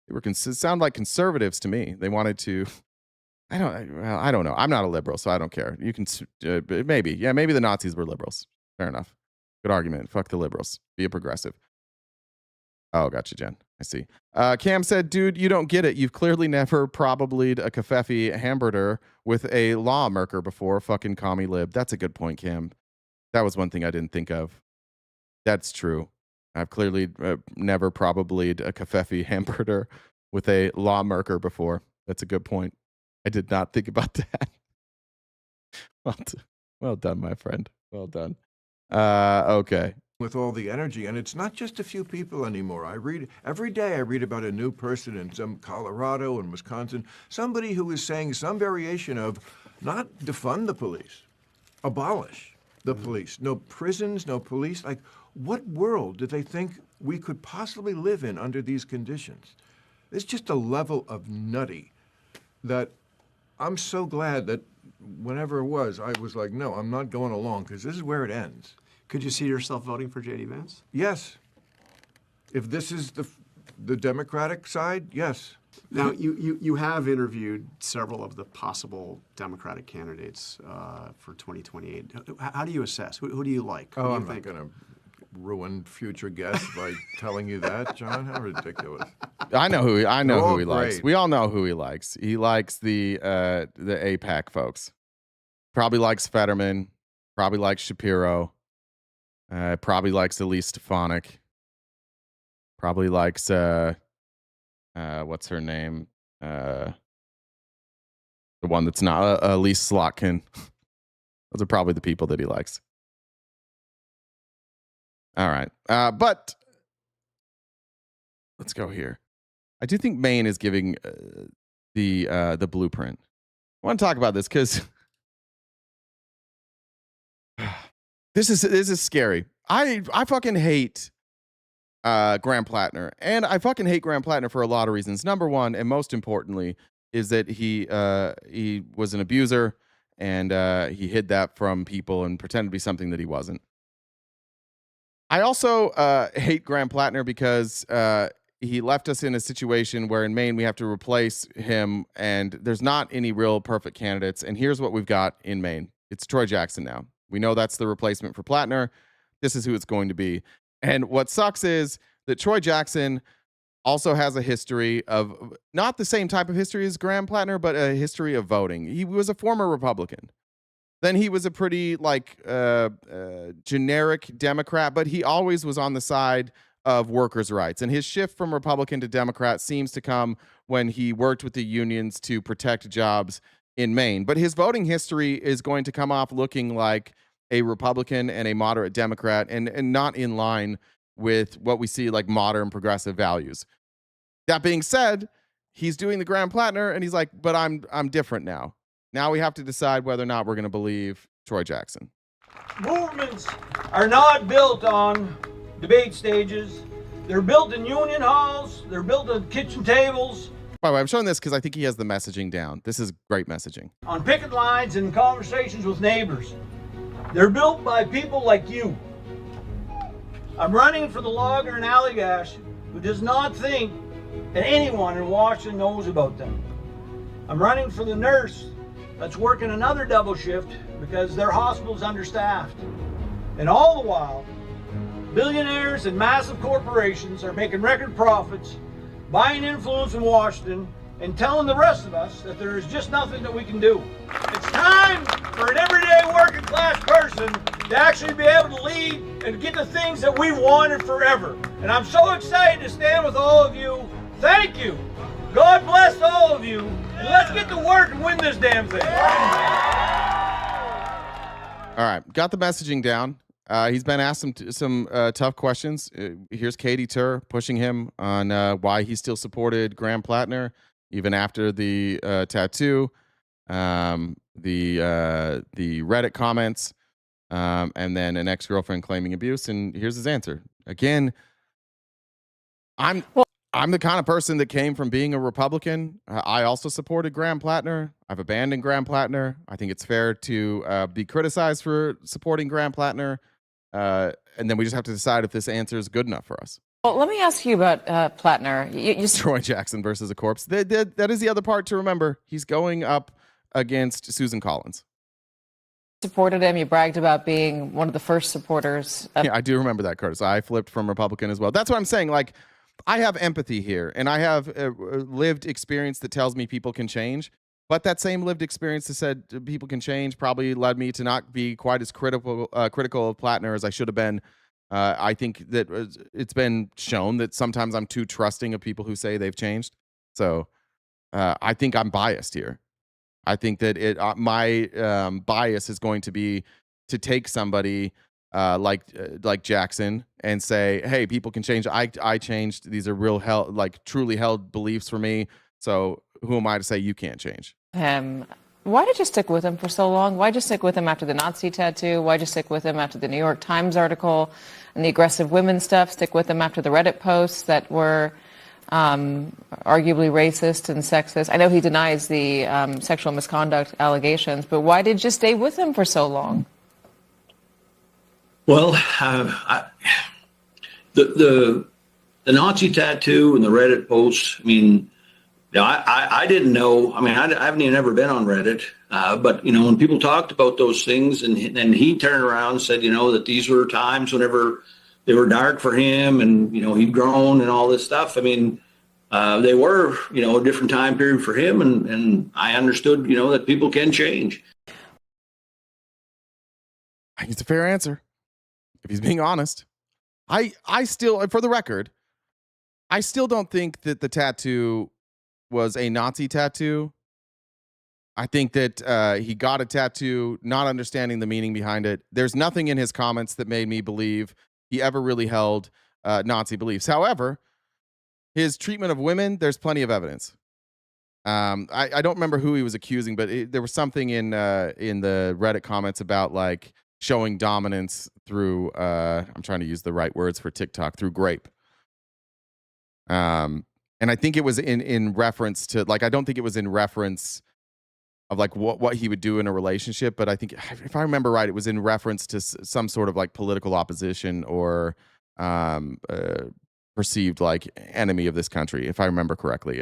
Speaker 1: They were sound like conservatives to me. They wanted to. I don't know. I'm not a liberal, so I don't care. You can maybe the Nazis were liberals. Fair enough. Good argument. Fuck the liberals. Be a progressive. Oh, gotcha, Jen. I see. Cam said, dude, you don't get it. You've clearly never probably'd a kafefe hamburger with a lawmaker before, fucking commie lib. That's a good point, Cam. That was one thing I didn't think of. That's true. I've clearly never probably'd a kafefe hamburger with a lawmaker before. That's a good point. I did not think about that. Well done, my friend. Well done. Okay.
Speaker 19: With all the energy, and it's not just a few people anymore. Every day I read about a new person in some Colorado and Wisconsin, somebody who is saying some variation of not defund the police, abolish the police. No prisons, no police. Like, what world do they think we could possibly live in under these conditions? It's just a level of nutty that I'm so glad that whenever it was, I was like, no, I'm not going along, because this is where it ends.
Speaker 18: Could you see yourself voting for J.D. Vance?
Speaker 19: Yes. If this is the Democratic side, yes.
Speaker 18: Now, you have interviewed several of the possible Democratic candidates for 2028. How do you assess? Who do you like?
Speaker 19: Oh, I'm not going to ruin future guests by telling you that, John. How ridiculous!
Speaker 1: I know who he
Speaker 19: Great.
Speaker 1: likes. We all know who he likes. He likes the AIPAC folks. Probably likes Fetterman. Probably likes Shapiro. Probably likes Elise Stefanik. Probably likes what's her name? The one that's not Elise Slotkin. Those are probably the people that he likes. All right. But let's go here. I do think Maine is giving the blueprint. I want to talk about this because this is scary. I fucking hate Graham Plattner, and I fucking hate Graham Plattner for a lot of reasons. Number one, and most importantly, is that he was an abuser, and he hid that from people and pretended to be something that he wasn't. I also hate Graham Plattner because he left us in a situation where in Maine we have to replace him, and there's not any real perfect candidates. And here's what we've got in Maine. It's Troy Jackson now. We know that's the replacement for Plattner. This is who it's going to be. And what sucks is that Troy Jackson also has a history of, not the same type of history as Graham Plattner, but a history of voting. He was a former Republican. Then he was a pretty generic Democrat, but he always was on the side of workers' rights. And his shift from Republican to Democrat seems to come when he worked with the unions to protect jobs in Maine. But his voting history is going to come off looking like a Republican and a moderate Democrat, and not in line with what we see like modern progressive values. That being said, he's doing the Graham Plattner, and he's like, but I'm different now. Now we have to decide whether or not we're going to believe Troy Jackson.
Speaker 20: Movements are not built on debate stages. They're built in union halls. They're built at kitchen tables.
Speaker 1: By the way, I'm showing this because I think he has the messaging down. This is great messaging.
Speaker 20: On picket lines and conversations with neighbors. They're built by people like you. I'm running for the logger in Allagash who does not think that anyone in Washington knows about them. I'm running for the nurse that's working another double shift because their hospital's understaffed. And all the while, billionaires and massive corporations are making record profits, buying influence in Washington, and telling the rest of us that there is just nothing that we can do. It's time for an everyday working class person to actually be able to lead and get the things that we've wanted forever. And I'm so excited to stand with all of you. Thank you. God bless all of you. And let's get to work and win this damn thing.
Speaker 1: All right, got the messaging down. He's been asked some tough questions. Here's Katie Tur pushing him on why he still supported Graham Plattner even after the tattoo, the Reddit comments, and then an ex-girlfriend claiming abuse. And here's his answer. Again, I'm the kind of person that came from being a Republican. I also supported Graham Plattner. I've abandoned Graham Plattner. I think it's fair to be criticized for supporting Graham Plattner. And then we just have to decide if this answer is good enough for us.
Speaker 21: Well, let me ask you about Plattner.
Speaker 1: Troy Jackson versus a corpse. That is the other part to remember. He's going up against Susan Collins.
Speaker 21: Supported him. You bragged about being one of the first supporters.
Speaker 1: Yeah, I do remember that, Curtis. I flipped from Republican as well. That's what I'm saying. Like, I have empathy here, and I have lived experience that tells me people can change. But that same lived experience that said people can change probably led me to not be quite as critical of Plattner as I should have been. I think that it's been shown that sometimes I'm too trusting of people who say they've changed. So I think I'm biased here. I think that my bias is going to be to take somebody like Jackson and say, hey, people can change. I changed. These are real truly held beliefs for me. So who am I to say you can't change?
Speaker 21: Why did you stick with him for so long? Why did you stick with him after the Nazi tattoo? Why did you stick with him after the New York Times article and the aggressive women stuff? Stick with him after the Reddit posts that were arguably racist and sexist? I know he denies the sexual misconduct allegations, but why did you stay with him for so long?
Speaker 20: Well, the Nazi tattoo and the Reddit posts, I mean, I didn't know. I mean, I haven't even ever been on Reddit. But, you know, when people talked about those things and he turned around and said, you know, that these were times whenever they were dark for him and, you know, he'd grown and all this stuff. I mean, they were, you know, a different time period for him. And I understood, you know, that people can change.
Speaker 1: I think it's a fair answer. If he's being honest, I still, for the record, I still don't think that the tattoo was a Nazi tattoo. I think that he got a tattoo, not understanding the meaning behind it. There's nothing in his comments that made me believe he ever really held Nazi beliefs. However, his treatment of women, there's plenty of evidence. I don't remember who he was accusing, but there was something in the Reddit comments about like showing dominance through, I'm trying to use the right words for TikTok, through grape. And I think it was in reference to, like, I don't think it was in reference of like what he would do in a relationship, but I think, if I remember right, it was in reference to some sort of like political opposition or perceived like enemy of this country, if I remember correctly.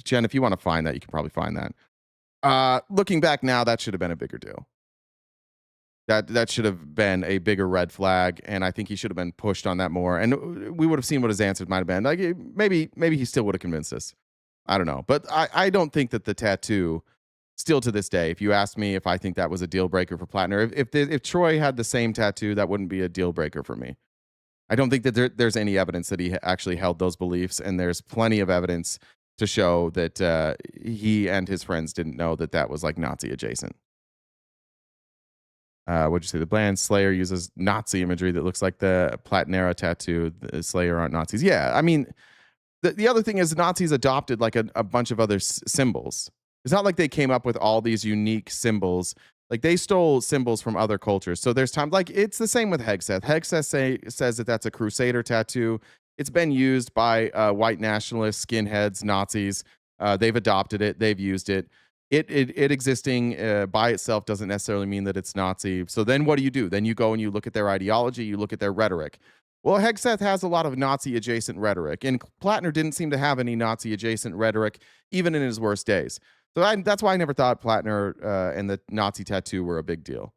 Speaker 1: Jen, if you want to find that, you can probably find that. Looking back now, that should have been a bigger deal. That should have been a bigger red flag, and I think he should have been pushed on that more. And we would have seen what his answers might have been. Like maybe he still would have convinced us. I don't know, but I don't think that the tattoo, still to this day, if you asked me if I think that was a deal breaker for Plattner, if Troy had the same tattoo, that wouldn't be a deal breaker for me. I don't think that there's any evidence that he actually held those beliefs, and there's plenty of evidence to show that he and his friends didn't know that was like Nazi adjacent. What'd you say? The band Slayer uses Nazi imagery that looks like the Plattner tattoo. The Slayer aren't Nazis. Yeah, I mean, the other thing is the Nazis adopted like a bunch of other symbols. It's not like they came up with all these unique symbols. Like they stole symbols from other cultures. So there's times like it's the same with Hegseth. Hegseth says that that's a Crusader tattoo. It's been used by white nationalists, skinheads, Nazis. They've adopted it. They've used it. It existing by itself doesn't necessarily mean that it's Nazi. So then what do? Then you go and you look at their ideology, you look at their rhetoric. Well, Hegseth has a lot of Nazi-adjacent rhetoric, and Plattner didn't seem to have any Nazi-adjacent rhetoric, even in his worst days. So that's why I never thought Plattner and the Nazi tattoo were a big deal.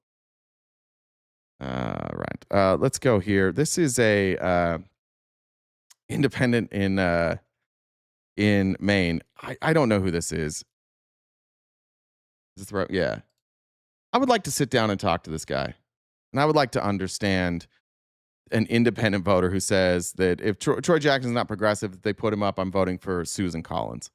Speaker 1: Right. Let's go here. This is a independent in Maine. I don't know who this is. Is this right? Yeah. I would like to sit down and talk to this guy. And I would like to understand an independent voter who says that if Troy Jackson's not progressive, if they put him up, I'm voting for Susan Collins.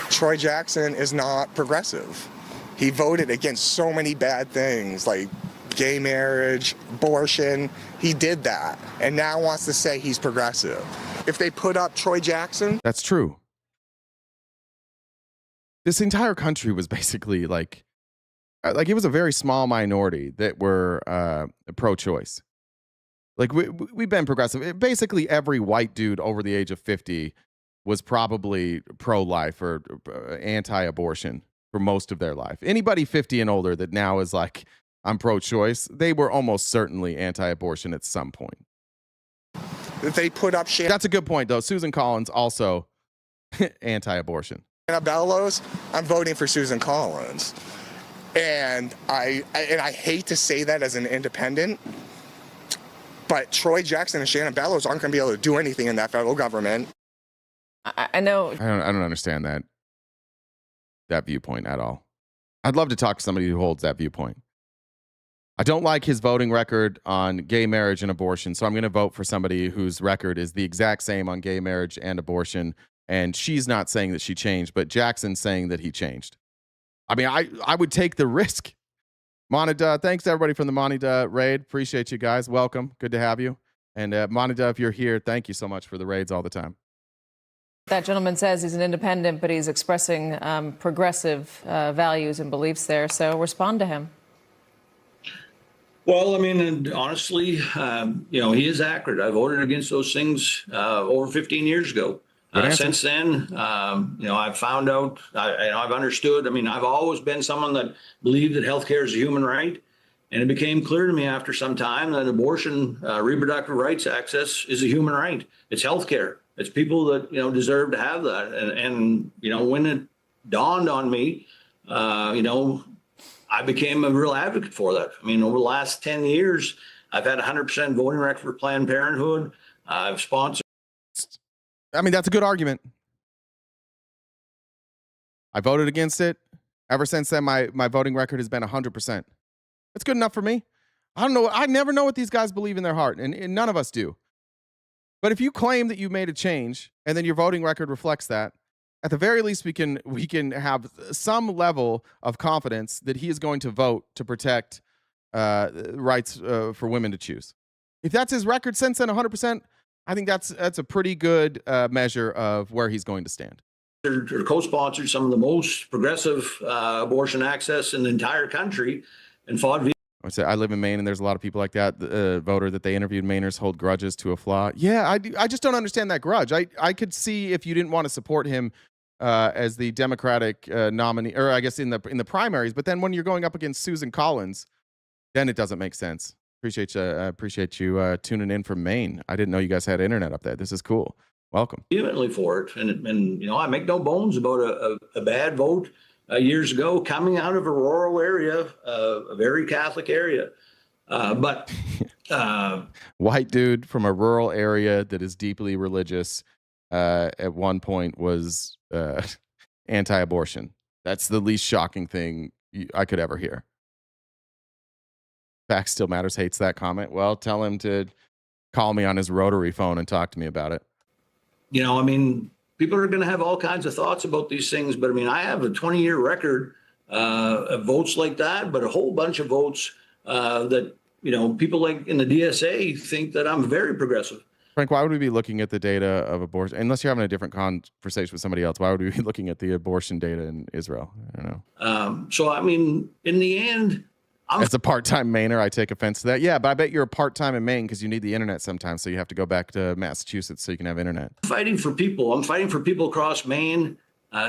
Speaker 3: Troy Jackson is not progressive. He voted against so many bad things like gay marriage, abortion. He did that and now wants to say he's progressive. If they put up Troy Jackson.
Speaker 1: That's true. This entire country was basically like it was a very small minority that were pro-choice. Like we've been progressive. Basically, every white dude over the age of 50 was probably pro-life or anti-abortion for most of their life. Anybody 50 and older that now is like, I'm pro-choice, they were almost certainly anti-abortion at some point.
Speaker 3: They put up shit.
Speaker 1: That's a good point, though. Susan Collins also anti-abortion.
Speaker 3: Bellows, I'm voting for Susan Collins. And I hate to say that as an independent, but Troy Jackson and Shannon Bellows aren't going to be able to do anything in that federal government.
Speaker 21: I know.
Speaker 1: I don't understand that viewpoint at all. I'd love to talk to somebody who holds that viewpoint. I don't like his voting record on gay marriage and abortion, so I'm going to vote for somebody whose record is the exact same on gay marriage and abortion. And she's not saying that she changed, but Jackson's saying that he changed. I mean, I would take the risk. Monida, thanks to everybody from the Monida raid. Appreciate you guys. Welcome. Good to have you. And Monida, if you're here, thank you so much for the raids all the time.
Speaker 21: That gentleman says he's an independent, but he's expressing progressive values and beliefs there. So respond to him.
Speaker 4: Well, I mean, honestly, he is accurate. I voted against those things over 15 years ago. Since then, I've found out, I've understood. I mean, I've always been someone that believed that healthcare is a human right. And it became clear to me after some time that abortion, reproductive rights access is a human right. It's healthcare. It's people that, deserve to have that. And when it dawned on me, I became a real advocate for that. I mean, over the last 10 years, I've had 100% voting record for Planned Parenthood. I've sponsored.
Speaker 1: I mean, that's a good argument. I voted against it. Ever since then, my voting record has been 100%. That's good enough for me. I don't know. I never know what these guys believe in their heart, and none of us do. But if you claim that you made a change and then your voting record reflects that, at the very least, we can have some level of confidence that he is going to vote to protect rights for women to choose. If that's his record since then, 100%, I think that's a pretty good measure of where he's going to stand.
Speaker 4: Or co-sponsored some of the most progressive abortion access in the entire country and fought.
Speaker 1: I live in Maine, and there's a lot of people like that. The voter that they interviewed, Mainers hold grudges to a flaw. Yeah, I just don't understand that grudge. I could see if you didn't want to support him as the Democratic nominee, or I guess in the primaries. But then when you're going up against Susan Collins, then it doesn't make sense. Appreciate you tuning in from Maine. I didn't know you guys had internet up there. This is cool. Welcome.
Speaker 4: Vehemently for it, and I make no bones about a bad vote years ago coming out of a rural area, a very Catholic area, but
Speaker 1: white dude from a rural area that is deeply religious at one point was anti-abortion. That's the least shocking thing I could ever hear. Fact Still Matters hates that comment. Well, tell him to call me on his rotary phone and talk to me about it.
Speaker 4: I mean, people are going to have all kinds of thoughts about these things, but I mean, I have a 20-year record of votes like that, but a whole bunch of votes that, people like in the DSA think that I'm very progressive.
Speaker 1: Frank, why would we be looking at the data of abortion? Unless you're having a different conversation with somebody else, why would we be looking at the abortion data in Israel? I don't know.
Speaker 4: So, I mean, in the end,
Speaker 1: as a part-time Mainer, I take offense to that. Yeah, but I bet you're a part-time in Maine because you need the internet sometimes, so you have to go back to Massachusetts so you can have internet.
Speaker 4: I'm fighting for people across Maine.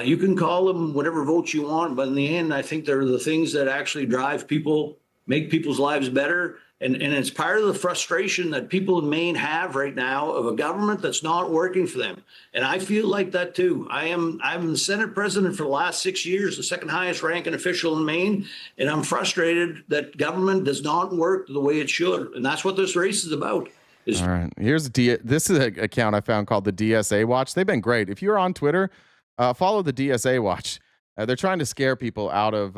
Speaker 4: You can call them whatever votes you want, but in the end, I think they're the things that actually drive people, make people's lives better. And it's part of the frustration that people in Maine have right now of a government that's not working for them. And I feel like that too. I'm the Senate president for the last 6 years, the second highest ranking official in Maine. And I'm frustrated that government does not work the way it should. And that's what this race is about.
Speaker 1: All right. This is an account I found called the DSA Watch. They've been great. If you're on Twitter, follow the DSA Watch. They're trying to scare people out of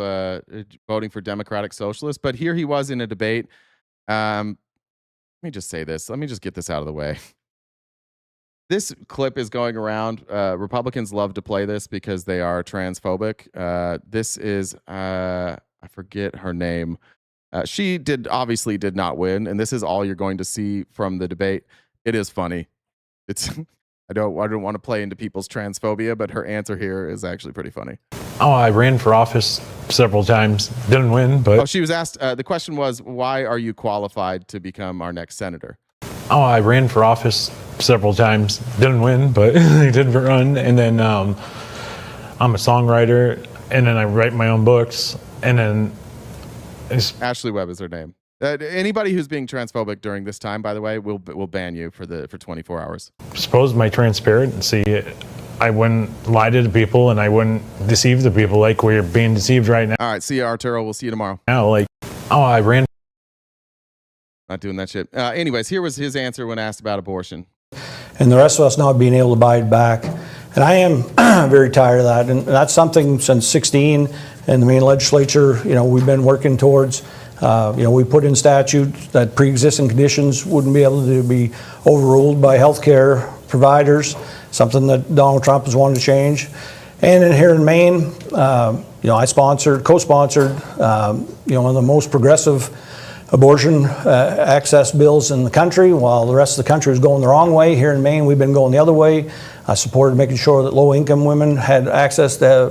Speaker 1: voting for Democratic Socialists. But here he was in a debate. Let me just say this. Let me just get this out of the way. This clip is going around. Republicans love to play this because they are transphobic. This is, I forget her name. She obviously did not win, and this is all you're going to see from the debate. It is funny. I don't want to play into people's transphobia, but her answer here is actually pretty funny.
Speaker 22: Oh, I ran for office several times. Didn't win, but...
Speaker 1: Oh, she was asked, the question was, why are you qualified to become our next senator?
Speaker 22: Oh, I ran for office several times. Didn't win, but I did run. And then I'm a songwriter, and then I write my own books, and then...
Speaker 1: Ashley Webb is her name. Anybody who's being transphobic during this time, by the way, will ban you for 24 hours.
Speaker 22: Suppose my transparency... I wouldn't lie to the people, and I wouldn't deceive the people like we're being deceived right now.
Speaker 1: All right, see you, Arturo. We'll see you tomorrow.
Speaker 22: Now, I ran.
Speaker 1: Not doing that shit. Anyways, here was his answer when asked about abortion.
Speaker 23: And the rest of us not being able to buy it back. And I am very tired of that. And that's something since 16 in the Maine legislature, we've been working towards. We put in statutes that pre-existing conditions wouldn't be able to be overruled by healthcare providers. Something that Donald Trump has wanted to change. And in here in Maine, I co-sponsored, one of the most progressive abortion access bills in the country, while the rest of the country was going the wrong way. Here in Maine, we've been going the other way. I supported making sure that low-income women had access to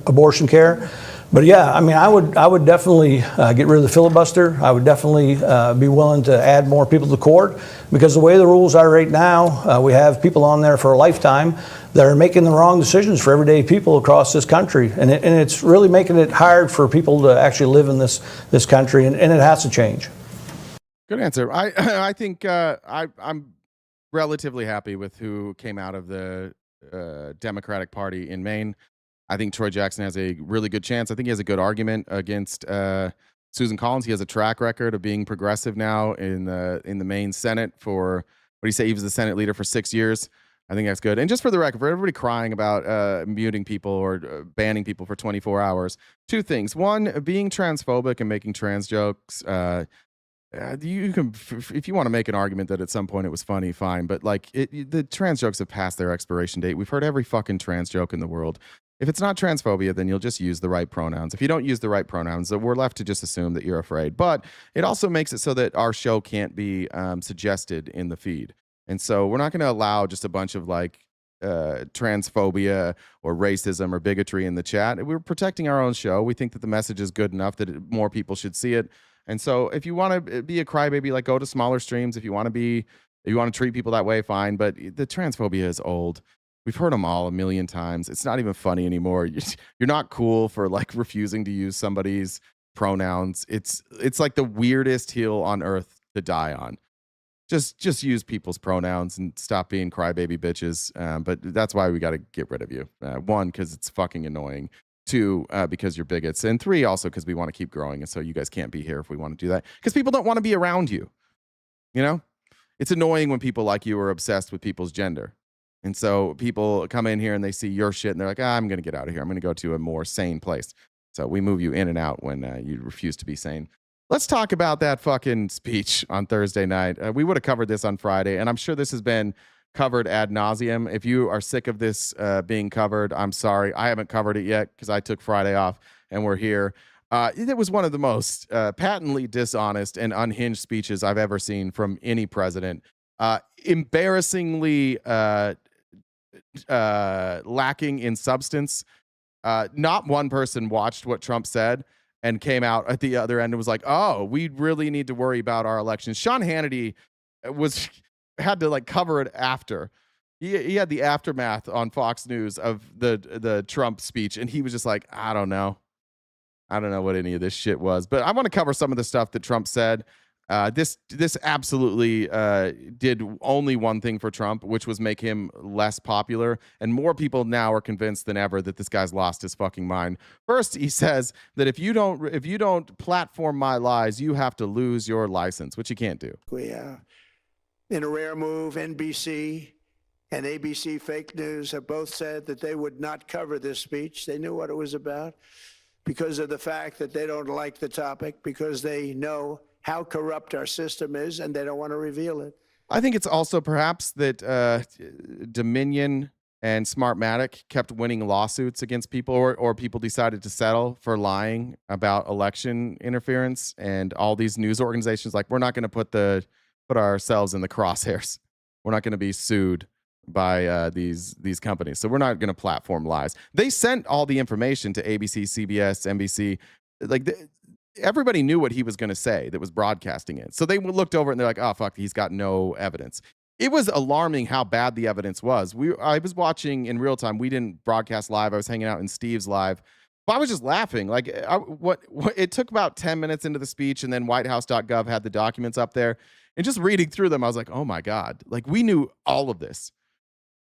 Speaker 23: abortion care. But yeah, I mean, I would definitely get rid of the filibuster. I would definitely be willing to add more people to the court, because the way the rules are right now, we have people on there for a lifetime that are making the wrong decisions for everyday people across this country, and it's really making it hard for people to actually live in this country, and it has to change.
Speaker 1: Good answer. I think I'm relatively happy with who came out of the Democratic Party in Maine. I think Troy Jackson has a really good chance. I think he has a good argument against Susan Collins. He has a track record of being progressive now in the Maine Senate for, what do you say, he was the Senate leader for 6 years. I think that's good. And just for the record, for everybody crying about muting people or banning people for 24 hours, two things. One, being transphobic and making trans jokes, you can, if you want to make an argument that at some point it was funny, fine. But like the trans jokes have passed their expiration date. We've heard every fucking trans joke in the world. If it's not transphobia, then you'll just use the right pronouns. If you don't use the right pronouns, then we're left to just assume that you're afraid. But it also makes it so that our show can't be suggested in the feed. And so we're not going to allow just a bunch of like transphobia or racism or bigotry in the chat. We're protecting our own show. We think that the message is good enough that more people should see it. And so if you want to be a crybaby, like go to smaller streams. If you want to treat people that way, fine. But the transphobia is old. We've heard them all a million times. It's not even funny anymore. You're not cool for like refusing to use somebody's pronouns. It's like the weirdest hill on earth to die on. Just use people's pronouns and stop being crybaby bitches. But that's why we got to get rid of you. One, because it's fucking annoying. Two, because you're bigots. And three, also because we want to keep growing. And so you guys can't be here if we want to do that. Because people don't want to be around you. You know? It's annoying when people like you are obsessed with people's gender. And so people come in here and they see your shit and they're like, I'm going to get out of here. I'm going to go to a more sane place. So we move you in and out when you refuse to be sane. Let's talk about that fucking speech on Thursday night. We would have covered this on Friday, and I'm sure this has been covered ad nauseum. If you are sick of this being covered, I'm sorry. I haven't covered it yet because I took Friday off and we're here. It was one of the most patently dishonest and unhinged speeches I've ever seen from any president. Embarrassingly lacking in substance. Not one person watched what Trump said and came out at the other end and was like, oh, we really need to worry about our elections. Sean Hannity had to like cover it after. He had the aftermath on Fox News of the Trump speech, and he was just like, I don't know what any of this shit was. But I want to cover some of the stuff that Trump said. This absolutely did only one thing for Trump, which was make him less popular. And more people now are convinced than ever that this guy's lost his fucking mind. First, he says that if you don't platform my lies, you have to lose your license, which you can't do.
Speaker 6: We, in a rare move, NBC and ABC Fake News have both said that they would not cover this speech. They knew what it was about because of the fact that they don't like the topic, because they know how corrupt our system is, and they don't want to reveal it.
Speaker 1: I think it's also perhaps that Dominion and Smartmatic kept winning lawsuits against people, or people decided to settle for lying about election interference, and all these news organizations like, we're not going to put ourselves in the crosshairs. We're not going to be sued by these companies, so we're not going to platform lies. They sent all the information to ABC, CBS, NBC, everybody knew what he was going to say that was broadcasting it. So they looked over and they're like, oh, fuck, he's got no evidence. It was alarming how bad the evidence was. I was watching in real time. We didn't broadcast live. I was hanging out in Steve's live. But I was just laughing. Like, it took about 10 minutes into the speech, and then whitehouse.gov had the documents up there. And just reading through them, I was like, oh, my God. Like, we knew all of this.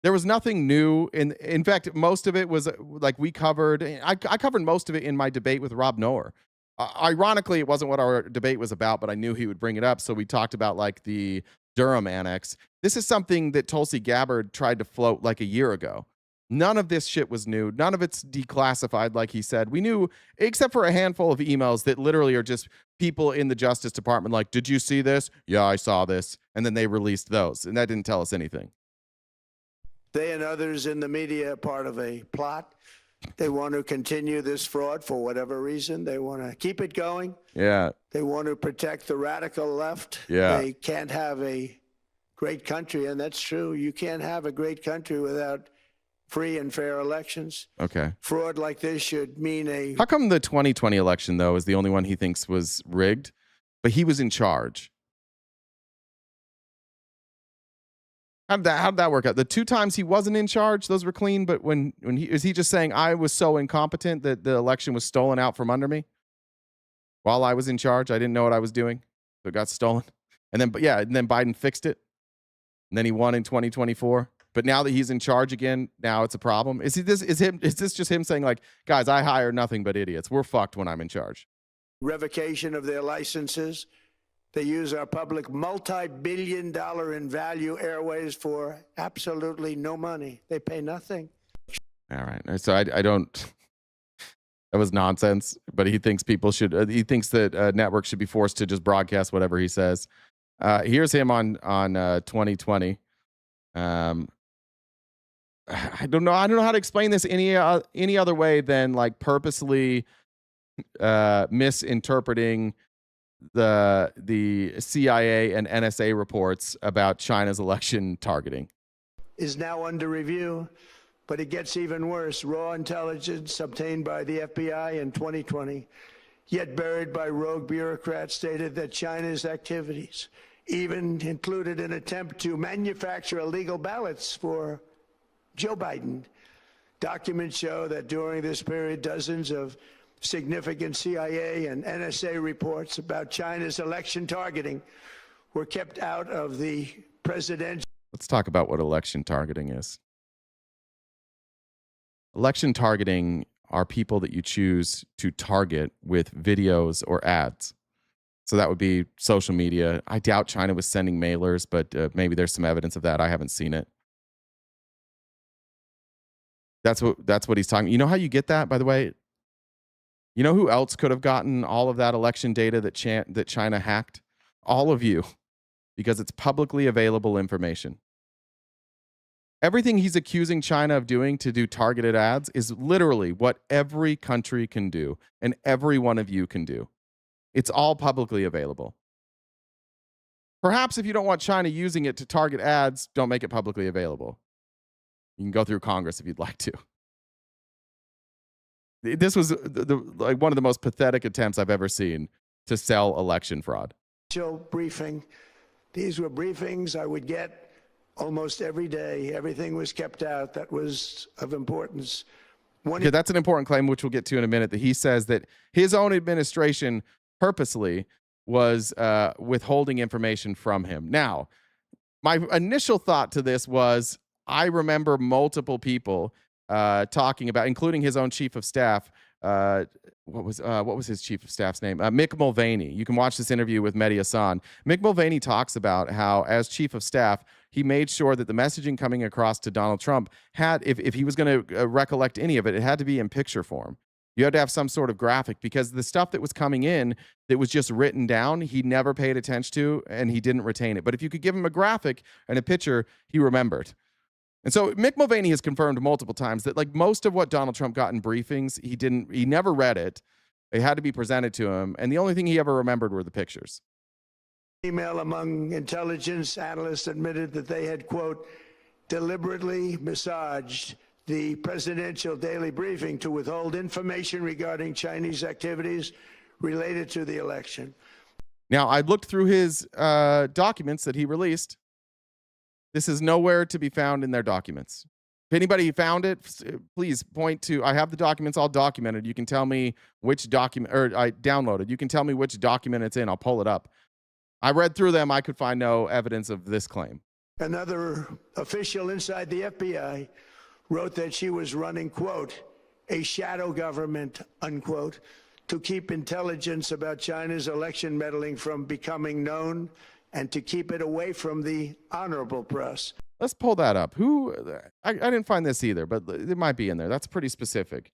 Speaker 1: There was nothing new. In fact, most of it was like I covered most of it in my debate with Rob Noer. Ironically, it wasn't what our debate was about, but I knew he would bring it up. So we talked about like the Durham annex. This is something that Tulsi Gabbard tried to float like a year ago. None of this shit was new. None of it's declassified, like he said. We knew, except for a handful of emails that literally are just people in the Justice Department like, did you see this? Yeah, I saw this. And then they released those. And that didn't tell us anything.
Speaker 6: They and others in the media are part of a plot They want to continue this fraud for whatever reason. They want to keep it going.
Speaker 1: Yeah.
Speaker 6: They want to protect the radical left.
Speaker 1: Yeah.
Speaker 6: They can't have a great country, and that's true. You can't have a great country without free and fair elections.
Speaker 1: Okay.
Speaker 6: Fraud like this should mean a...
Speaker 1: How come the 2020 election, though, is the only one he thinks was rigged, but he was in charge? How'd that work out? The 2 times he wasn't in charge, those were clean, but when is he just saying I was so incompetent that the election was stolen out from under me while I was in charge? I didn't know what I was doing, so it got stolen. And then Biden fixed it. And then he won in 2024. But now that he's in charge again, now it's a problem. Is this just him saying, like, guys, I hire nothing but idiots. We're fucked when I'm in charge.
Speaker 6: Revocation of their licenses. They use our public multi-billion-dollar in value airways for absolutely no money. They pay nothing.
Speaker 1: All right. So I don't. That was nonsense. But he thinks people should. He thinks that networks should be forced to just broadcast whatever he says. Here's him on 2020. I don't know how to explain this any other way than like purposely misinterpreting the CIA and NSA reports about China's election targeting.
Speaker 6: Is now under review, but it gets even worse. Raw intelligence obtained by the FBI in 2020, yet buried by rogue bureaucrats, stated that China's activities even included an attempt to manufacture illegal ballots for Joe Biden. Documents show that during this period, dozens of significant CIA and NSA reports about China's election targeting were kept out of the presidential.
Speaker 1: Let's talk about what election targeting is. Election targeting are people that you choose to target with videos or ads. So that would be social media. I doubt China was sending mailers, but maybe there's some evidence of that. I haven't seen it. That's what he's talking. You know how you get that, by the way? You know who else could have gotten all of that election data that China hacked? All of you, because it's publicly available information. Everything he's accusing China of doing to do targeted ads is literally what every country can do, and every one of you can do. It's all publicly available. Perhaps if you don't want China using it to target ads, don't make it publicly available. You can go through Congress if you'd like to. This was like one of the most pathetic attempts I've ever seen to sell election fraud.
Speaker 6: Briefing. These were briefings I would get almost every day. Everything was kept out that was of importance.
Speaker 1: Okay, that's an important claim, which we'll get to in a minute, that he says that his own administration purposely was withholding information from him. Now, my initial thought to this was, I remember multiple people talking about, including his own chief of staff. What was his chief of staff's name? Mick Mulvaney. You can watch this interview with Mehdi Hasan. Mick Mulvaney talks about how, as chief of staff, he made sure that the messaging coming across to Donald Trump had, if he was going to recollect any of it, it had to be in picture form. You had to have some sort of graphic, because the stuff that was coming in that was just written down, he never paid attention to, and he didn't retain it. But if you could give him a graphic and a picture, he remembered. And so Mick Mulvaney has confirmed multiple times that, like, most of what Donald Trump got in briefings, he never read it. It had to be presented to him, and the only thing he ever remembered were the pictures.
Speaker 6: Email among intelligence analysts admitted that they had, quote, deliberately massaged the presidential daily briefing to withhold information regarding Chinese activities related to the election.
Speaker 1: Now, I looked through his documents that he released. This is nowhere to be found in their documents. If anybody found it, please point to, I have the documents all documented. You can tell me which document, or I downloaded. You can tell me which document it's in. I'll pull it up. I read through them. I could find no evidence of this claim.
Speaker 6: Another official inside the FBI wrote that she was running, quote, a shadow government, unquote, to keep intelligence about China's election meddling from becoming known and to keep it away from the honorable press.
Speaker 1: Let's pull that up. I didn't find this either, but it might be in there. That's pretty specific.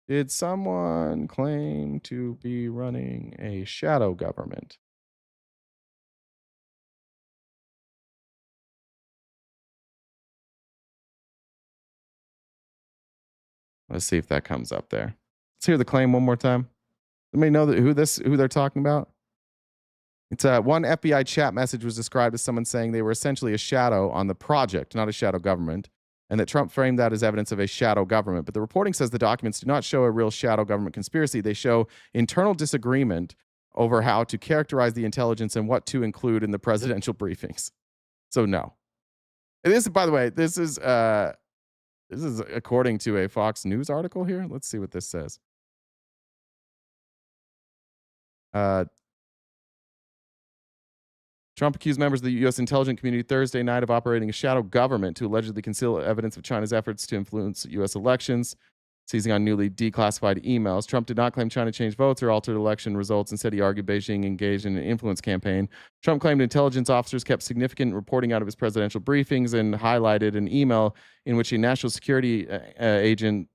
Speaker 1: Did someone claim to be running a shadow government? Let's see if that comes up there. Let's hear the claim one more time. Let me know who they're talking about. It's one FBI chat message was described as someone saying they were essentially a shadow on the project, not a shadow government, and that Trump framed that as evidence of a shadow government. But the reporting says the documents do not show a real shadow government conspiracy. They show internal disagreement over how to characterize the intelligence and what to include in the presidential briefings. So no. And this, by the way, this is according to a Fox News article here. Let's see what this says. Trump accused members of the U.S. intelligence community Thursday night of operating a shadow government to allegedly conceal evidence of China's efforts to influence U.S. elections, seizing on newly declassified emails. Trump did not claim China changed votes or altered election results. Instead, he argued Beijing engaged in an influence campaign. Trump claimed intelligence officers kept significant reporting out of his presidential briefings and highlighted an email in which a national security agency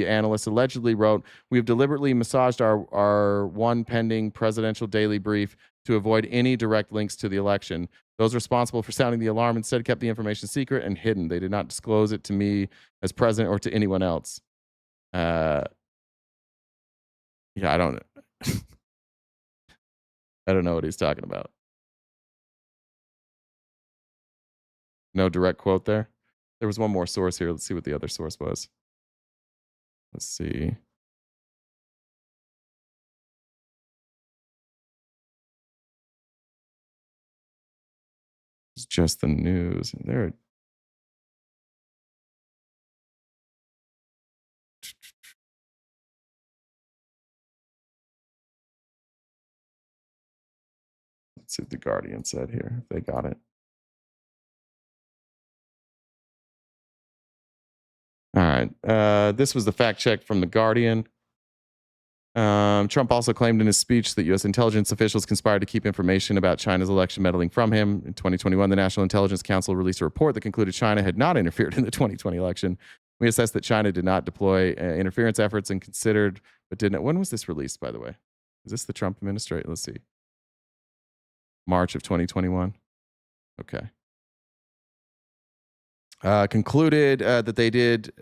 Speaker 1: analyst allegedly wrote, "We have deliberately massaged our one pending presidential daily brief to avoid any direct links to the election. Those responsible for sounding the alarm instead kept the information secret and hidden. They did not disclose it to me as president or to anyone else." Yeah, I don't know what he's talking about. No direct quote there. There was one more source here. Let's see what the other source was. Let's see. It's just the news. There. Let's see what the Guardian said here. If they got it. All right. This was the fact check from the Guardian. Trump also claimed in his speech that U.S. intelligence officials conspired to keep information about China's election meddling from him. In 2021, the National Intelligence Council released a report that concluded China had not interfered in the 2020 election. We assessed that China did not deploy interference efforts and considered, but didn't. When was this released, by the way? Is this the Trump administration? Let's see. March of 2021. Okay. Concluded that they did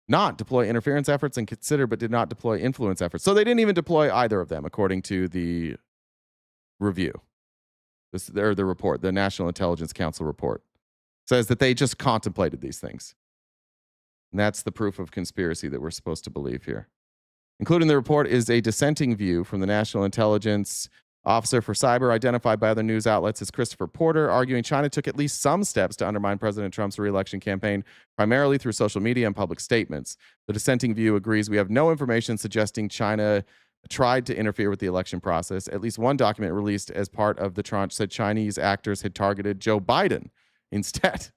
Speaker 1: not deploy interference efforts and consider but did not deploy influence efforts. So they didn't even deploy either of them, according to the review. The report, the National Intelligence Council report, says that they just contemplated these things. And that's the proof of conspiracy that we're supposed to believe here. Including the report is a dissenting view from the National Intelligence Officer for Cyber, identified by other news outlets as Christopher Porter, arguing China took at least some steps to undermine President Trump's re-election campaign, primarily through social media and public statements. The dissenting view agrees we have no information suggesting China tried to interfere with the election process. At least one document released as part of the tranche said Chinese actors had targeted Joe Biden instead.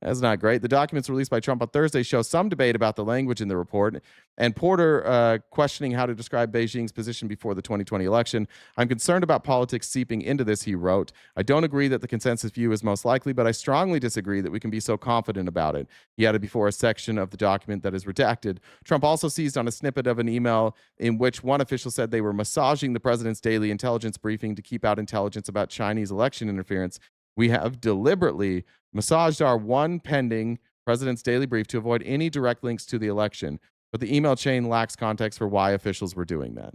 Speaker 1: That's not great. The documents released by Trump on Thursday show some debate about the language in the report, and Porter questioning how to describe Beijing's position before the 2020 election. "I'm concerned about politics seeping into this," he wrote. "I don't agree that the consensus view is most likely, but I strongly disagree that we can be so confident about it." He added before a section of the document that is redacted. Trump also seized on a snippet of an email in which one official said they were massaging the president's daily intelligence briefing to keep out intelligence about Chinese election interference. "We have deliberately massaged our one pending president's daily brief to avoid any direct links to the election, but the email chain lacks context for why officials were doing that."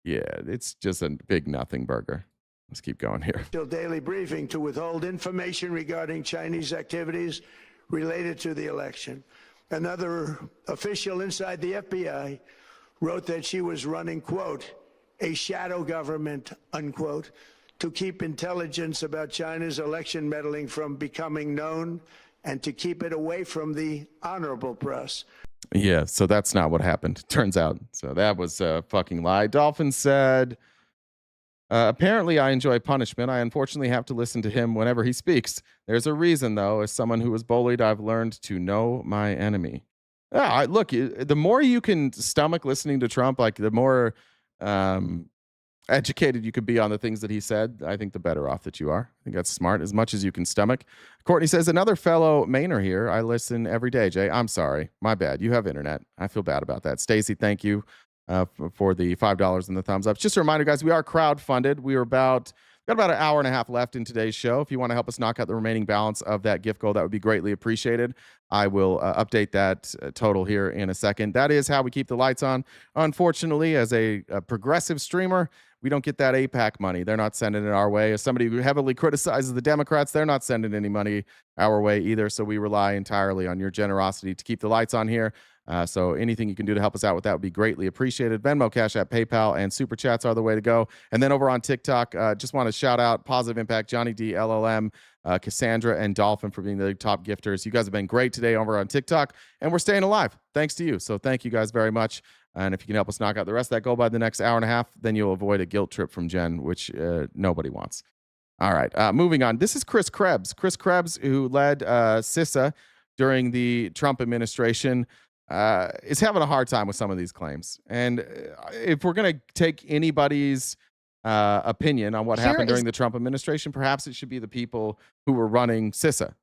Speaker 1: Yeah, it's just a big nothing burger. Let's keep going here.
Speaker 6: Daily briefing to withhold information regarding Chinese activities related to the election. Another official inside the FBI wrote that she was running, quote, "a shadow government," unquote, to keep intelligence about China's election meddling from becoming known and to keep it away from the honorable press.
Speaker 1: Yeah, so that's not what happened, turns out. So that was a fucking lie. Dolphin said, apparently I enjoy punishment. I unfortunately have to listen to him whenever he speaks. There's a reason, though. As someone who was bullied, I've learned to know my enemy. Yeah, look, the more you can stomach listening to Trump, like the more educated you could be on the things that he said, I think the better off that you are. I think that's smart, as much as you can stomach. Courtney says, another fellow Mainer here. I listen every day, Jay. I'm sorry. My bad. You have internet. I feel bad about that. Stacy, thank you for the $5 and the thumbs up. Just a reminder, guys, we are crowdfunded. We are about Got about an hour and a half left in today's show. If you want to help us knock out the remaining balance of that gift goal, that would be greatly appreciated. I will update that total here in a second. That is how we keep the lights on. Unfortunately, as a progressive streamer, we don't get that APAC money. They're not sending it our way. As somebody who heavily criticizes the Democrats, they're not sending any money our way either. So we rely entirely on your generosity to keep the lights on here. So anything you can do to help us out with that would be greatly appreciated. Venmo, Cash App, PayPal, and Super Chats are the way to go. And then over on TikTok, just want to shout out Positive Impact, Johnny D, LLM, Cassandra, and Dolphin for being the top gifters. You guys have been great today over on TikTok, and we're staying alive thanks to you. So thank you guys very much. And if you can help us knock out the rest of that goal by the next hour and a half, then you'll avoid a guilt trip from Jen, which nobody wants. All right, moving on. This is Chris Krebs. Chris Krebs, who led CISA during the Trump administration, is having a hard time with some of these claims. And if we're going to take anybody's opinion on what happened during the Trump administration, perhaps it should be the people who were running CISA.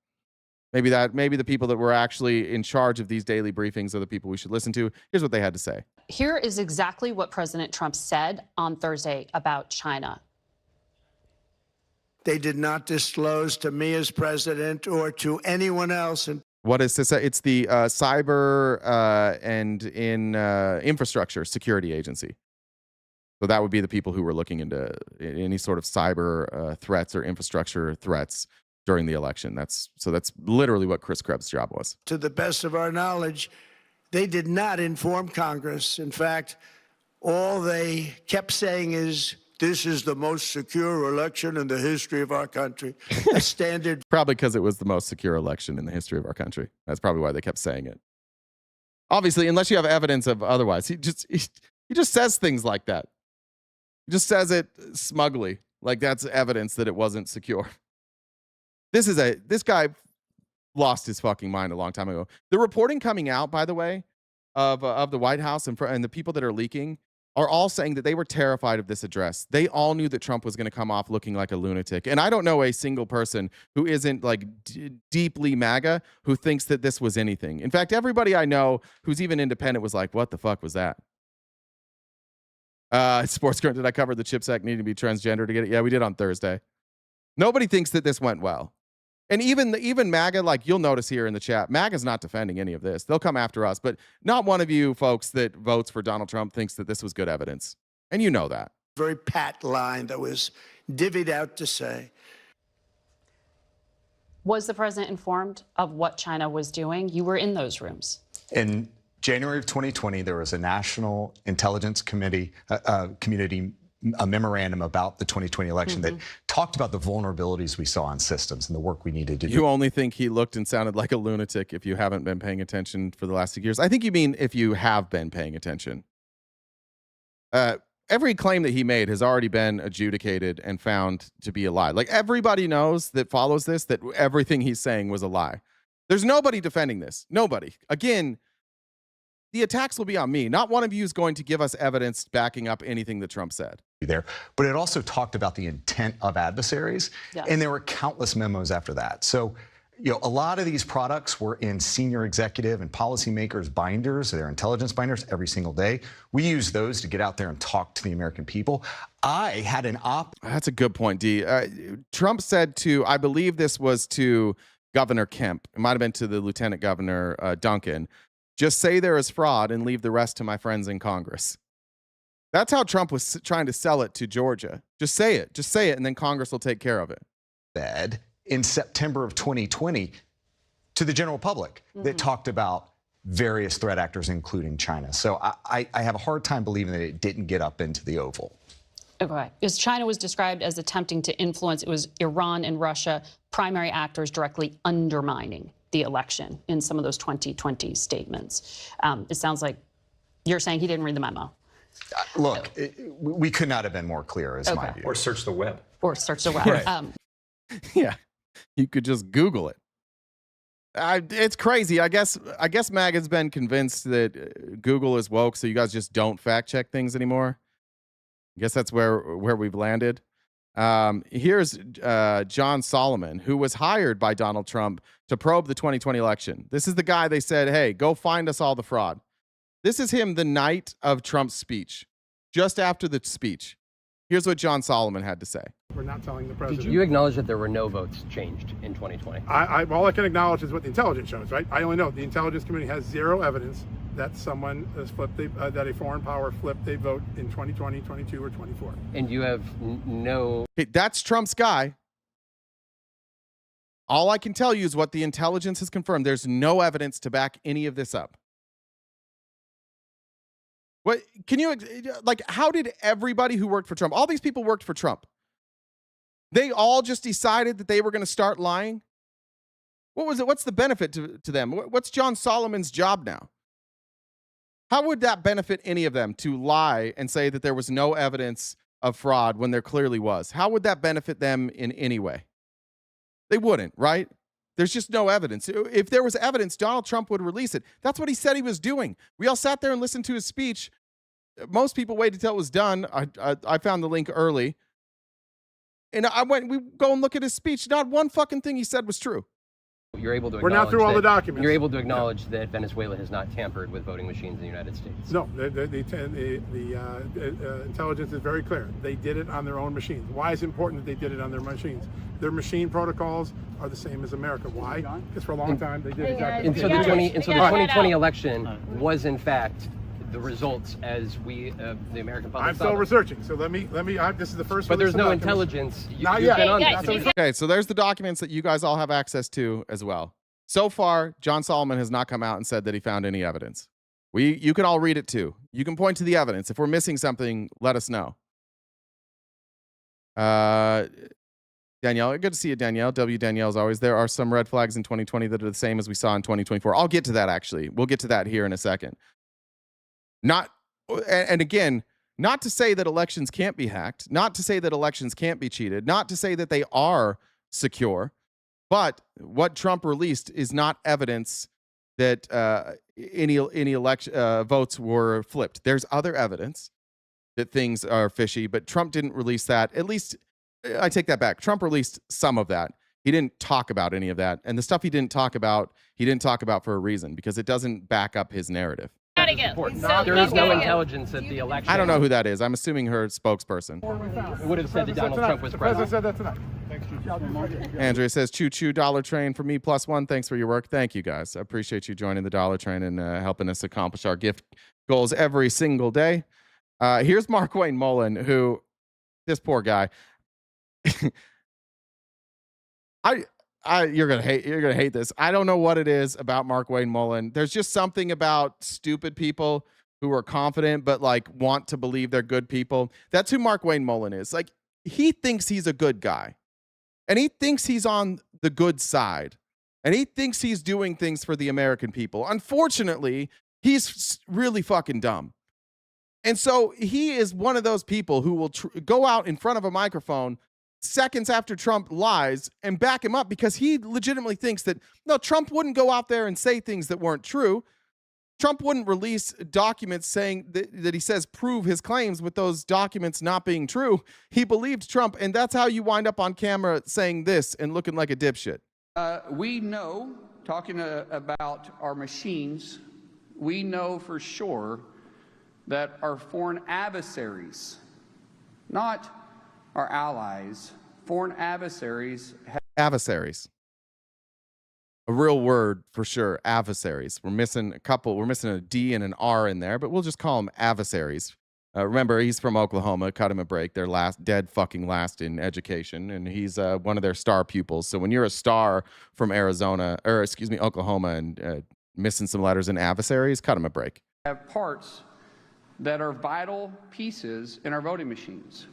Speaker 1: Maybe the people that were actually in charge of these daily briefings are the people we should listen to. Here's what they had to say.
Speaker 7: Here is exactly what President Trump said on Thursday about China.
Speaker 6: They did not disclose to me as president or to anyone else.
Speaker 1: What is CISA? It's the Cyber and Infrastructure Security Agency. So that would be the people who were looking into any sort of cyber threats or infrastructure threats during the election. That's literally what Chris Krebs' job was.
Speaker 6: To the best of our knowledge, they did not inform Congress. In fact, all they kept saying is, this is the most secure election in the history of our country. A standard.
Speaker 1: Probably because it was the most secure election in the history of our country. That's probably why they kept saying it. Obviously, unless you have evidence of otherwise, he just says things like that. He just says it smugly, like that's evidence that it wasn't secure. This guy lost his fucking mind a long time ago. The reporting coming out, by the way, of the White House and the people that are leaking are all saying that they were terrified of this address. They all knew that Trump was going to come off looking like a lunatic. And I don't know a single person who isn't like deeply MAGA who thinks that this was anything. In fact, everybody I know who's even independent was like, what the fuck was that? Sports Current, did I cover the CHIPS Act needing to be transgender to get it? Yeah, we did on Thursday. Nobody thinks that this went well. And even MAGA, like you'll notice here in the chat, MAGA's not defending any of this. They'll come after us, but not one of you folks that votes for Donald Trump thinks that this was good evidence. And you know that.
Speaker 6: Very pat line that was divvied out to say.
Speaker 7: Was the president informed of what China was doing? You were in those rooms.
Speaker 8: In January of 2020, there was a National Intelligence Committee community a memorandum about the 2020 election that talked about the vulnerabilities we saw in systems and the work we needed to do.
Speaker 1: You only think he looked and sounded like a lunatic if you haven't been paying attention for the last 6 years. I think you mean if you have been paying attention. Every claim that he made has already been adjudicated and found to be a lie. Like everybody knows that follows this, that everything he's saying was a lie. There's nobody defending this. Nobody. Again, the attacks will be on me. Not one of you is going to give us evidence backing up anything that Trump said.
Speaker 8: There, but it also talked about the intent of adversaries, and there were countless memos after that. So, a lot of these products were in senior executive and policymakers' binders, their intelligence binders, every single day. We use those to get out there and talk to the American people. I had an
Speaker 1: That's a good point, D. Trump said to, I believe this was to Governor Kemp. It might have been to the Lieutenant Governor Duncan. Just say there is fraud and leave the rest to my friends in Congress. That's how Trump was trying to sell it to Georgia. Just say it, and then Congress will take care of it.
Speaker 8: Bed in September of 2020 to the general public that talked about various threat actors, including China. So I have a hard time believing that it didn't get up into the Oval.
Speaker 7: Okay. As China was described as attempting to influence, it was Iran and Russia, primary actors directly undermining the election in some of those 2020 statements. It sounds like you're saying he didn't read the memo.
Speaker 8: Look, we could not have been more clear, is my view.
Speaker 9: Or search the web.
Speaker 7: Right.
Speaker 1: Yeah, you could just Google it. It's crazy. I guess MAGA's been convinced that Google is woke, so you guys just don't fact check things anymore. I guess that's where we've landed. Here's John Solomon, who was hired by Donald Trump to probe the 2020 election. This is the guy they said, hey, go find us all the fraud. This is him the night of Trump's speech, just after the speech. Here's what John Solomon had to say.
Speaker 2: We're not telling the president.
Speaker 9: Did you acknowledge that there were no votes changed in 2020?
Speaker 2: All I can acknowledge is what the intelligence shows, right? I only know the intelligence community has zero evidence that someone has flipped, that a foreign power flipped a vote in 2020, 22, or 24.
Speaker 9: And you have no...
Speaker 1: That's Trump's guy. All I can tell you is what the intelligence has confirmed. There's no evidence to back any of this up. What can you, like, how did everybody who worked for Trump, all these people worked for Trump, they all just decided that they were going to start lying? What was it? What's the benefit to them? What's John Solomon's job now? How would that benefit any of them to lie and say that there was no evidence of fraud when there clearly was? How would that benefit them in any way? They wouldn't, right? There's just no evidence. If there was evidence, Donald Trump would release it. That's what he said he was doing. We all sat there and listened to his speech. Most people waited till it was done. I found the link early. And we go and look at his speech. Not one fucking thing he said was true.
Speaker 9: You're able to
Speaker 2: We're not through all the documents.
Speaker 9: You're able to acknowledge that Venezuela has not tampered with voting machines in the United States.
Speaker 2: No, the intelligence is very clear. They did it on their own machines. Why is it important that they did it on their machines? Their machine protocols are the same as America. Why? Because for a long time they did exactly.
Speaker 9: And so the 2020 election was in fact the results as we, the American public.
Speaker 2: I'm still researching, so let me. This is the first.
Speaker 9: But there's no intelligence.
Speaker 2: Not yet.
Speaker 1: Okay, so there's the documents that you guys all have access to as well. So far, John Solomon has not come out and said that he found any evidence. You can all read it too. You can point to the evidence. If we're missing something, let us know. Danielle, good to see you, Danielle. Danielle, as always. There are some red flags in 2020 that are the same as we saw in 2024. I'll get to that, actually. We'll get to that here in a second. And again, not to say that elections can't be hacked, not to say that elections can't be cheated, not to say that they are secure, but what Trump released is not evidence that any election votes were flipped. There's other evidence that things are fishy, but Trump didn't release that. At least, I take that back. Trump released some of that. He didn't talk about any of that. And the stuff he didn't talk about for a reason, because it doesn't back up his narrative.
Speaker 9: There is no intelligence at the election.
Speaker 1: I don't know who that is. I'm assuming her spokesperson.
Speaker 9: Would have said that Donald Trump was president.
Speaker 2: The president said that tonight.
Speaker 1: Andrea says, choo choo, Dollar Train for me +1. Thanks for your work. Thank you, guys. I appreciate you joining the Dollar Train and helping us accomplish our gift goals every single day. Here's Mark Wayne Mullen, who, this poor guy. You're gonna hate this. I don't know what it is about Mark Wayne Mullen. There's just something about stupid people who are confident but like want to believe they're good people. That's who Mark Wayne Mullen is. Like, he thinks he's a good guy, and he thinks he's on the good side, and he thinks he's doing things for the American people. Unfortunately, he's really fucking dumb. And so he is one of those people who will go out in front of a microphone seconds after Trump lies and back him up, because he legitimately thinks that, no, Trump wouldn't go out there and say things that weren't true. Trump wouldn't release documents saying that he says prove his claims with those documents not being true. He believed Trump, and that's how you wind up on camera saying this and looking like a dipshit.
Speaker 11: We know, talking about our machines, we know for sure that our foreign adversaries, not our allies, foreign adversaries.
Speaker 1: Adversaries. A real word for sure. Adversaries. We're missing a couple. We're missing a D and an R in there, but we'll just call them adversaries. Remember, he's from Oklahoma. Cut him a break. They're dead fucking last in education, and he's one of their star pupils. So when you're a star from Oklahoma, and missing some letters in adversaries, cut him a break.
Speaker 11: Have parts that are vital pieces in our voting machines.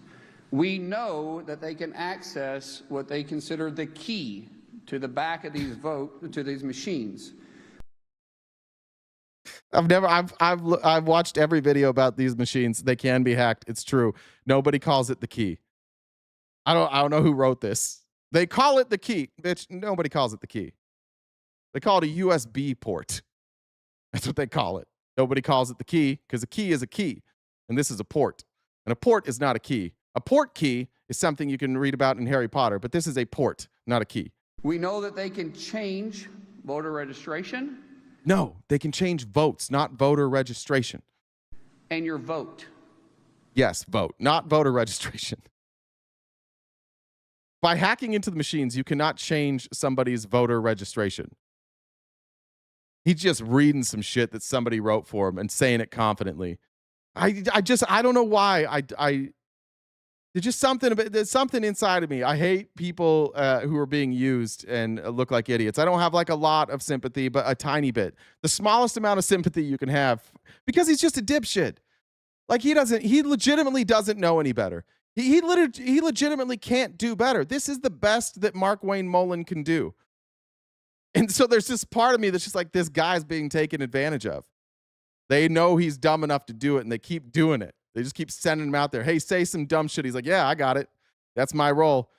Speaker 11: We know that they can access what they consider the key to the back of these machines.
Speaker 1: I've watched every video about these machines. They can be hacked. It's true. Nobody calls it the key. I don't know who wrote this. They call it the key, bitch. Nobody calls it the key. They call it a USB port. That's what they call it. Nobody calls it the key, because a key is a key, and this is a port. And a port is not a key. A port key is something you can read about in Harry Potter, but this is a port, not a key.
Speaker 11: We know that they can change voter registration.
Speaker 1: No, they can change votes, not voter registration.
Speaker 11: And your vote.
Speaker 1: Yes, vote, not voter registration. By hacking into the machines, you cannot change somebody's voter registration. He's just reading some shit that somebody wrote for him and saying it confidently. I don't know why. There's just there's something inside of me. I hate people who are being used and look like idiots. I don't have like a lot of sympathy, but a tiny bit. The smallest amount of sympathy you can have, because he's just a dipshit. Like he legitimately doesn't know any better. He legitimately can't do better. This is the best that Mark Wayne Mullen can do. And so there's this part of me that's just like, this guy's being taken advantage of. They know he's dumb enough to do it, and they keep doing it. They just keep sending him out there. Hey, say some dumb shit. He's like, yeah, I got it. That's my role.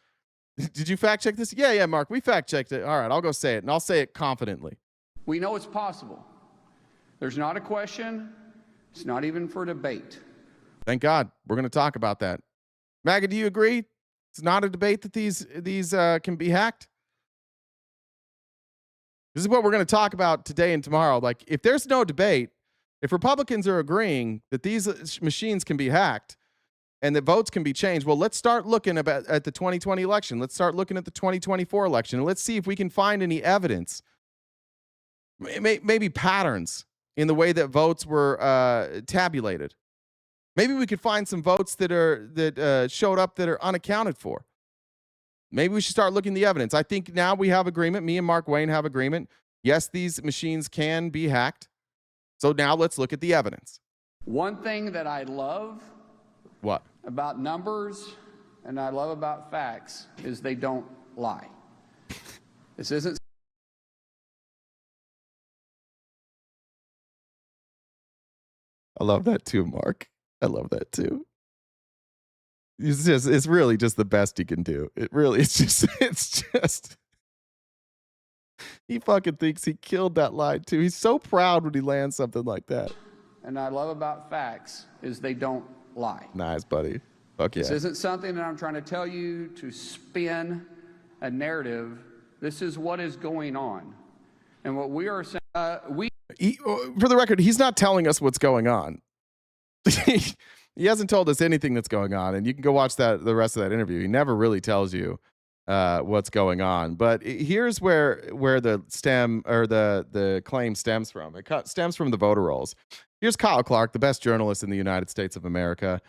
Speaker 1: Did you fact check this? Yeah, Mark, we fact checked it. All right, I'll go say it, and I'll say it confidently.
Speaker 11: We know it's possible. There's not a question. It's not even for debate.
Speaker 1: Thank God. We're going to talk about that. MAGA, do you agree? It's not a debate that these can be hacked? This is what we're going to talk about today and tomorrow. Like, if there's no debate, if Republicans are agreeing that these machines can be hacked and that votes can be changed, well, let's start looking at the 2020 election. Let's start looking at the 2024 election. And let's see if we can find any evidence, maybe patterns in the way that votes were tabulated. Maybe we could find some votes that showed up that are unaccounted for. Maybe we should start looking at the evidence. I think now we have agreement. Me and Mark Wayne have agreement. Yes, these machines can be hacked. So now let's look at the evidence.
Speaker 11: One thing that I love about numbers and I love about facts is they don't lie. This isn't.
Speaker 1: I love that too, Mark. I love that too. It's really just the best he can do. It's just he fucking thinks he killed that line too. He's so proud when he lands something like that.
Speaker 11: And I love about facts is they don't lie.
Speaker 1: Nice, buddy. Fuck yeah.
Speaker 11: This isn't something that I'm trying to tell you to spin a narrative. This is what is going on. And what we are saying,
Speaker 1: for the record, he's not telling us what's going on. He hasn't told us anything that's going on, and you can go watch the rest of that interview. He never really tells you what's going on. But here's where the the claim stems from. It stems from the voter rolls. Here's Kyle Clark, the best journalist in the United States of America.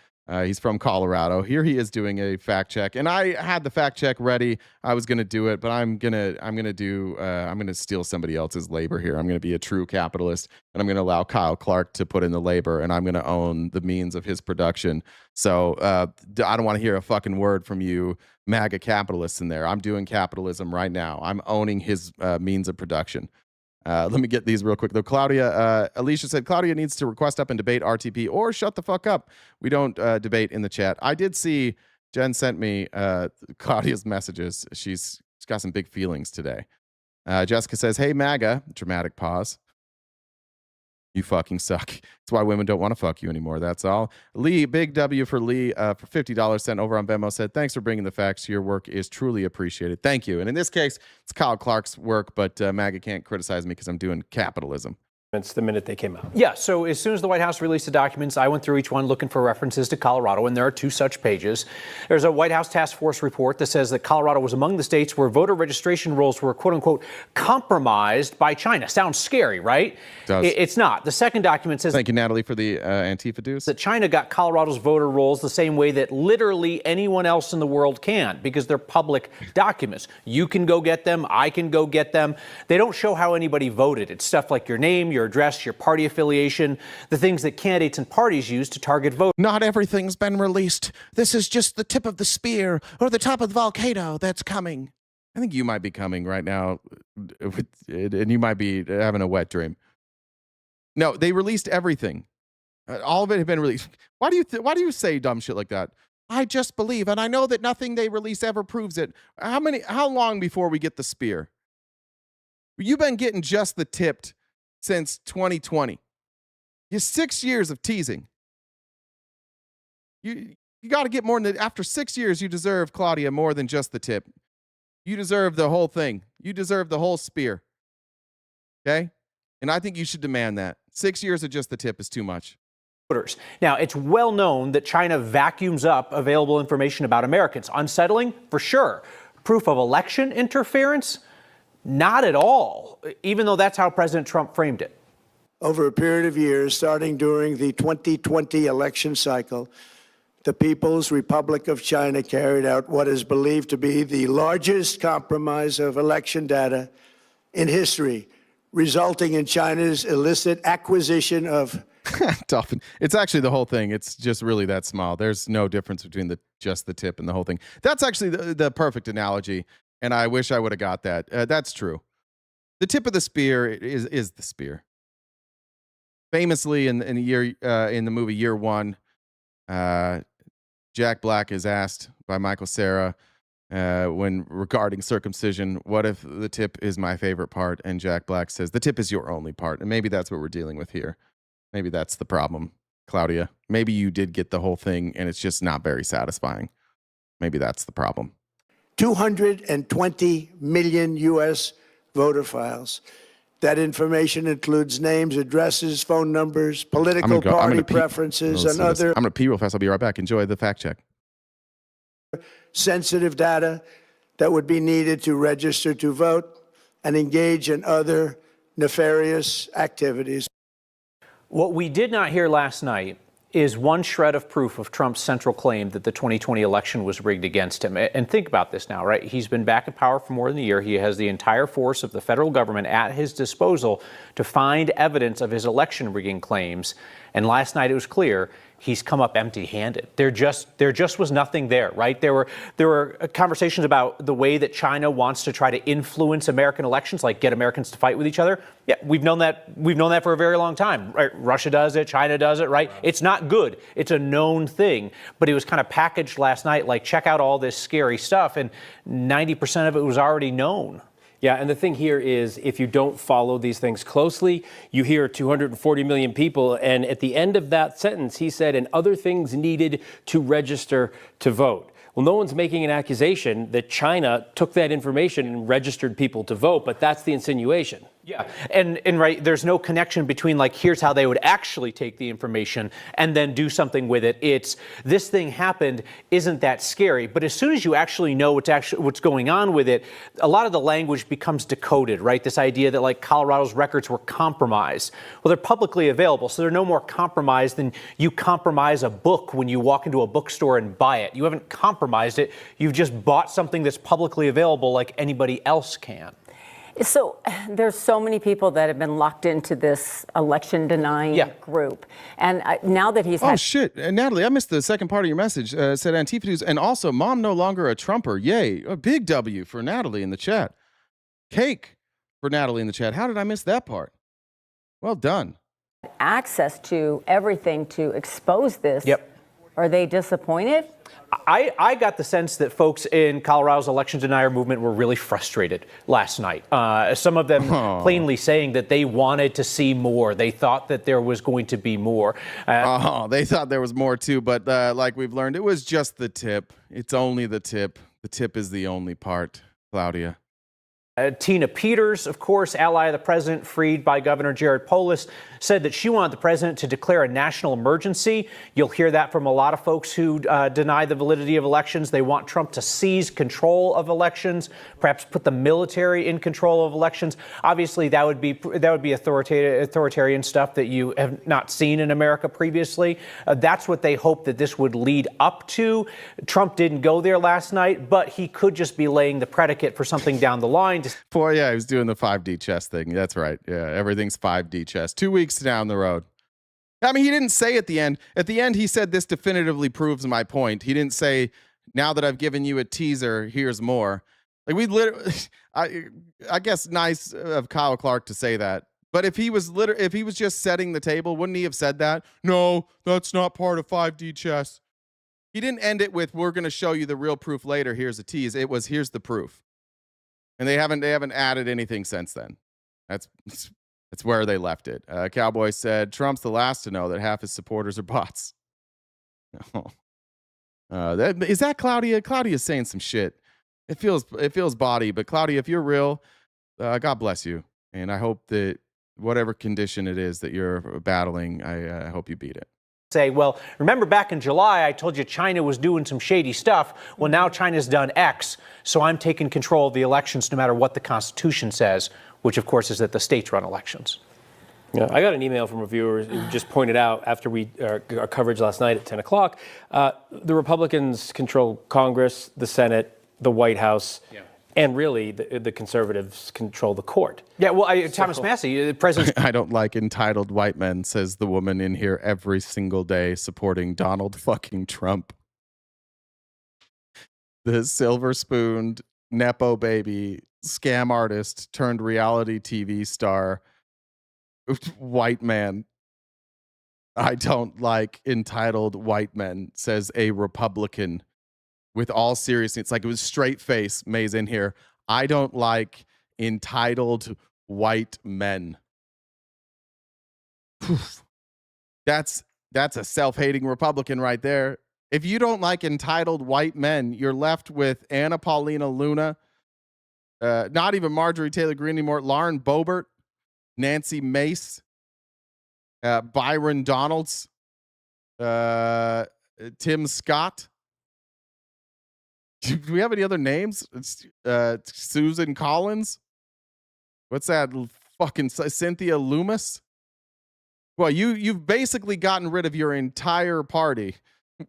Speaker 1: He's from Colorado. Here he is doing a fact check, and I had the fact check ready. I was gonna do it, but I'm gonna steal somebody else's labor here. I'm gonna be a true capitalist, and I'm gonna allow Kyle Clark to put in the labor, and I'm gonna own the means of his production. So I don't want to hear a fucking word from you, MAGA capitalists in there. I'm doing capitalism right now. I'm owning his means of production. Let me get these real quick though. Alicia said Claudia needs to request up and debate RTP or shut the fuck up. We don't debate in the chat. I did see Jen sent me Claudia's messages. She's got some big feelings today. Jessica says, hey MAGA, dramatic pause. You fucking suck. That's why women don't want to fuck you anymore. That's all. Lee, big W for Lee for $50 sent over on Venmo, said, thanks for bringing the facts. Your work is truly appreciated. Thank you. And in this case, it's Kyle Clark's work, but MAGA can't criticize me because I'm doing capitalism.
Speaker 10: The minute they came out. Yeah, so as soon as the White House released the documents, I went through each one looking for references to Colorado, and there are 2 such pages. There's a White House task force report that says that Colorado was among the states where voter registration rolls were, quote unquote, compromised by China. Sounds scary, right? It's not. The second document says...
Speaker 1: Thank you, Natalie, for the Antifa dues.
Speaker 10: ...that China got Colorado's voter rolls the same way that literally anyone else in the world can, because they're public documents. You can go get them. I can go get them. They don't show how anybody voted. It's stuff like your name, your address, your party affiliation, the things that candidates and parties use to target voters.
Speaker 1: Not everything's been released. This is just the tip of the spear or the top of the volcano that's coming. I think you might be coming right now, and you might be having a wet dream. No, they released everything. All of it had been released. Why do you say dumb shit like that? I just believe, and I know that nothing they release ever proves it. How long before we get the spear? You've been getting just the tipped since 2020. You're 6 years of teasing. You got to get more than after 6 years. You deserve, Claudia, more than just the tip. You deserve the whole thing. You deserve the whole spear. Okay? And I think you should demand that. 6 years of just the tip is too much.
Speaker 10: voters. Now, it's well known that China vacuums up available information about Americans. Unsettling, for sure. Proof of election interference? Not at all, even though that's how President Trump framed it.
Speaker 6: Over a period of years, starting during the 2020 election cycle, the People's Republic of China carried out what is believed to be the largest compromise of election data in history, resulting in China's illicit acquisition of
Speaker 1: Dolphin. It's actually the whole thing. It's just really that small. There's no difference between just the tip and the whole thing. That's actually the perfect analogy, and I wish I would have got that. That's true. The tip of the spear is the spear. Famously, in the movie Year One, Jack Black is asked by Michael Cera when regarding circumcision, what if the tip is my favorite part? And Jack Black says, the tip is your only part. And maybe that's what we're dealing with here. Maybe that's the problem, Claudia. Maybe you did get the whole thing and it's just not very satisfying. Maybe that's the problem.
Speaker 6: 220 million U.S. voter files. That information includes names, addresses, phone numbers, political party preferences, and other.
Speaker 1: I'm going to pee real fast. I'll be right back. Enjoy the fact check.
Speaker 6: Sensitive data that would be needed to register to vote and engage in other nefarious activities.
Speaker 10: What we did not hear last night is one shred of proof of Trump's central claim that the 2020 election was rigged against him. And think about this now, right? He's been back in power for more than a year. He has the entire force of the federal government at his disposal to find evidence of his election rigging claims. And last night it was clear he's come up empty-handed. There just was nothing there, right? There were conversations about the way that China wants to try to influence American elections, like get Americans to fight with each other. Yeah, we've known that for a very long time. Right? Russia does it, China does it, right? It's not good. It's a known thing. But it was kind of packaged last night, like check out all this scary stuff, and 90% of it was already known.
Speaker 12: Yeah, and the thing here is if you don't follow these things closely, you hear 240 million people, and at the end of that sentence, he said, and other things needed to register to vote. Well, no one's making an accusation that China took that information and registered people to vote, but that's the insinuation.
Speaker 10: Yeah, and right, there's no connection between like, here's how they would actually take the information and then do something with it. It's this thing happened, isn't that scary? But as soon as you actually know what's going on with it, a lot of the language becomes decoded, right? This idea that like Colorado's records were compromised. Well, they're publicly available, so they're no more compromised than you compromise a book when you walk into a bookstore and buy it. You haven't compromised it, you've just bought something that's publicly available like anybody else can.
Speaker 13: So there's so many people that have been locked into this election denying group. And now that he's
Speaker 1: Oh, shit. Natalie, I missed the second part of your message. Said Antifa News. And also, mom no longer a Trumper. Yay. A big W for Natalie in the chat. Cake for Natalie in the chat. How did I miss that part? Well done.
Speaker 13: access to everything to expose this. Are they disappointed?
Speaker 10: I got the sense that folks in Colorado's election denier movement were really frustrated last night. Some of them plainly saying that they wanted to see more. They thought that there was going to be more.
Speaker 1: They thought there was more too, but like we've learned, it was just the tip. It's only the tip. The tip is the only part, Claudia.
Speaker 10: Tina Peters, of course, ally of the president, freed by Governor Jared Polis, said that she wanted the president to declare a national emergency. You'll hear that from a lot of folks who deny the validity of elections. They want Trump to seize control of elections, perhaps put the military in control of elections. Obviously, that would be authoritarian stuff that you have not seen in America previously. That's what they hope that this would lead up to. Trump didn't go there last night, but he could just be laying the predicate for something down the line.
Speaker 1: Yeah, he was doing the 5D chess thing. That's right. Yeah, everything's 5D chess. 2 weeks down the road. I mean, he didn't say at the end. At the end, he said, this definitively proves my point. He didn't say, now that I've given you a teaser, here's more. Like, we literally, I guess nice of Kyle Clark to say that. But if he was just setting the table, wouldn't he have said that? No, that's not part of 5D chess. He didn't end it with, we're going to show you the real proof later. Here's a tease. It was, here's the proof. And they haven't added anything since then. That's where they left it. Cowboy said, Trump's the last to know that half his supporters are bots. Is that Claudia? Claudia's saying some shit. It feels body, but Claudia, if you're real, God bless you. And I hope that whatever condition it is that you're battling, I hope you beat it.
Speaker 10: say, well, remember back in July, I told you China was doing some shady stuff. Well, now China's done X, so I'm taking control of the elections no matter what the Constitution says, which, of course, is that the states run elections.
Speaker 12: Yeah, I got an email from a viewer who just pointed out after our coverage last night at 10 o'clock, the Republicans control Congress, the Senate, the White House, and really the conservatives control the court.
Speaker 10: Yeah, well, Thomas Massey, the president.
Speaker 1: I don't like entitled white men, says the woman in here every single day supporting Donald fucking Trump. The silver-spooned Nepo baby, scam artist turned reality TV star, white man. I don't like entitled white men, says a Republican. With all seriousness, it's like it was straight face, May's in here. I don't like entitled white men. That's a self-hating Republican right there. If you don't like entitled white men, you're left with Anna Paulina Luna, not even Marjorie Taylor Greene anymore, Lauren Boebert, Nancy Mace, Byron Donalds, Tim Scott. Do we have any other names? Susan Collins. What's that? Fucking Cynthia Loomis. Well, you've basically gotten rid of your entire party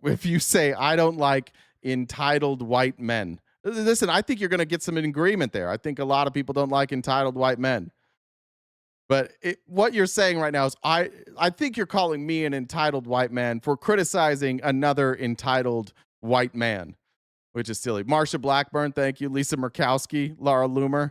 Speaker 1: if you say I don't like entitled white men. Listen, I think you're going to get some agreement there. I think a lot of people don't like entitled white men. But what you're saying right now is I think you're calling me an entitled white man for criticizing another entitled white man, which is silly. Marsha Blackburn, thank you. Lisa Murkowski, Laura Loomer.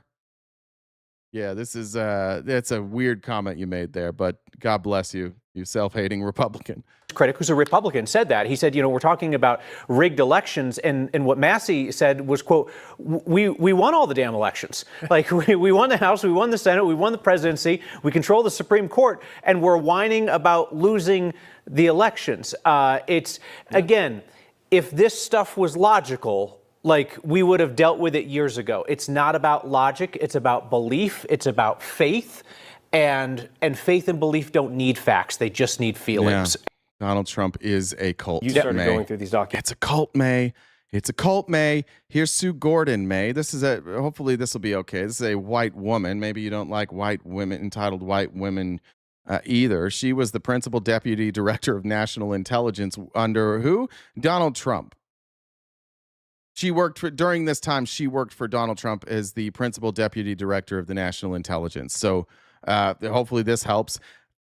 Speaker 1: Yeah, that's a weird comment you made there, but God bless you, you self-hating Republican.
Speaker 10: Critic who's a Republican said that. He said, we're talking about rigged elections, and what Massey said was, quote, we won all the damn elections. Like, we won the House, we won the Senate, we won the presidency, we control the Supreme Court, and we're whining about losing the elections. Again, if this stuff was logical, like, we would have dealt with it years ago. It's not about logic. It's about belief. It's about faith. And faith and belief don't need facts. They just need feelings.
Speaker 1: Yeah. Donald Trump is a cult.
Speaker 12: You started going through these documents.
Speaker 1: It's a cult, May. It's a cult, May. Here's Sue Gordon, May. Hopefully this will be okay. This is a white woman. Maybe you don't like white women, entitled white women either. She was the principal deputy director of national intelligence under who? Donald Trump. During this time, she worked for Donald Trump as the principal deputy director of the national intelligence. So hopefully this helps.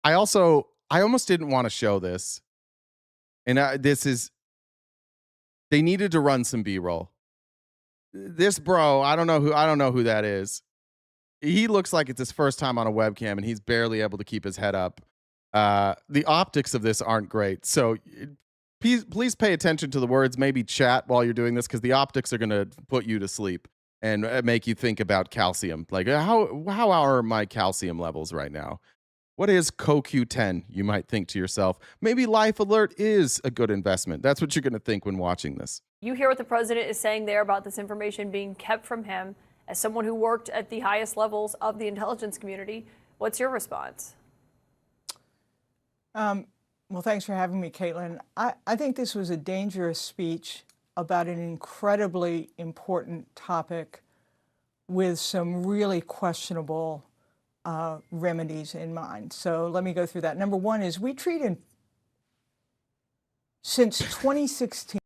Speaker 1: I almost didn't want to show this. And they needed to run some B-roll. This bro, I don't know who that is. He looks like it's his first time on a webcam and he's barely able to keep his head up. The optics of this aren't great. So please pay attention to the words. Maybe chat while you're doing this because the optics are going to put you to sleep and make you think about calcium. Like, how are my calcium levels right now? What is CoQ10? You might think to yourself. Maybe Life Alert is a good investment. That's what you're going to think when watching this.
Speaker 14: You hear what the president is saying there about this information being kept from him as someone who worked at the highest levels of the intelligence community. What's your response?
Speaker 15: Well, thanks for having me, Caitlin. I think this was a dangerous speech about an incredibly important topic with some really questionable remedies in mind. So let me go through that. Number one is we treated, since 2016.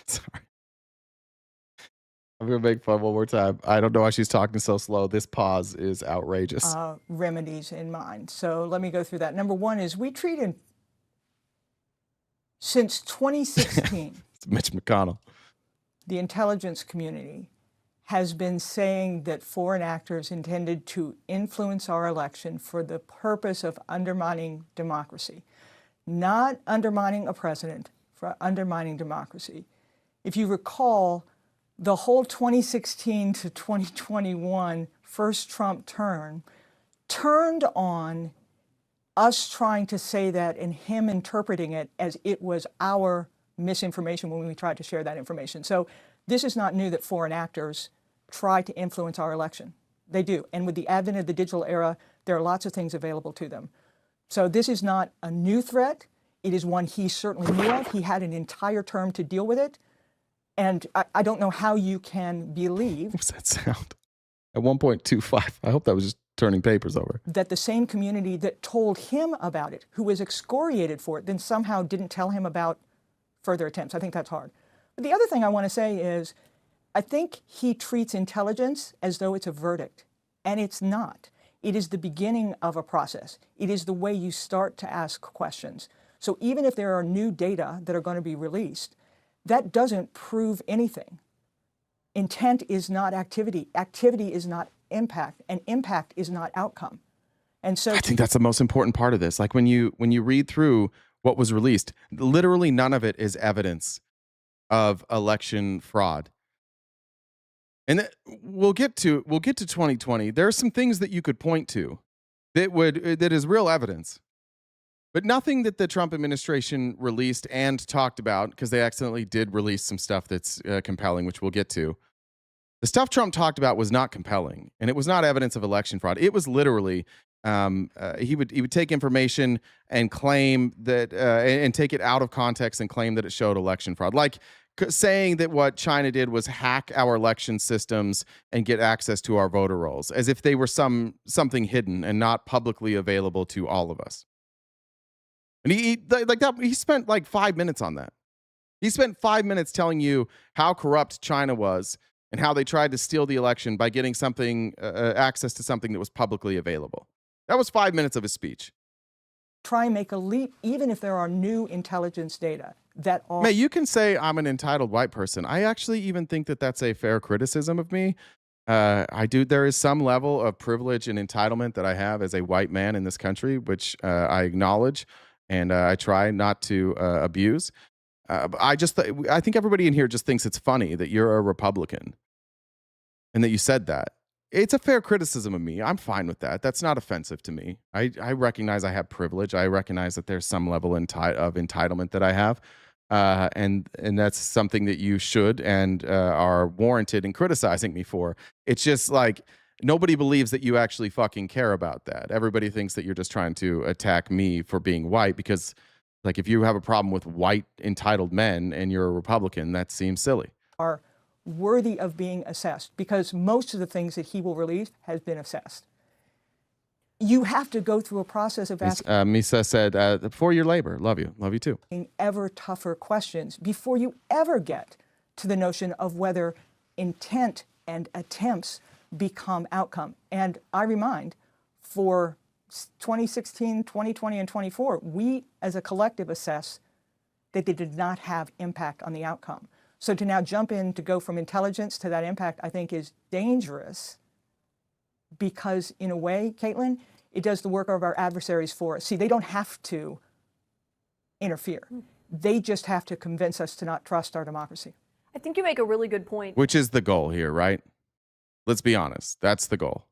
Speaker 1: Sorry. I'm going to make fun one more time. I don't know why she's talking so slow. This pause is outrageous.
Speaker 15: Remedies in mind. So let me go through that. Number one is we treated, since 2016,
Speaker 1: it's Mitch McConnell,
Speaker 15: the intelligence community has been saying that foreign actors intended to influence our election for the purpose of undermining democracy, not undermining a president, for undermining democracy. If you recall, the whole 2016 to 2021 first Trump term turned on us trying to say that and him interpreting it as it was our misinformation when we tried to share that information. So this is not new that foreign actors try to influence our election. They do. And with the advent of the digital era, there are lots of things available to them. So this is not a new threat. It is one he certainly knew of. He had an entire term to deal with it. And I don't know how you can believe.
Speaker 1: What was that sound? At 1.25. I hope that was just turning papers over.
Speaker 15: That the same community that told him about it, who was excoriated for it, then somehow didn't tell him about further attempts. I think that's hard. But the other thing I want to say is, I think he treats intelligence as though it's a verdict, and it's not. It is the beginning of a process. It is the way you start to ask questions. So even if there are new data that are going to be released, that doesn't prove anything. Intent is not activity. Activity is not impact, and impact is not outcome. And so
Speaker 1: I think that's the most important part of this. Like when you read through what was released, literally none of it is evidence of election fraud. And we'll get to 2020. There are some things that you could point to that is real evidence, but nothing that the Trump administration released and talked about, because they accidentally did release some stuff that's compelling, which we'll get to. The stuff Trump talked about was not compelling, and it was not evidence of election fraud. It was literally he would take information and claim that and take it out of context and claim that it showed election fraud, like saying that what China did was hack our election systems and get access to our voter rolls, as if they were something hidden and not publicly available to all of us. And he spent like 5 minutes on that. He spent 5 minutes telling you how corrupt China was and how they tried to steal the election by getting access to something that was publicly available. That was 5 minutes of his speech.
Speaker 15: try and make a leap, even if there are new intelligence data that are.
Speaker 1: May, you can say I'm an entitled white person. I actually even think that that's a fair criticism of me. I do. There is some level of privilege and entitlement that I have as a white man in this country, which I acknowledge and I try not to abuse. I think everybody in here just thinks it's funny that you're a Republican and that you said that. It's a fair criticism of me. I'm fine with that. That's not offensive to me. I recognize I have privilege. I recognize that there's some level of entitlement that I have. And that's something that you should and are warranted in criticizing me for. It's just like nobody believes that you actually fucking care about that. Everybody thinks that you're just trying to attack me for being white because, like, if you have a problem with white entitled men and you're a Republican, that seems silly.
Speaker 15: Are worthy of being assessed because most of the things that he will release has been assessed. You have to go through a process of asking
Speaker 1: Misa said, for your labor, love you too.
Speaker 15: Ever tougher questions before you ever get to the notion of whether intent and attempts become outcome. And I remind, for 2016, 2020, and 24, we as a collective assess that they did not have impact on the outcome. So to now jump in to go from intelligence to that impact, I think is dangerous because in a way, Caitlin, it does the work of our adversaries for us. See, they don't have to interfere. They just have to convince us to not trust our democracy.
Speaker 14: I think you make a really good point.
Speaker 1: Which is the goal here, right? Let's be honest. That's the goal.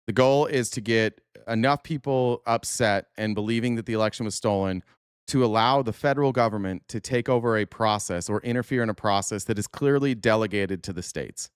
Speaker 1: The goal is to get enough people upset and believing that the election was stolen to allow the federal government to take over a process or interfere in a process that is clearly delegated to the states.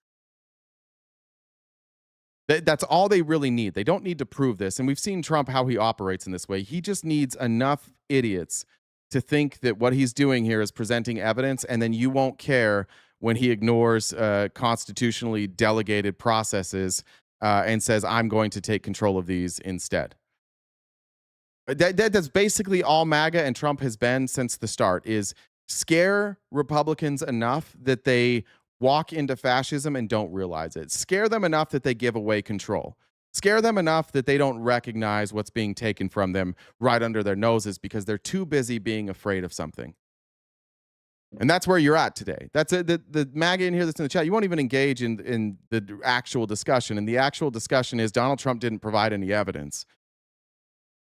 Speaker 1: That's all they really need. They don't need to prove this. And we've seen Trump, how he operates in this way. He just needs enough idiots to think that what he's doing here is presenting evidence, and then you won't care when he ignores constitutionally delegated processes and says, I'm going to take control of these instead. That's basically all MAGA and Trump has been since the start, is scare Republicans enough that they walk into fascism and don't realize it. Scare them enough that they give away control. Scare them enough that they don't recognize what's being taken from them right under their noses because they're too busy being afraid of something. And that's where you're at today. That's the MAGA in here that's in the chat. You won't even engage in the actual discussion. And the actual discussion is Donald Trump didn't provide any evidence.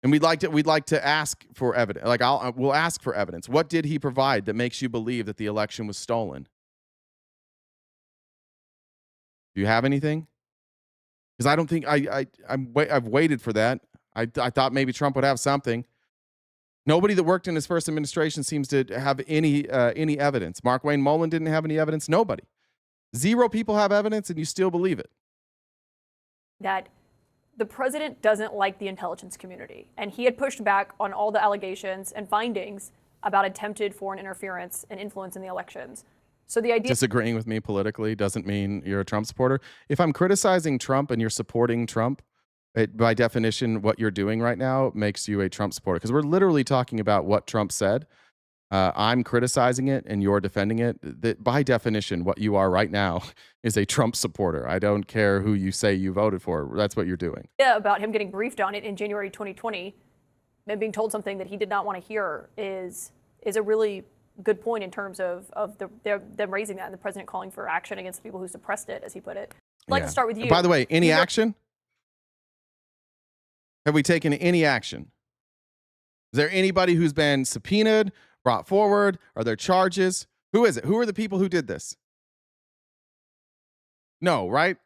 Speaker 1: And we'd like to ask for evidence. Like we'll ask for evidence. What did he provide that makes you believe that the election was stolen? Do you have anything? Because I don't think I've waited for that. I thought maybe Trump would have something. Nobody that worked in his first administration seems to have any evidence. Mark Wayne Mullen didn't have any evidence. Nobody. 0 people have evidence, and you still believe it.
Speaker 14: That the president doesn't like the intelligence community, and he had pushed back on all the allegations and findings about attempted foreign interference and influence in the elections. So the idea
Speaker 1: disagreeing with me politically doesn't mean you're a Trump supporter. If I'm criticizing Trump and you're supporting Trump, by definition, what you're doing right now makes you a Trump supporter, because we're literally talking about what Trump said. I'm criticizing it and you're defending it. That by definition, what you are right now is a Trump supporter. I don't care who you say you voted for. That's what you're doing.
Speaker 14: about him getting briefed on it in January 2020 and being told something that he did not want to hear is a really good point in terms of them raising that and the president calling for action against the people who suppressed it, as he put it. I'd like to start with you.
Speaker 1: By the way, any action? Have we taken any action? Is there anybody who's been subpoenaed, brought forward? Are there charges? Who is it? Who are the people who did this? No, right?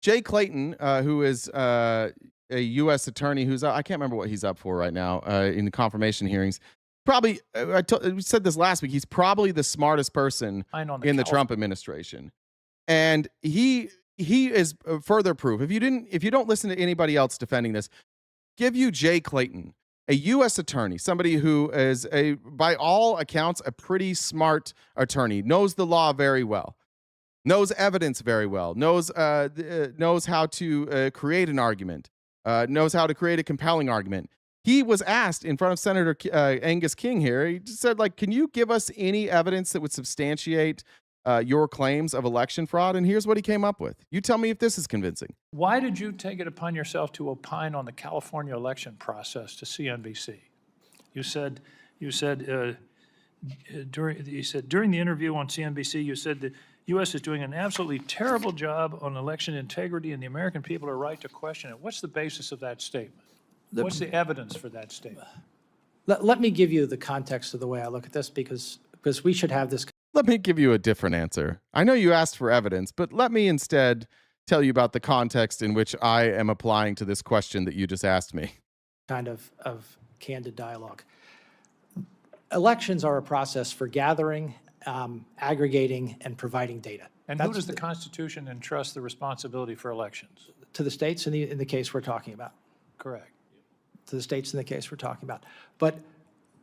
Speaker 1: Jay Clayton, who is a U.S. attorney who's, I can't remember what he's up for right now in the confirmation hearings. Probably, we said this last week, he's probably the smartest person in the Trump administration. And he is further proof. If you don't listen to anybody else defending this, give you Jay Clayton, a U.S. attorney, somebody who is by all accounts, a pretty smart attorney, knows the law very well, knows evidence very well, knows how to create an argument, knows how to create a compelling argument. He was asked in front of Senator Angus King here, he just said, like, can you give us any evidence that would substantiate your claims of election fraud? And here's what he came up with. You tell me if this is convincing.
Speaker 5: Why did you take it upon yourself to opine on the California election process to CNBC? You said during the interview on CNBC, you said the U.S. is doing an absolutely terrible job on election integrity, and the American people are right to question it. What's the basis of that statement? What's the evidence for that statement?
Speaker 16: Let me give you the context of the way I look at this, because we should have this.
Speaker 1: Let me give you a different answer. I know you asked for evidence, but let me instead tell you about the context in which I am applying to this question that you just asked me.
Speaker 16: Kind of candid dialogue. Elections are a process for gathering, aggregating, and providing data.
Speaker 5: And who does the Constitution entrust the responsibility for elections?
Speaker 16: To the states in the case we're talking about.
Speaker 5: Correct.
Speaker 16: To the states in the case we're talking about. But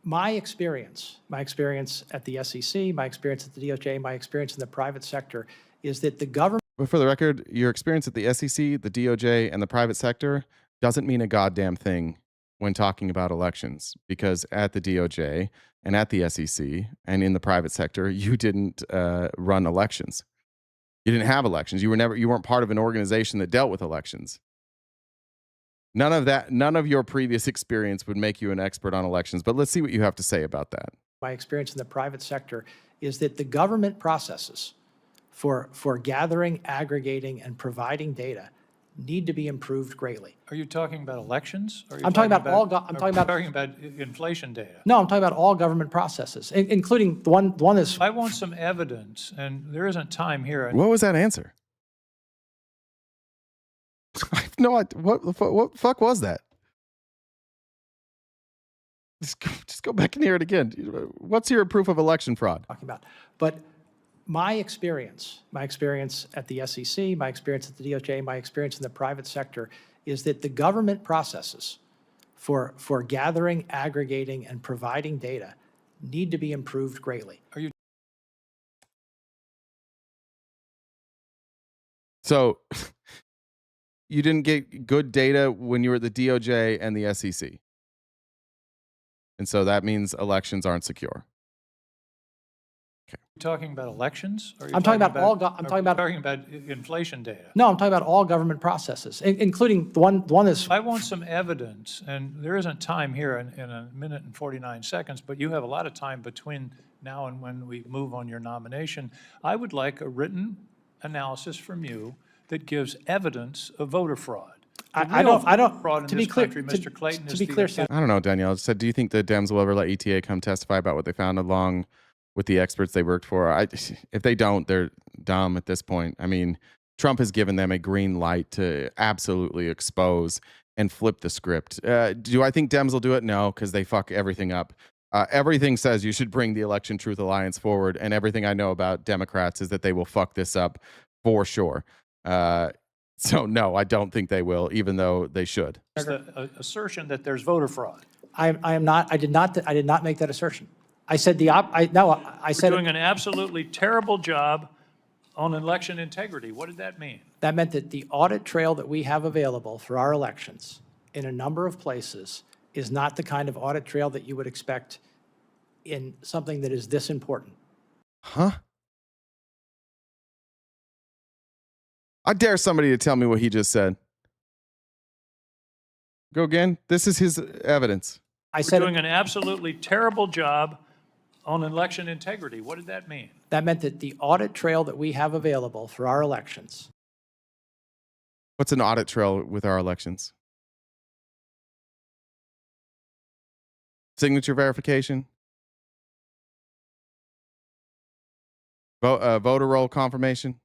Speaker 16: my experience at the SEC, my experience at the DOJ, my experience in the private sector is that the government...
Speaker 1: But for the record, your experience at the SEC, the DOJ, and the private sector doesn't mean a goddamn thing when talking about elections, because at the DOJ and at the SEC and in the private sector, you didn't run elections. You didn't have elections. You weren't part of an organization that dealt with elections. None of your previous experience would make you an expert on elections, but let's see what you have to say about that.
Speaker 16: My experience in the private sector is that the government processes for gathering, aggregating, and providing data need to be improved greatly.
Speaker 5: Are you talking about elections? Or are you
Speaker 16: I'm talking about
Speaker 5: inflation data.
Speaker 16: No, I'm talking about all government processes, including the one that's...
Speaker 5: I want some evidence, and there isn't time here.
Speaker 1: What was that answer? I have no idea. What the fuck was that? Just go back and hear it again. What's your proof of election fraud?
Speaker 16: Talking about, but my experience at the SEC, my experience at the DOJ, my experience in the private sector is that the government processes for gathering, aggregating, and providing data need to be improved greatly.
Speaker 5: Are you?
Speaker 1: So you didn't get good data when you were at the DOJ and the SEC. And so that means elections aren't secure.
Speaker 5: Okay. Are you talking about elections? Or are you
Speaker 16: I'm talking about
Speaker 5: inflation data.
Speaker 16: No, I'm talking about all government processes, including the one that's...
Speaker 5: I want some evidence, and there isn't time here in a minute and 49 seconds, but you have a lot of time between now and when we move on your nomination. I would like a written analysis from you that gives evidence of voter fraud.
Speaker 16: I don't.
Speaker 5: Fraud in
Speaker 16: to
Speaker 5: this
Speaker 16: be clear,
Speaker 5: country, Mr. Clayton,
Speaker 16: to be clear,
Speaker 1: I don't know, Danielle said, do you think the Dems will ever let ETA come testify about what they found along with the experts they worked for? If they don't, they're dumb at this point. I mean, Trump has given them a green light to absolutely expose and flip the script. Do I think Dems will do it? No, because they fuck everything up. Everything says you should bring the Election Truth Alliance forward, and everything I know about Democrats is that they will fuck this up for sure. So no, I don't think they will, even though they should.
Speaker 5: There's the assertion that there's voter fraud.
Speaker 16: I did not make that assertion. I said I said
Speaker 5: We're doing an absolutely terrible job on election integrity. What did that mean?
Speaker 16: that meant that the audit trail that we have available for our elections in a number of places is not the kind of audit trail that you would expect in something that is this important.
Speaker 1: Huh? I dare somebody to tell me what he just said. Go again. This is his evidence.
Speaker 5: We're doing an absolutely terrible job on election integrity. What did that mean?
Speaker 16: That meant that the audit trail that we have available for our elections.
Speaker 1: What's an audit trail with our elections? Signature verification? Voter roll confirmation?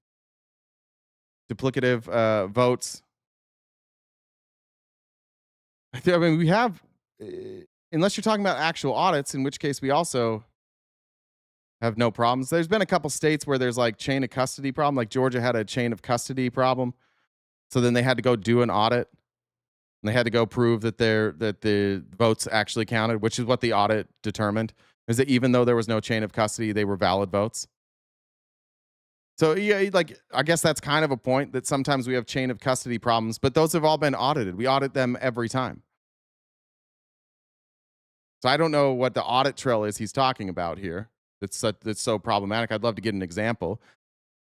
Speaker 1: Duplicative votes? I mean, we have, unless you're talking about actual audits, in which case we also have no problems. There's been a couple states where there's like chain of custody problem, like Georgia had a chain of custody problem. So then they had to go do an audit. And they had to go prove that the votes actually counted, which is what the audit determined, is that even though there was no chain of custody, they were valid votes. So yeah, like I guess that's kind of a point, that sometimes we have chain of custody problems, but those have all been audited. We audit them every time. So I don't know what the audit trail is he's talking about here. That's so problematic. I'd love to get an example.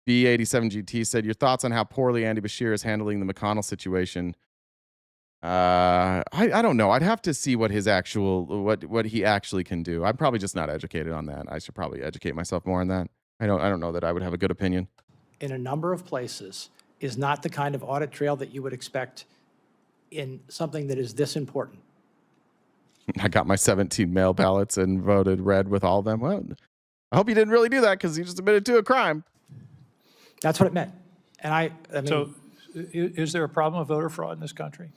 Speaker 1: B87GT said, your thoughts on how poorly Andy Bashir is handling the McConnell situation. I don't know. I'd have to see what his actual, what he actually can do. I'm probably just not educated on that. I should probably educate myself more on that. I don't know that I would have a good opinion.
Speaker 16: In a number of places is not the kind of audit trail that you would expect in something that is this important.
Speaker 1: I got my 17 mail ballots and voted red with all of them. Well, I hope you didn't really do that because you just admitted to a crime.
Speaker 16: That's what it meant. And I mean,
Speaker 5: so is there a problem of voter fraud in this country?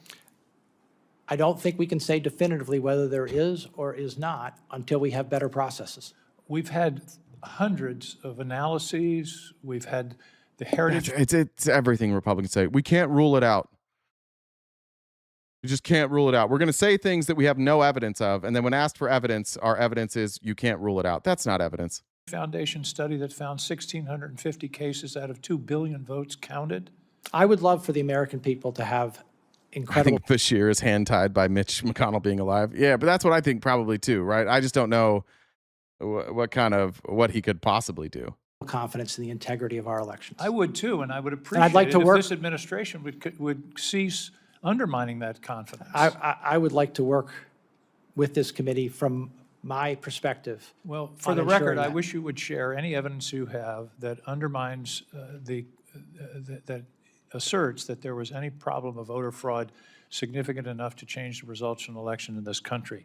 Speaker 16: I don't think we can say definitively whether there is or is not until we have better processes.
Speaker 5: We've had hundreds of analyses. We've had the heritage.
Speaker 1: It's everything Republicans say. We can't rule it out. You just can't rule it out. We're going to say things that we have no evidence of, and then when asked for evidence, our evidence is you can't rule it out. That's not evidence.
Speaker 5: Foundation study that found 1,650 cases out of 2 billion votes counted.
Speaker 16: I would love for the American people to have incredible.
Speaker 1: I think Bashir is hand-tied by Mitch McConnell being alive. Yeah, but that's what I think probably too, right? I just don't know what he could possibly do.
Speaker 16: Confidence in the integrity of our elections.
Speaker 5: I would too, and I would appreciate
Speaker 16: I'd like to
Speaker 5: if
Speaker 16: work.
Speaker 5: this administration would cease undermining that confidence.
Speaker 16: I would like to work with this committee from my perspective.
Speaker 5: Well, for the record, I wish you would share any evidence you have that undermines that asserts that there was any problem of voter fraud significant enough to change the results from an election in this country.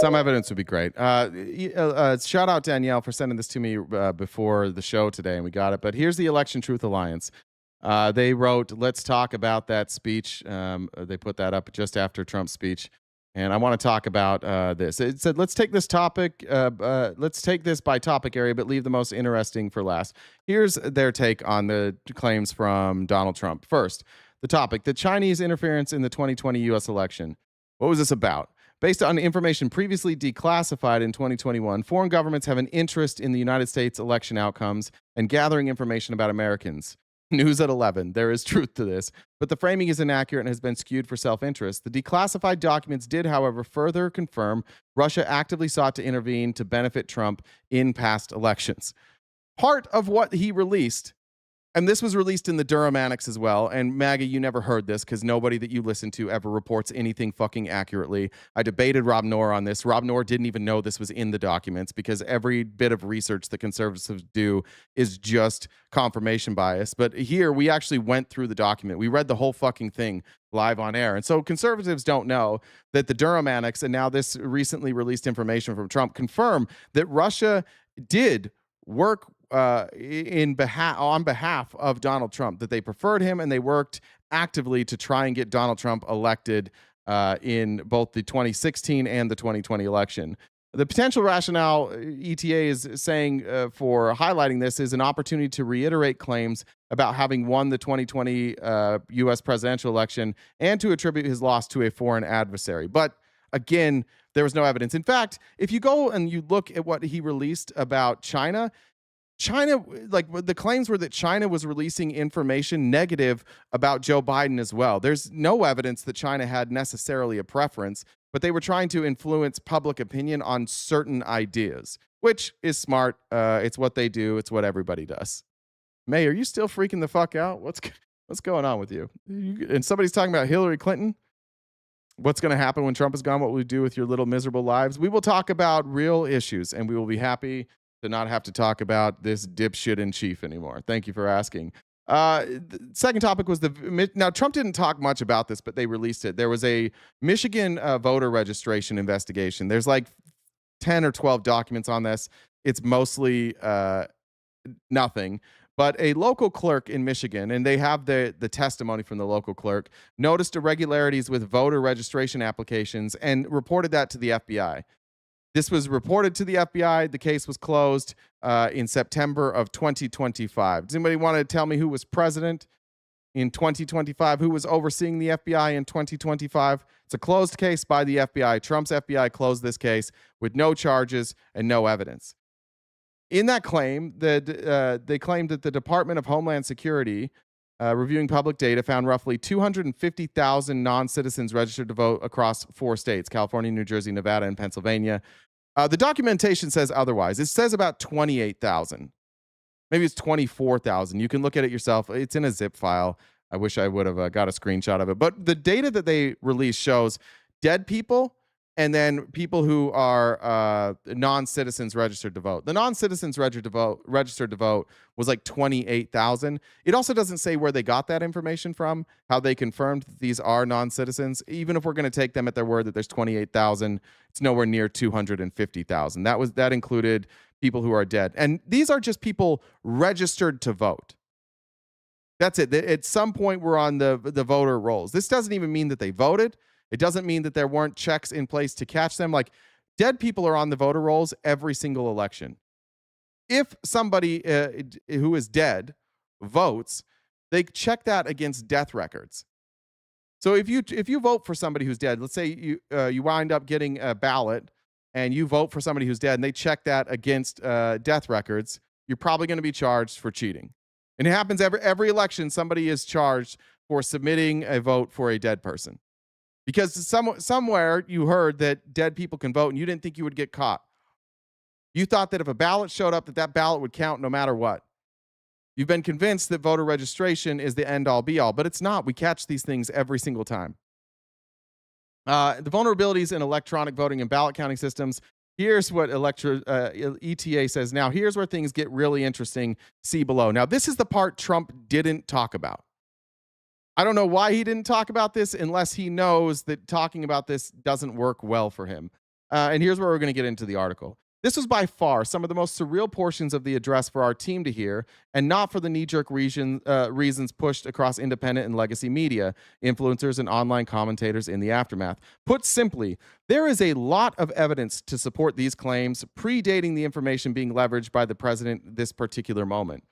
Speaker 1: Some evidence would be great. Shout out Danielle for sending this to me before the show today, and we got it. But here's the Election Truth Alliance. They wrote, let's talk about that speech. They put that up just after Trump's speech. And I want to talk about this. It said, let's take this topic, let's take this by topic area, but leave the most interesting for last. Here's their take on the claims from Donald Trump. First, the topic, the Chinese interference in the 2020 U.S. election. What was this about? Based on information previously declassified in 2021, foreign governments have an interest in the United States election outcomes and gathering information about Americans. News at 11. There is truth to this, but the framing is inaccurate and has been skewed for self-interest. The declassified documents did, however, further confirm Russia actively sought to intervene to benefit Trump in past elections. Part of what he released, and this was released in the Durham Annex as well, and MAGA, you never heard this because nobody that you listen to ever reports anything fucking accurately. I debated Rob Noor on this. Rob Noor didn't even know this was in the documents because every bit of research that conservatives do is just confirmation bias. But here, we actually went through the document. We read the whole fucking thing live on air. And so conservatives don't know that the Durham Annex and now this recently released information from Trump confirm that Russia did work on behalf of Donald Trump, that they preferred him and they worked actively to try and get Donald Trump elected in both the 2016 and the 2020 election. The potential rationale ETA is saying for highlighting this is an opportunity to reiterate claims about having won the 2020 U.S. presidential election and to attribute his loss to a foreign adversary. But again, there was no evidence. In fact, if you go and you look at what he released about China, like the claims were that China was releasing information negative about Joe Biden as well. There's no evidence that China had necessarily a preference, but they were trying to influence public opinion on certain ideas, which is smart. It's what they do. It's what everybody does. May, are you still freaking the fuck out? What's going on with you? And somebody's talking about Hillary Clinton. What's going to happen when Trump is gone? What will we do with your little miserable lives? We will talk about real issues, and we will be happy to not have to talk about this dipshit in chief anymore. Thank you for asking. The second topic was now Trump didn't talk much about this, but they released it. There was a Michigan voter registration investigation. There's like 10 or 12 documents on this. It's mostly nothing. But a local clerk in Michigan, and they have the testimony from the local clerk, noticed irregularities with voter registration applications and reported that to the FBI. This was reported to the FBI. The case was closed in September of 2025. Does anybody want to tell me who was president in 2025? Who was overseeing the FBI in 2025? It's a closed case by the FBI. Trump's FBI closed this case with no charges and no evidence. In that claim, they claimed that the Department of Homeland Security, reviewing public data, found roughly 250,000 non-citizens registered to vote across 4 states, California, New Jersey, Nevada, and Pennsylvania. The documentation says otherwise. It says about 28,000. Maybe it's 24,000. You can look at it yourself. It's in a zip file. I wish I would have got a screenshot of it. But the data that they released shows dead people and then people who are non-citizens registered to vote. The non-citizens registered to vote was like 28,000. It also doesn't say where they got that information from, how they confirmed that these are non-citizens. Even if we're going to take them at their word that there's 28,000, it's nowhere near 250,000. That included people who are dead. And these are just people registered to vote. That's it. At some point, we're on the voter rolls. This doesn't even mean that they voted. It doesn't mean that there weren't checks in place to catch them. Like, dead people are on the voter rolls every single election. If somebody who is dead votes, they check that against death records. So if you vote for somebody who's dead, let's say you wind up getting a ballot and you vote for somebody who's dead and they check that against death records, you're probably going to be charged for cheating. And it happens every election. Somebody is charged for submitting a vote for a dead person. Because somewhere you heard that dead people can vote and you didn't think you would get caught. You thought that if a ballot showed up, that ballot would count no matter what. You've been convinced that voter registration is the end-all be-all, but it's not. We catch these things every single time. The vulnerabilities in electronic voting and ballot counting systems. Here's what ETA says now. Here's where things get really interesting. See below. Now, this is the part Trump didn't talk about. I don't know why he didn't talk about this unless he knows that talking about this doesn't work well for him. And here's where we're going to get into the article. This was by far some of the most surreal portions of the address for our team to hear, and not for the knee-jerk reasons pushed across independent and legacy media, influencers, and online commentators in the aftermath. Put simply, there is a lot of evidence to support these claims, predating the information being leveraged by the president this particular moment.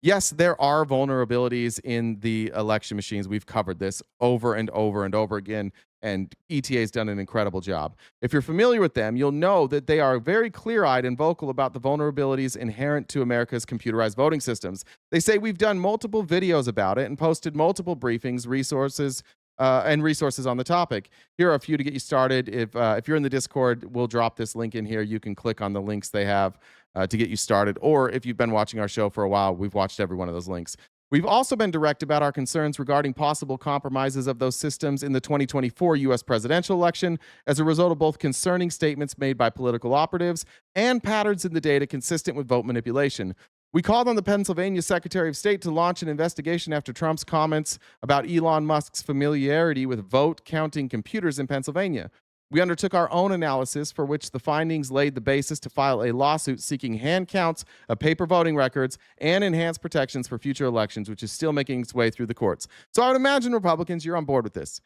Speaker 1: Yes, there are vulnerabilities in the election machines. We've covered this over and over and over again, and ETA has done an incredible job. If you're familiar with them, you'll know that they are very clear-eyed and vocal about the vulnerabilities inherent to America's computerized voting systems. They say we've done multiple videos about it and posted multiple briefings, resources on the topic. Here are a few to get you started. If you're in the Discord, we'll drop this link in here. You can click on the links they have to get you started. Or if you've been watching our show for a while, we've watched every one of those links. We've also been direct about our concerns regarding possible compromises of those systems in the 2024 U.S. presidential election as a result of both concerning statements made by political operatives and patterns in the data consistent with vote manipulation. We called on the Pennsylvania Secretary of State to launch an investigation after Trump's comments about Elon Musk's familiarity with vote counting computers in Pennsylvania. We undertook our own analysis, for which the findings laid the basis to file a lawsuit seeking hand counts of paper voting records and enhanced protections for future elections, which is still making its way through the courts. So I would imagine Republicans, you're on board with this.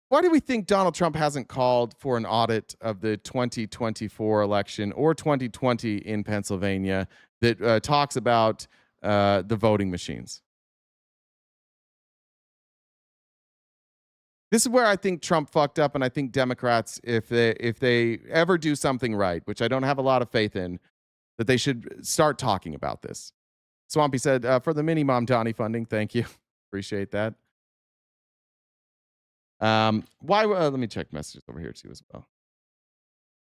Speaker 1: Why do we think Donald Trump hasn't called for an audit of the 2024 election or 2020 in Pennsylvania that talks about the voting machines? This is where I think Trump fucked up, and I think Democrats, if they ever do something right, which I don't have a lot of faith in, that they should start talking about this. Swampy said, for the mini Mom Donnie funding, thank you. Appreciate that. Let me check messages over here too as well.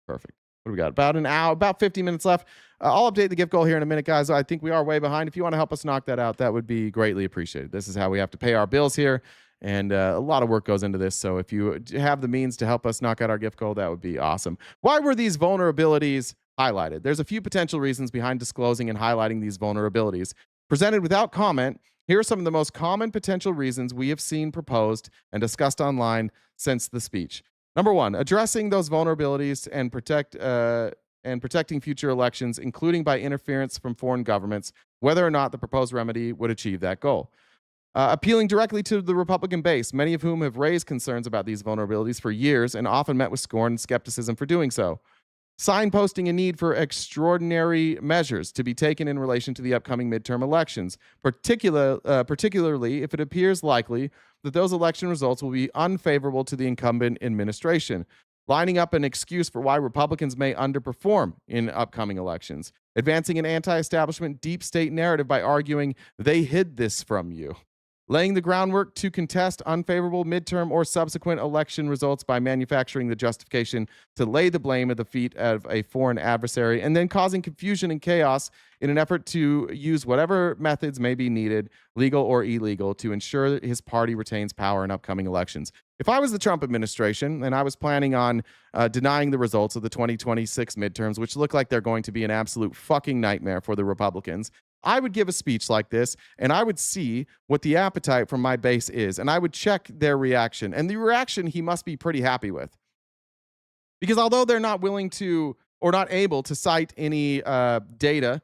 Speaker 1: Perfect. What do we got? About an hour, about 50 minutes left. I'll update the gift goal here in a minute, guys. I think we are way behind. If you want to help us knock that out, that would be greatly appreciated. This is how we have to pay our bills here. And a lot of work goes into this. So if you have the means to help us knock out our gift goal, that would be awesome. Why were these vulnerabilities highlighted? There's a few potential reasons behind disclosing and highlighting these vulnerabilities. Presented without comment, here are some of the most common potential reasons we have seen proposed and discussed online since the speech. Number one, addressing those vulnerabilities and protecting future elections, including by interference from foreign governments, whether or not the proposed remedy would achieve that goal. Appealing directly to the Republican base, many of whom have raised concerns about these vulnerabilities for years and often met with scorn and skepticism for doing so. Signposting a need for extraordinary measures to be taken in relation to the upcoming midterm elections, particularly if it appears likely that those election results will be unfavorable to the incumbent administration. Lining up an excuse for why Republicans may underperform in upcoming elections. Advancing an anti-establishment deep state narrative by arguing they hid this from you. Laying the groundwork to contest unfavorable midterm or subsequent election results by manufacturing the justification to lay the blame at the feet of a foreign adversary, and then causing confusion and chaos in an effort to use whatever methods may be needed, legal or illegal, to ensure that his party retains power in upcoming elections. If I was the Trump administration and I was planning on denying the results of the 2026 midterms, which look like they're going to be an absolute fucking nightmare for the Republicans, I would give a speech like this, and I would see what the appetite from my base is, and I would check their reaction. And the reaction he must be pretty happy with. Because although they're not willing to, or not able to cite any data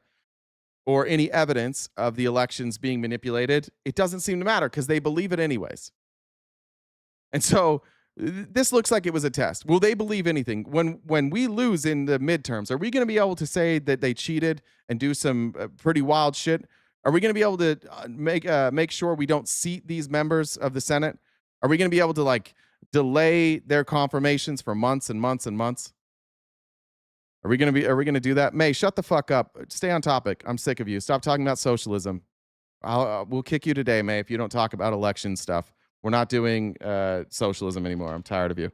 Speaker 1: or any evidence of the elections being manipulated, it doesn't seem to matter because they believe it anyways. And so this looks like it was a test. Will they believe anything? When we lose in the midterms, are we going to be able to say that they cheated and do some pretty wild shit? Are we going to be able to make sure we don't seat these members of the Senate? Are we going to be able to delay their confirmations for months and months and months? Are we going to do that? May, shut the fuck up. Stay on topic. I'm sick of you. Stop talking about socialism. We'll kick you today, May, if you don't talk about election stuff. We're not doing socialism anymore. I'm tired of you.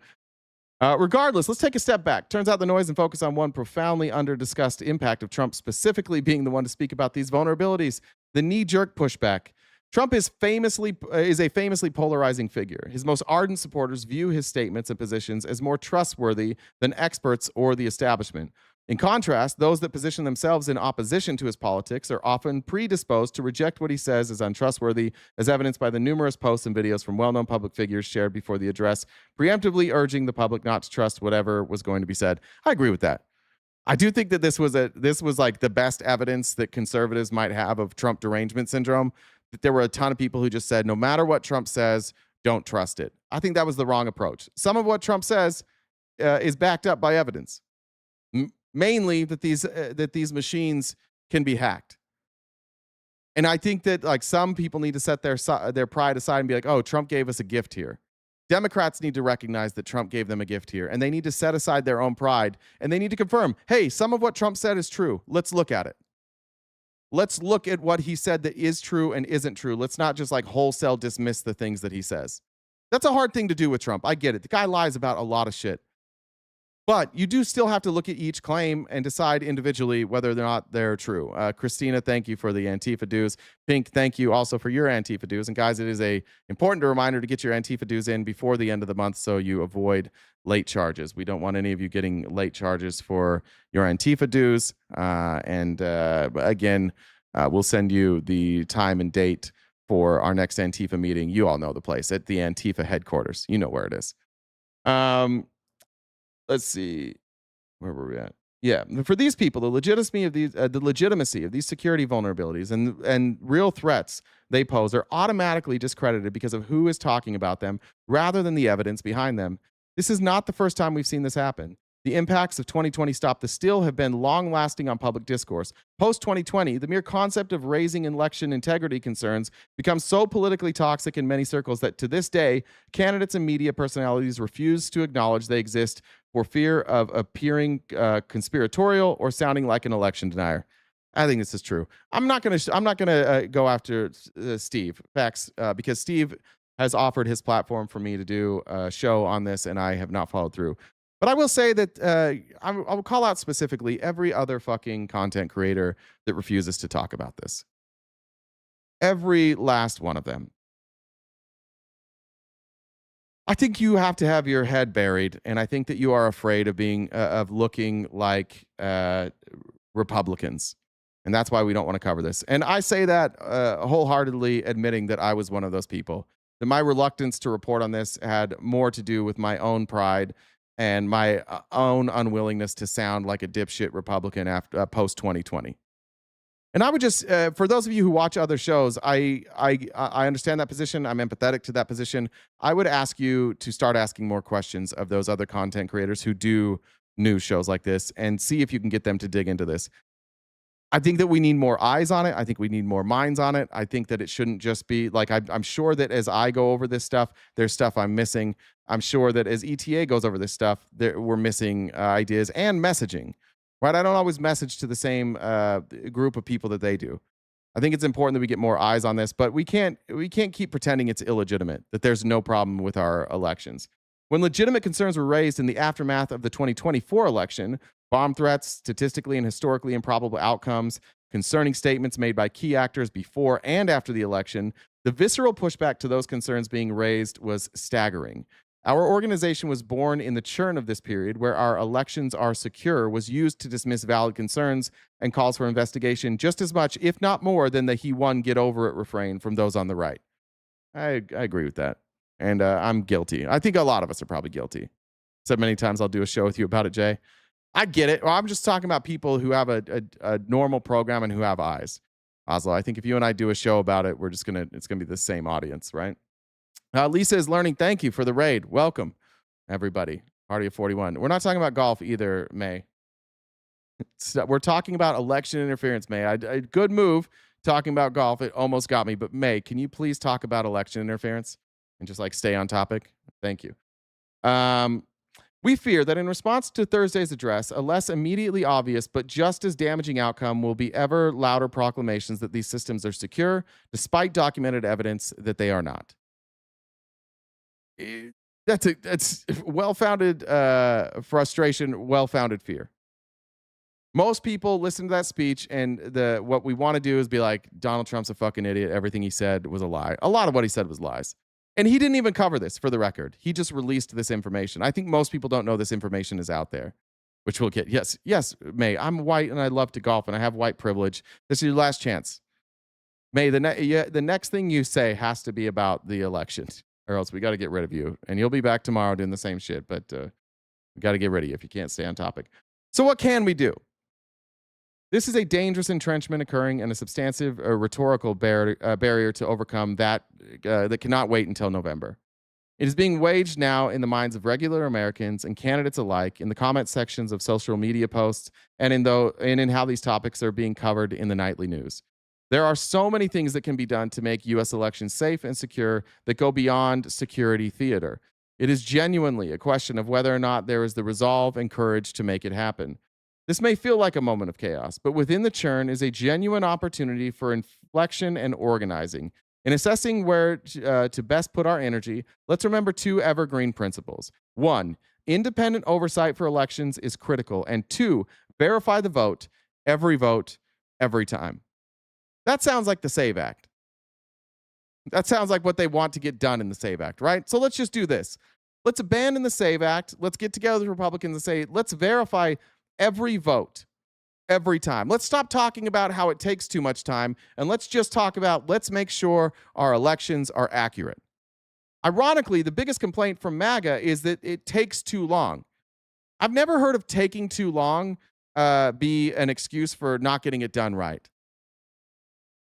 Speaker 1: Regardless, let's take a step back. Turns out the noise and focus on one profoundly under-discussed impact of Trump specifically being the one to speak about these vulnerabilities, the knee-jerk pushback. Trump is a famously polarizing figure. His most ardent supporters view his statements and positions as more trustworthy than experts or the establishment. In contrast, those that position themselves in opposition to his politics are often predisposed to reject what he says as untrustworthy, as evidenced by the numerous posts and videos from well-known public figures shared before the address, preemptively urging the public not to trust whatever was going to be said. I agree with that. I do think that this was like the best evidence that conservatives might have of Trump derangement syndrome, that there were a ton of people who just said, no matter what Trump says, don't trust it. I think that was the wrong approach. Some of what Trump says is backed up by evidence. Mainly that these machines can be hacked. And I think that some people need to set their pride aside and be like, oh, Trump gave us a gift here. Democrats need to recognize that Trump gave them a gift here, and they need to set aside their own pride, and they need to confirm, hey, some of what Trump said is true. Let's look at it. Let's look at what he said that is true and isn't true. Let's not just wholesale dismiss the things that he says. That's a hard thing to do with Trump. I get it. The guy lies about a lot of shit. But you do still have to look at each claim and decide individually whether or not they're true. Christina, thank you for the Antifa dues. Pink, thank you also for your Antifa dues. And guys, it is a important reminder to get your Antifa dues in before the end of the month so you avoid late charges. We don't want any of you getting late charges for your Antifa dues. Again, we'll send you the time and date for our next Antifa meeting. You all know the place at the Antifa headquarters. You know where it is. Let's see. Where were we at? Yeah, for these people, the legitimacy of these security vulnerabilities and real threats they pose are automatically discredited because of who is talking about them rather than the evidence behind them. This is not the first time we've seen this happen. The impacts of 2020 Stop the Steal have been long-lasting on public discourse. Post-2020, the mere concept of raising election integrity concerns becomes so politically toxic in many circles that to this day, candidates and media personalities refuse to acknowledge they exist for fear of appearing conspiratorial or sounding like an election denier. I think this is true. I'm not gonna go after Steve Facts because Steve has offered his platform for me to do a show on this, and I have not followed through. But I will say that I will call out specifically every other fucking content creator that refuses to talk about this. Every last one of them. I think you have to have your head buried, and I think that you are afraid of looking like Republicans, and that's why we don't want to cover this. And I say that wholeheartedly, admitting that I was one of those people. That my reluctance to report on this had more to do with my own pride and my own unwillingness to sound like a dipshit Republican after post 2020. And I would just, for those of you who watch other shows, I understand that position. I'm empathetic to that position. I would ask you to start asking more questions of those other content creators who do news shows like this and see if you can get them to dig into this. I think that we need more eyes on it. I think we need more minds on it. I think that it shouldn't just be like, I'm sure that as I go over this stuff, there's stuff I'm missing. I'm sure that as ETA goes over this stuff, we're missing ideas and messaging, right? I don't always message to the same group of people that they do. I think it's important that we get more eyes on this, but we can't keep pretending it's illegitimate, that there's no problem with our elections. When legitimate concerns were raised in the aftermath of the 2024 election, bomb threats, statistically and historically improbable outcomes, concerning statements made by key actors before and after the election, the visceral pushback to those concerns being raised was staggering. Our organization was born in the churn of this period where our elections are secure was used to dismiss valid concerns and calls for investigation just as much, if not more, than the he won, get over it refrain from those on the right. I agree with that. And I'm guilty. I think a lot of us are probably guilty. Said many times I'll do a show with you about it, Jay. I get it. Well, I'm just talking about people who have a normal program and who have eyes. Oslo, I think if you and I do a show about it, it's gonna be the same audience, right? Lisa is learning. Thank you for the raid. Welcome, everybody. Party of 41. We're not talking about golf either, May. We're talking about election interference, May. A good move talking about golf. It almost got me, but May, can you please talk about election interference and just like stay on topic? Thank you. We fear that in response to Thursday's address, a less immediately obvious but just as damaging outcome will be ever louder proclamations that these systems are secure, despite documented evidence that they are not. That's well-founded frustration, well-founded fear. Most people listen to that speech, and what we want to do is be like, Donald Trump's a fucking idiot. Everything he said was a lie. A lot of what he said was lies. And he didn't even cover this, for the record. He just released this information. I think most people don't know this information is out there, which we'll get. Yes, May, I'm white and I love to golf and I have white privilege. This is your last chance. May, the next thing you say has to be about the election, or else we got to get rid of you. And you'll be back tomorrow doing the same shit, but we got to get rid of you if you can't stay on topic. So what can we do? This is a dangerous entrenchment occurring and a substantive rhetorical barrier to overcome that cannot wait until November. It is being waged now in the minds of regular Americans and candidates alike, in the comment sections of social media posts, and in how these topics are being covered in the nightly news. There are so many things that can be done to make U.S. elections safe and secure that go beyond security theater. It is genuinely a question of whether or not there is the resolve and courage to make it happen. This may feel like a moment of chaos, but within the churn is a genuine opportunity for inflection and organizing. In assessing where to best put our energy, let's remember two evergreen principles. 1, independent oversight for elections is critical. And 2, verify the vote, every time. That sounds like the SAVE Act. That sounds like what they want to get done in the SAVE Act, right? So let's just do this. Let's abandon the SAVE Act. Let's get together with Republicans and say, let's verify every vote, every time. Let's stop talking about how it takes too much time, and let's just talk about, let's make sure our elections are accurate. Ironically, the biggest complaint from MAGA is that it takes too long. I've never heard of taking too long be an excuse for not getting it done right.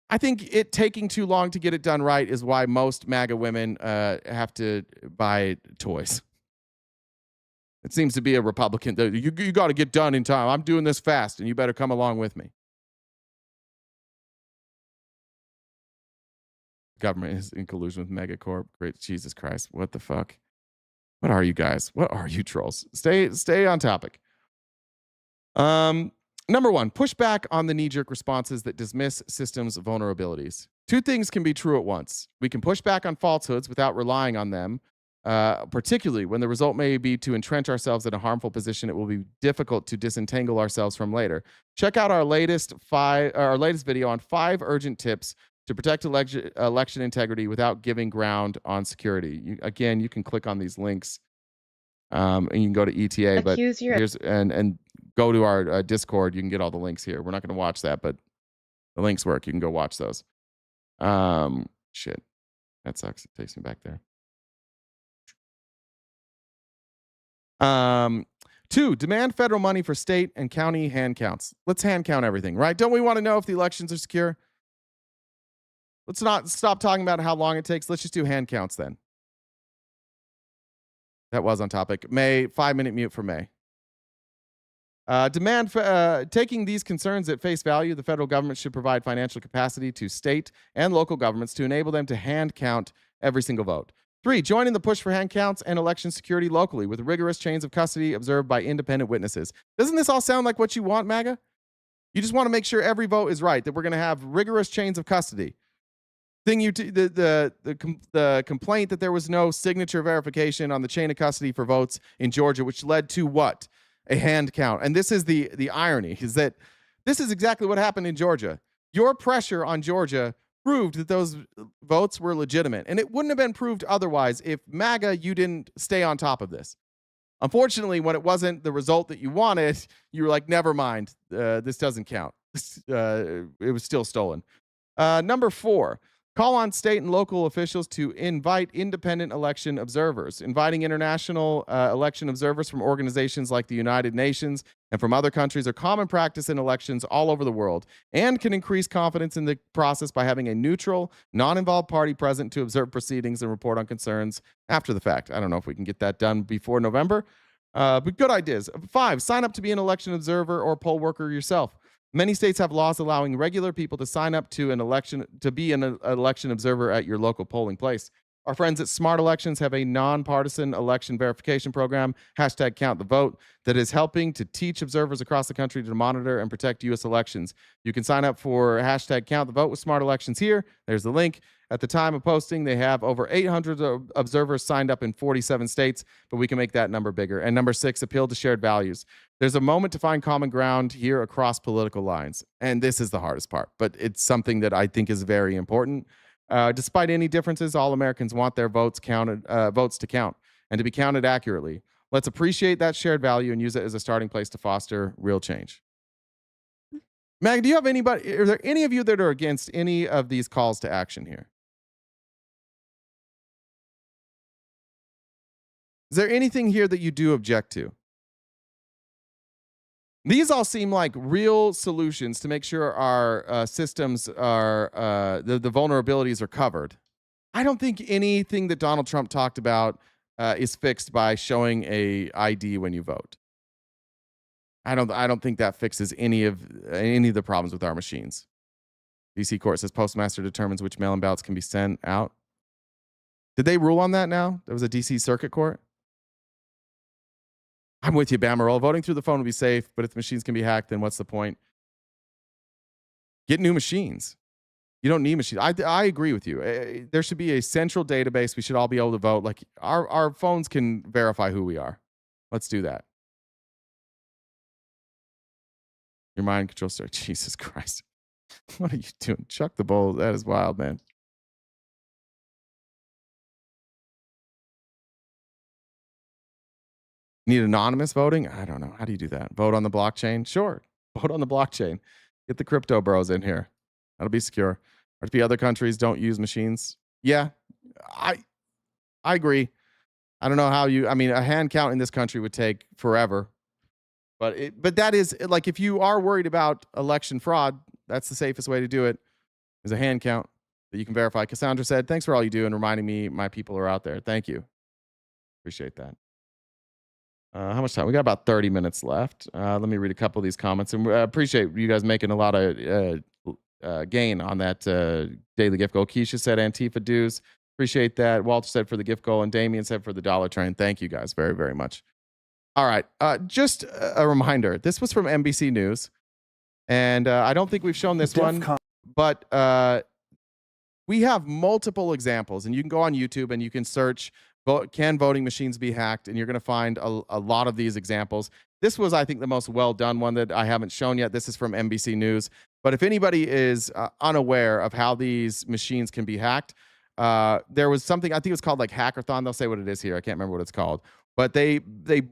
Speaker 1: I think it taking too long to get it done right is why most MAGA women have to buy toys. It seems to be a Republican. You got to get done in time. I'm doing this fast, and you better come along with me. Government is in collusion with Megacorp. Great Jesus Christ. What the fuck? What are you guys? What are you trolls? Stay on topic. Number one, push back on the knee-jerk responses that dismiss systems vulnerabilities. Two things can be true at once. We can push back on falsehoods without relying on them, particularly when the result may be to entrench ourselves in a harmful position it will be difficult to disentangle ourselves from later. Check out our latest video on 5 urgent tips to protect election integrity without giving ground on security. You can click on these links, and you can go to ETA. But here's and go to our Discord. You can get all the links here. We're not going to watch that, but the links work. You can go watch those. Shit, that sucks. It takes me back there. 2, demand federal money for state and county hand counts. Let's hand count everything, right? Don't we want to know if the elections are secure? Let's not stop talking about how long it takes. Let's just do hand counts then. That was on topic. May, 5-minute mute for May. Taking these concerns at face value, the federal government should provide financial capacity to state and local governments to enable them to hand count every single vote. 3, join in the push for hand counts and election security locally with rigorous chains of custody observed by independent witnesses. Doesn't this all sound like what you want, MAGA? You just want to make sure every vote is right, that we're going to have rigorous chains of custody. The complaint that there was no signature verification on the chain of custody for votes in Georgia, which led to what? A hand count. And this is the irony, is that this is exactly what happened in Georgia. Your pressure on Georgia proved that those votes were legitimate. And it wouldn't have been proved otherwise if MAGA, you didn't stay on top of this. Unfortunately, when it wasn't the result that you wanted, you were like, never mind, this doesn't count. It was still stolen. Number 4, call on state and local officials to invite independent election observers. Inviting international election observers from organizations like the United Nations and from other countries are common practice in elections all over the world and can increase confidence in the process by having a neutral, non-involved party present to observe proceedings and report on concerns after the fact. I don't know if we can get that done before November, but good ideas. 5, sign up to be an election observer or poll worker yourself. Many states have laws allowing regular people to sign up to be an election observer at your local polling place. Our friends at Smart Elections have a nonpartisan election verification program, #CountTheVote, that is helping to teach observers across the country to monitor and protect U.S. elections. You can sign up for #CountTheVote with Smart Elections here. There's the link. At the time of posting, they have over 800 observers signed up in 47 states, but we can make that number bigger. And number 6, appeal to shared values. There's a moment to find common ground here across political lines. And this is the hardest part, but it's something that I think is very important. Despite any differences, all Americans want their votes to count and to be counted accurately. Let's appreciate that shared value and use it as a starting place to foster real change. Mag, are there any of you that are against any of these calls to action here? Is there anything here that you do object to? These all seem like real solutions to make sure our systems are, the vulnerabilities are covered. I don't think anything that Donald Trump talked about is fixed by showing a ID when you vote. I don't think that fixes any of the problems with our machines. DC court says postmaster determines which mail-in ballots can be sent out. Did they rule on that now? There was a DC circuit court. I'm with you, Bamaroll. Voting through the phone will be safe, but if the machines can be hacked, then what's the point? Get new machines. You don't need machines. I agree with you. There should be a central database. We should all be able to vote. Like our phones can verify who we are. Let's do that. Your mind control story. Jesus Christ. What are you doing? Chuck the bowl. That is wild, man. Need anonymous voting? I don't know. How do you do that? Vote on the blockchain? Sure. Vote on the blockchain. Get the crypto bros in here. That'll be secure. Or if other countries don't use machines. Yeah, I agree. I don't know how a hand count in this country would take forever. But that is like, if you are worried about election fraud, that's the safest way to do it, is a hand count that you can verify. Cassandra said, thanks for all you do and reminding me my people are out there. Thank you. Appreciate that. How much time? We got about 30 minutes left. Let me read a couple of these comments. And appreciate you guys making a lot of gain on that daily gift goal. Keisha said Antifa dues. Appreciate that. Walter said for the gift goal. And Damien said for the dollar train. Thank you guys very, very much. All right. Just a reminder. This was from NBC News. And I don't think we've shown this one. But we have multiple examples. And you can go on YouTube and you can search, can voting machines be hacked? And you're going to find a lot of these examples. This was, I think, the most well-done one that I haven't shown yet. This is from NBC News. But if anybody is unaware of how these machines can be hacked, there was something, I think it was called like Hackathon. They'll say what it is here. I can't remember what it's called. But they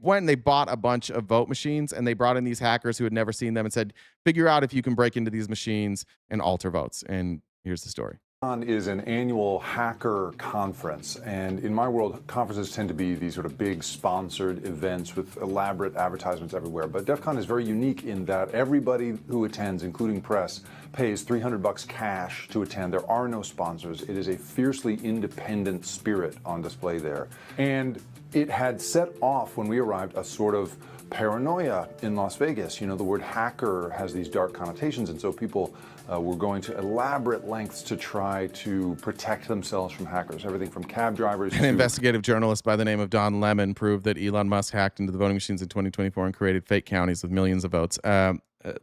Speaker 1: went and they bought a bunch of vote machines, and they brought in these hackers who had never seen them and said, figure out if you can break into these machines and alter votes. And here's the story.
Speaker 17: Is an annual hacker conference, and in my world, conferences tend to be these sort of big sponsored events with elaborate advertisements everywhere. But DEF CON is very unique in that everybody who attends, including press, pays $300 cash to attend. There are no sponsors. It is a fiercely independent spirit on display there. And it had set off, when we arrived, a sort of paranoia in Las Vegas. You know, the word hacker has these dark connotations, and so people were going to elaborate lengths to try to protect themselves from hackers. Everything from cab drivers.
Speaker 1: An investigative journalist by the name of Don Lemon proved that Elon Musk hacked into the voting machines in 2024 and created fake counties with millions of votes.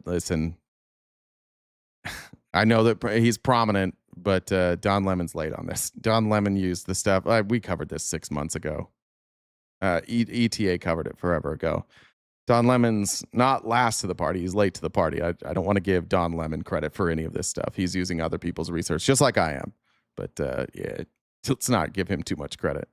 Speaker 1: Listen, I know that he's prominent, but Don Lemon's late on this. Don Lemon used the stuff. We covered this 6 months ago. ETA covered it forever ago. Don Lemon's not last to the party. He's late to the party. I don't want to give Don Lemon credit for any of this stuff. He's using other people's research, just like I am. But yeah, let's not give him too much credit.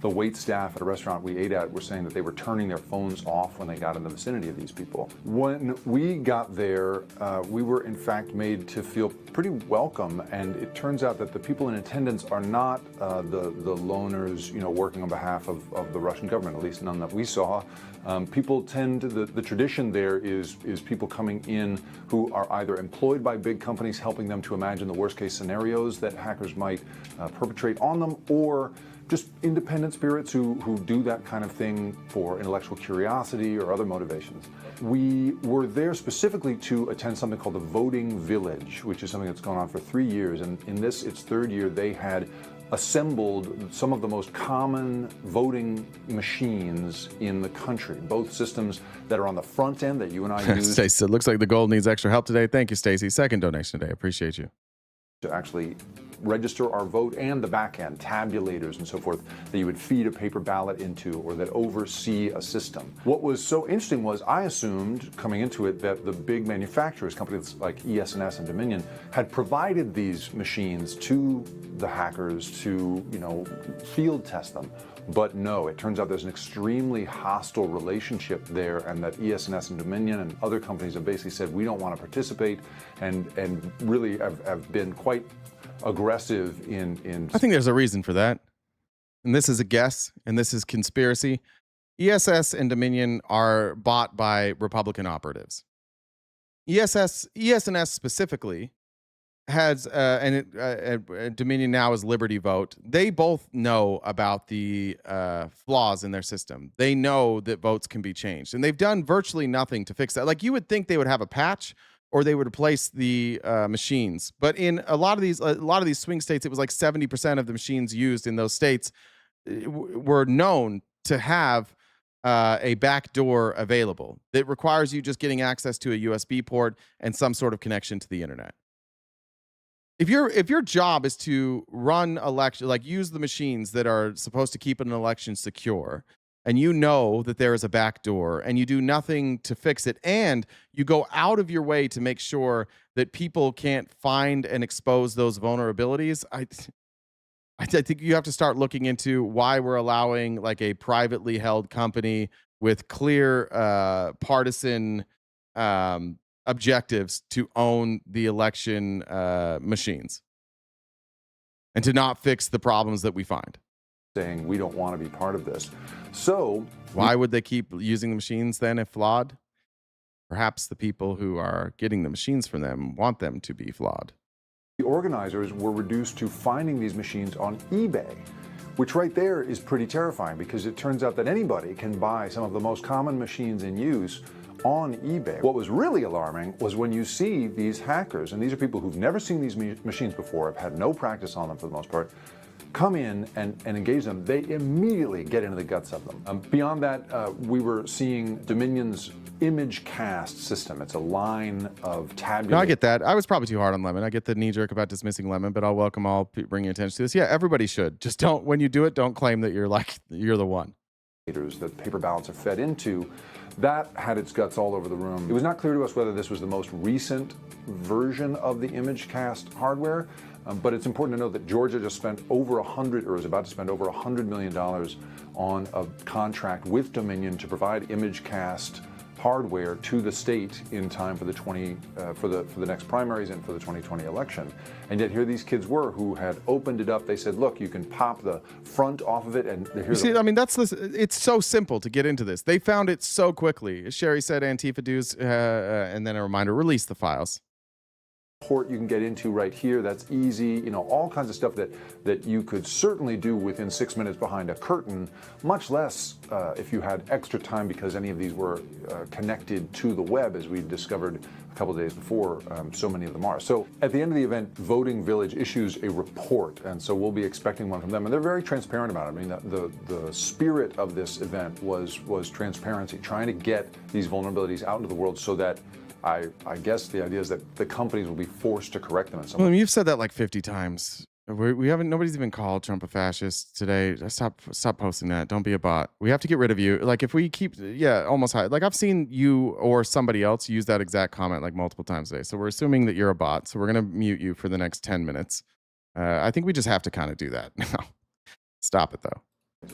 Speaker 17: The wait staff at a restaurant we ate at were saying that they were turning their phones off when they got in the vicinity of these people. When we got there, we were in fact made to feel pretty welcome, and it turns out that the people in attendance are not the loners, you know, working on behalf of the Russian government, at least none that we saw. People tend to, the tradition there is people coming in who are either employed by big companies helping them to imagine the worst case scenarios that hackers might perpetrate on them, or just independent spirits who do that kind of thing for intellectual curiosity or other motivations. We were there specifically to attend something called the Voting Village, which is something that's gone on for 3 years. And in this, its third year, they had assembled some of the most common voting machines in the country, both systems that are on the front end that you and I use.
Speaker 1: Stacey said, looks like the gold needs extra help today. Thank you, Stacey. Second donation today. Appreciate you.
Speaker 17: To actually register our vote, and the back end, tabulators and so forth, that you would feed a paper ballot into, or that oversee a system. What was so interesting was I assumed coming into it that the big manufacturers, companies like ES&S and Dominion, had provided these machines to the hackers to, you know, field test them. But no, it turns out there's an extremely hostile relationship there, and that ES&S and Dominion and other companies have basically said we don't want to participate, and really have been quite aggressive in
Speaker 1: I think there's a reason for that. And this is a guess, and this is conspiracy. ES&S and Dominion are bought by Republican operatives. ES&S specifically has, Dominion now is Liberty Vote. They both know about the flaws in their system. They know that votes can be changed, and they've done virtually nothing to fix that. Like, you would think they would have a patch, or they would replace the machines. But in a lot of these swing states, it was like 70% of the machines used in those states were known to have a back door available that requires you just getting access to a USB port and some sort of connection to the internet. If your job is to run election, like use the machines that are supposed to keep an election secure, and you know that there is a back door, and you do nothing to fix it, and you go out of your way to make sure that people can't find and expose those vulnerabilities, I think you have to start looking into why we're allowing like a privately held company with clear partisan objectives to own the election machines and to not fix the problems that we find.
Speaker 17: Saying we don't want to be part of this. So
Speaker 1: why would they keep using the machines then if flawed? perhaps the people who are getting the machines from them want them to be flawed.
Speaker 17: The organizers were reduced to finding these machines on eBay, which right there is pretty terrifying because it turns out that anybody can buy some of the most common machines in use on eBay. What was really alarming was when you see these hackers, and these are people who've never seen these machines before, have had no practice on them for the most part, come in and engage them, they immediately get into the guts of them. Beyond that, we were seeing Dominion's image cast system. It's a line of tabular.
Speaker 1: No, I get that. I was probably too hard on Lemon. I get the knee jerk about dismissing Lemon, but I'll welcome all bringing attention to this. Yeah, everybody should. Just don't, when you do it, don't claim that you're the one.
Speaker 17: That paper ballots are fed into. That had its guts all over the room. It was not clear to us whether this was the most recent version of the image cast hardware, but it's important to note that Georgia just spent over is about to spend over $100 million on a contract with Dominion to provide image cast hardware to the state in time for the for the next primaries and for the 2020 election. And yet here these kids were who had opened it up. They said, look, you can pop the front off of it and here's
Speaker 1: you see, I mean, it's so simple to get into this. They found it so quickly. As Sherry said, Antifa dudes, and then a reminder, release the files.
Speaker 17: Port you can get into right here. That's easy. You know, all kinds of stuff that you could certainly do within 6 minutes behind a curtain, much less if you had extra time because any of these were connected to the web, as we discovered a couple of days before. So many of them are. So at the end of the event, Voting Village issues a report, and so we'll be expecting one from them. And they're very transparent about it. I mean, the spirit of this event was transparency, trying to get these vulnerabilities out into the world so that I guess the idea is that the companies will be forced to correct them in some way.
Speaker 1: Well, you've said that like 50 times. Nobody's even called Trump a fascist today. Stop posting that. Don't be a bot. We have to get rid of you. Like if we keep, almost high. Like I've seen you or somebody else use that exact comment like multiple times today. So we're assuming that you're a bot. So we're going to mute you for the next 10 minutes. I think we just have to kind of do that now. Stop it though.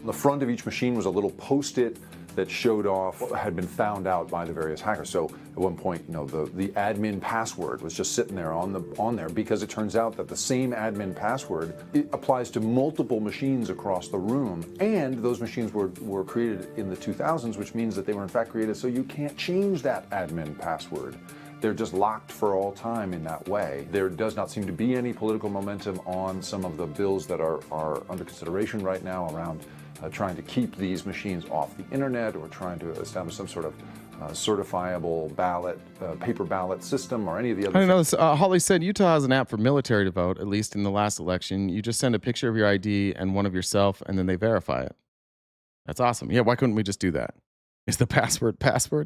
Speaker 17: The front of each machine was a little post-it that showed off what had been found out by the various hackers. So at one point, you know, the admin password was just sitting there on there because it turns out that the same admin password applies to multiple machines across the room. And those machines were created in the 2000s, which means that they were in fact created so you can't change that admin password. They're just locked for all time in that way. There does not seem to be any political momentum on some of the bills that are under consideration right now around trying to keep these machines off the internet or trying to establish some sort of certifiable ballot, paper ballot system or any of the other.
Speaker 1: I don't know. This, Holly said Utah has an app for military to vote, at least in the last election. You just send a picture of your ID and one of yourself, and then they verify it. That's awesome. Yeah, why couldn't we just do that? Is the password?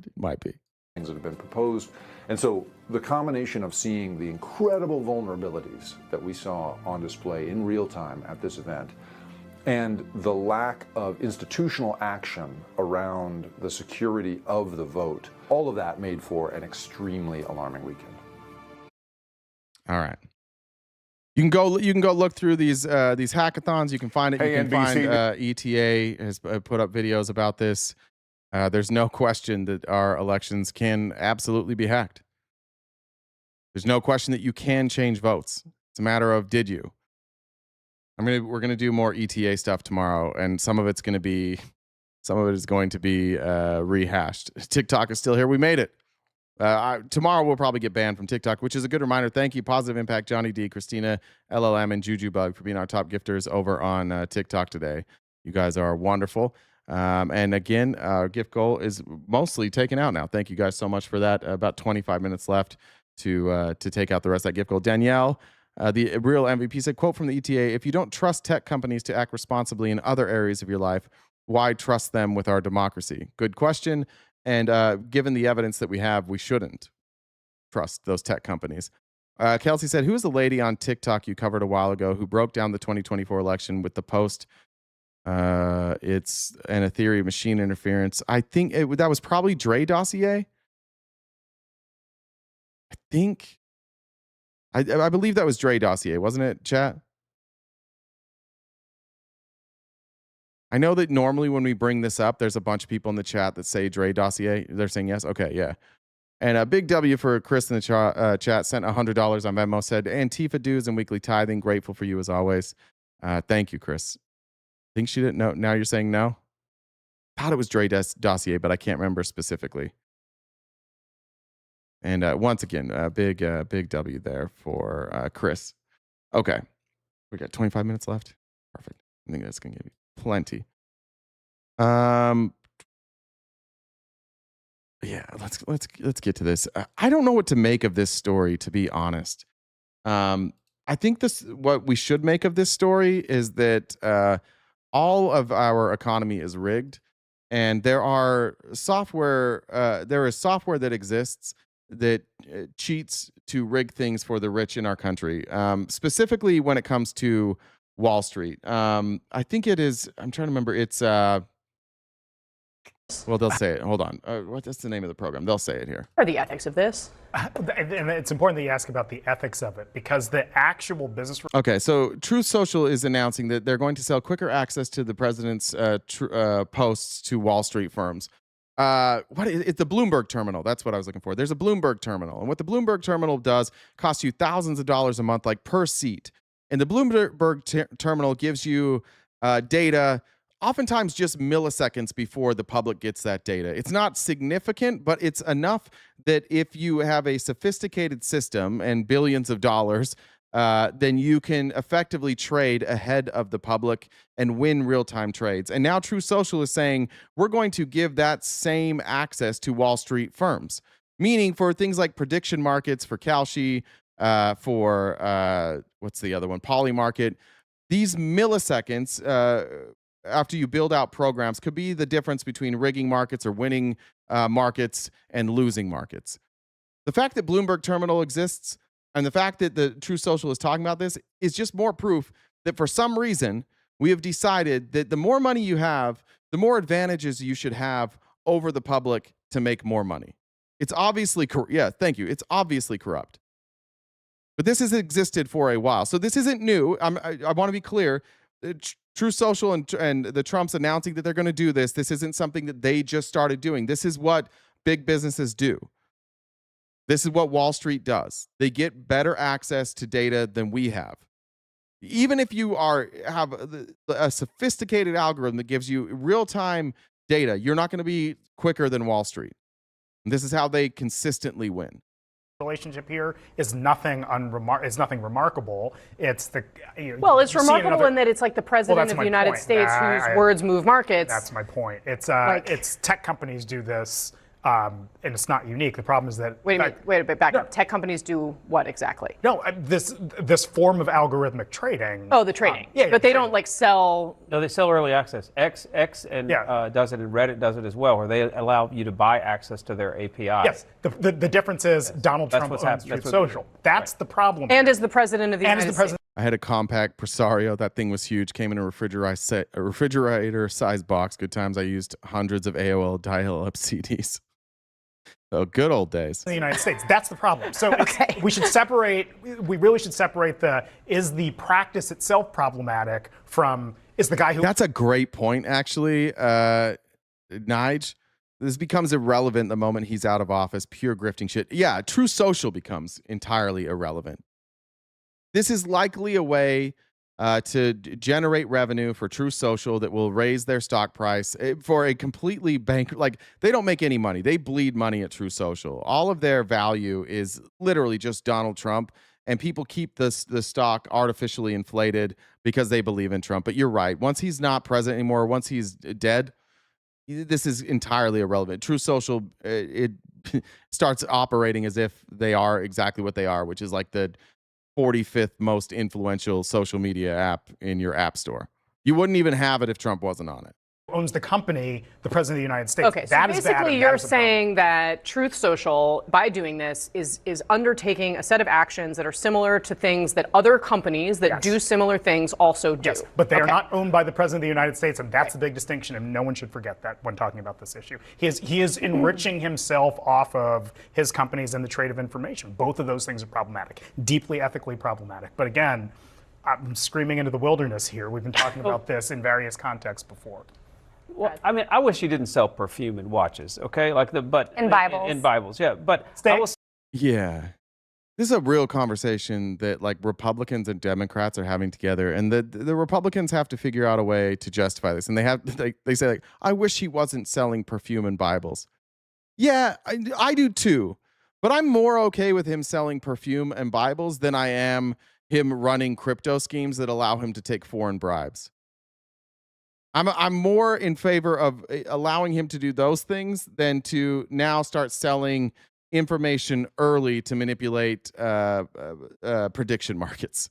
Speaker 1: It might be.
Speaker 17: Things that have been proposed. And so the combination of seeing the incredible vulnerabilities that we saw on display in real time at this event and the lack of institutional action around the security of the vote, all of that made for an extremely alarming weekend.
Speaker 1: All right. You can go look through these hackathons. You can find it. You can find ETA has put up videos about this. There's no question that our elections can absolutely be hacked. There's no question that you can change votes. It's a matter of did you. We're gonna do more ETA stuff tomorrow, and some of it is going to be rehashed. TikTok is still here. We made it. Tomorrow we'll probably get banned from TikTok, which is a good reminder. Thank you, Positive Impact, Johnny D, Christina, LLM, and Juju Bug for being our top gifters over on TikTok today. You guys are wonderful. And again, our gift goal is mostly taken out now. Thank you guys so much for that. About 25 minutes left to take out the rest of that gift goal. Danielle, the real MVP, said, quote from the ETA, "If you don't trust tech companies to act responsibly in other areas of your life, why trust them with our democracy?" Good question. And given the evidence that we have, we shouldn't trust those tech companies. Kelsey said, "Who is the lady on TikTok you covered a while ago who broke down the 2024 election with the post? It's a theory of machine interference." I think that was probably Dre Dossier. I believe that was Dre Dossier, wasn't it, chat? I know that normally when we bring this up, there's a bunch of people in the chat that say Dre Dossier. They're saying yes. Okay, yeah. And a big W for Chris in the chat, sent $100 on Venmo, said, "Antifa dues and weekly tithing, grateful for you as always." Thank you, Chris. Think she didn't know. Now you're saying no? Thought it was Dre Dossier, but I can't remember specifically. And once again, big W there for Chris. Okay, we got 25 minutes left. Perfect. I think that's gonna give you plenty. Yeah, let's get to this. I don't know what to make of this story, to be honest. I think what we should make of this story is that all of our economy is rigged, and there is software that exists that cheats to rig things for the rich in our country, specifically when it comes to Wall Street. I think it is. I'm trying to remember. It's well, they'll say it. Hold on. What's the name of the program? They'll say it here.
Speaker 18: Or the ethics of this.
Speaker 19: And it's important that you ask about the ethics of it, because the actual business.
Speaker 1: Okay, so Truth Social is announcing that they're going to sell quicker access to the president's posts to Wall Street firms. It's the Bloomberg terminal. That's what I was looking for. There's a Bloomberg terminal, and what the Bloomberg terminal does costs you thousands of dollars a month, like per seat. And the Bloomberg terminal gives you data, oftentimes just milliseconds before the public gets that data. It's not significant, but it's enough that if you have a sophisticated system and billions of dollars, then you can effectively trade ahead of the public and win real-time trades. And now Truth Social is saying, we're going to give that same access to Wall Street firms, meaning for things like prediction markets, for Kalshi, for what's the other one, Polymarket, these milliseconds after you build out programs could be the difference between rigging markets or winning markets and losing markets. The fact that Bloomberg Terminal exists and the fact that the Truth Social is talking about this is just more proof that for some reason we have decided that the more money you have, the more advantages you should have over the public to make more money. It's obviously thank you. It's obviously corrupt. But this has existed for a while. So this isn't new. I want to be clear. Truth Social and the Trumps announcing that they're going to do this. This isn't something that they just started doing. This is what big businesses do. This is what Wall Street does. They get better access to data than we have. Even if you have a sophisticated algorithm that gives you real-time data, you're not going to be quicker than Wall Street. And this is how they consistently win.
Speaker 19: Relationship here is nothing remarkable. It's the
Speaker 18: well, it's remarkable in that it's like the president of the United States whose words move markets.
Speaker 19: That's my point. It's tech companies do this, and it's not unique. The problem is that
Speaker 18: wait a bit, back up. Tech companies do what exactly?
Speaker 19: No, this form of algorithmic trading.
Speaker 18: Oh, the trading. But they don't sell.
Speaker 12: No, they sell early access. X and does it, and Reddit does it as well, where they allow you to buy access to their API.
Speaker 19: Yes. The difference is Donald Trump owns Truth Social. That's the problem.
Speaker 18: And as the president of the United States.
Speaker 1: I had a compact Presario. That thing was huge. Came in a refrigerator-sized box. Good times. I used hundreds of AOL dial-up CDs. Oh, good old days.
Speaker 19: In the United States. That's the problem. So we really should separate is the practice itself problematic from, is the guy who...
Speaker 1: That's a great point, actually, Nige. This becomes irrelevant the moment he's out of office. Pure grifting shit. Yeah, Truth Social becomes entirely irrelevant. This is likely a way to generate revenue for Truth Social that will raise their stock price for a completely they don't make any money. They bleed money at Truth Social. All of their value is literally just Donald Trump, and people keep the stock artificially inflated because they believe in Trump. But you're right. Once he's not president anymore, once he's dead, this is entirely irrelevant. Truth Social, it starts operating as if they are exactly what they are, which is like the 45th most influential social media app in your app store. You wouldn't even have it if Trump wasn't on it.
Speaker 19: Owns the company, the president of the United States.
Speaker 18: Okay, so basically you're saying that Truth Social, by doing this, is undertaking a set of actions that are similar to things that other companies that do similar things also do.
Speaker 19: Yes, but they are not owned by the president of the United States, and that's the big distinction, and no one should forget that when talking about this issue. He is enriching himself off of his companies and the trade of information. Both of those things are problematic, deeply ethically problematic. But again, I'm screaming into the wilderness here. We've been talking about this in various contexts before.
Speaker 12: Well, I mean, I wish you didn't sell perfume and watches, okay?
Speaker 18: And Bibles.
Speaker 12: In Bibles, yeah. But
Speaker 1: yeah, this is a real conversation that Republicans and Democrats are having together, and the Republicans have to figure out a way to justify this. And they say I wish he wasn't selling perfume and Bibles. Yeah, I do too. But I'm more okay with him selling perfume and Bibles than I am him running crypto schemes that allow him to take foreign bribes. I'm more in favor of allowing him to do those things than to now start selling information early to manipulate prediction markets.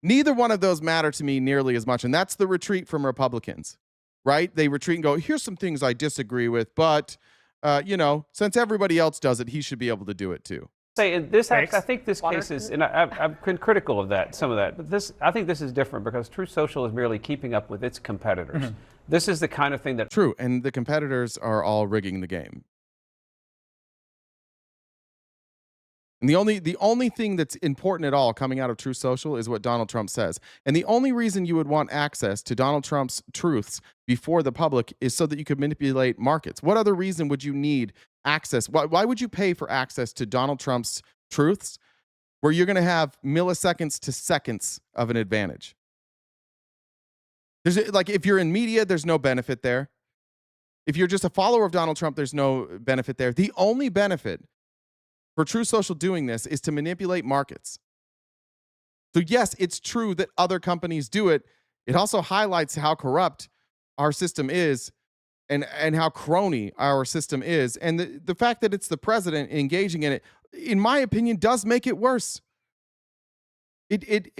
Speaker 1: Neither one of those matter to me nearly as much, and that's the retreat from Republicans, right? They retreat and go, here's some things I disagree with, but, since everybody else does it, he should be able to do it too.
Speaker 3: Say this. I think this case is, and I've been critical of that, some of that, but I think this is different because Truth Social is merely keeping up with its competitors. Mm-hmm. This is the kind of thing that
Speaker 1: true, and the competitors are all rigging the game. And the only thing that's important at all coming out of Truth Social is what Donald Trump says. And the only reason you would want access to Donald Trump's truths before the public is so that you could manipulate markets. What other reason would you need access? Why would you pay for access to Donald Trump's truths where you're going to have milliseconds to seconds of an advantage? There's like, if you're in media, there's no benefit there. If you're just a follower of Donald Trump, there's no benefit there. The only benefit for Truth Social doing this is to manipulate markets. So yes, it's true that other companies do it. It also highlights how corrupt our system is and how crony our system is. And the fact that it's the president engaging in it, in my opinion, does make it worse. It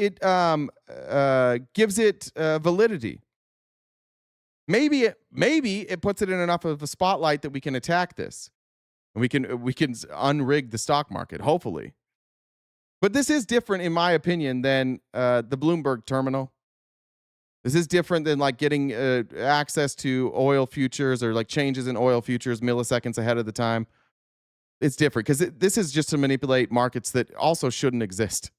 Speaker 1: gives it validity. Maybe it puts it in enough of a spotlight that we can attack this. And we can unrig the stock market, hopefully. But this is different, in my opinion, than the Bloomberg terminal. This is different than like getting access to oil futures or like changes in oil futures milliseconds ahead of the time. It's different because this is just to manipulate markets that also shouldn't exist.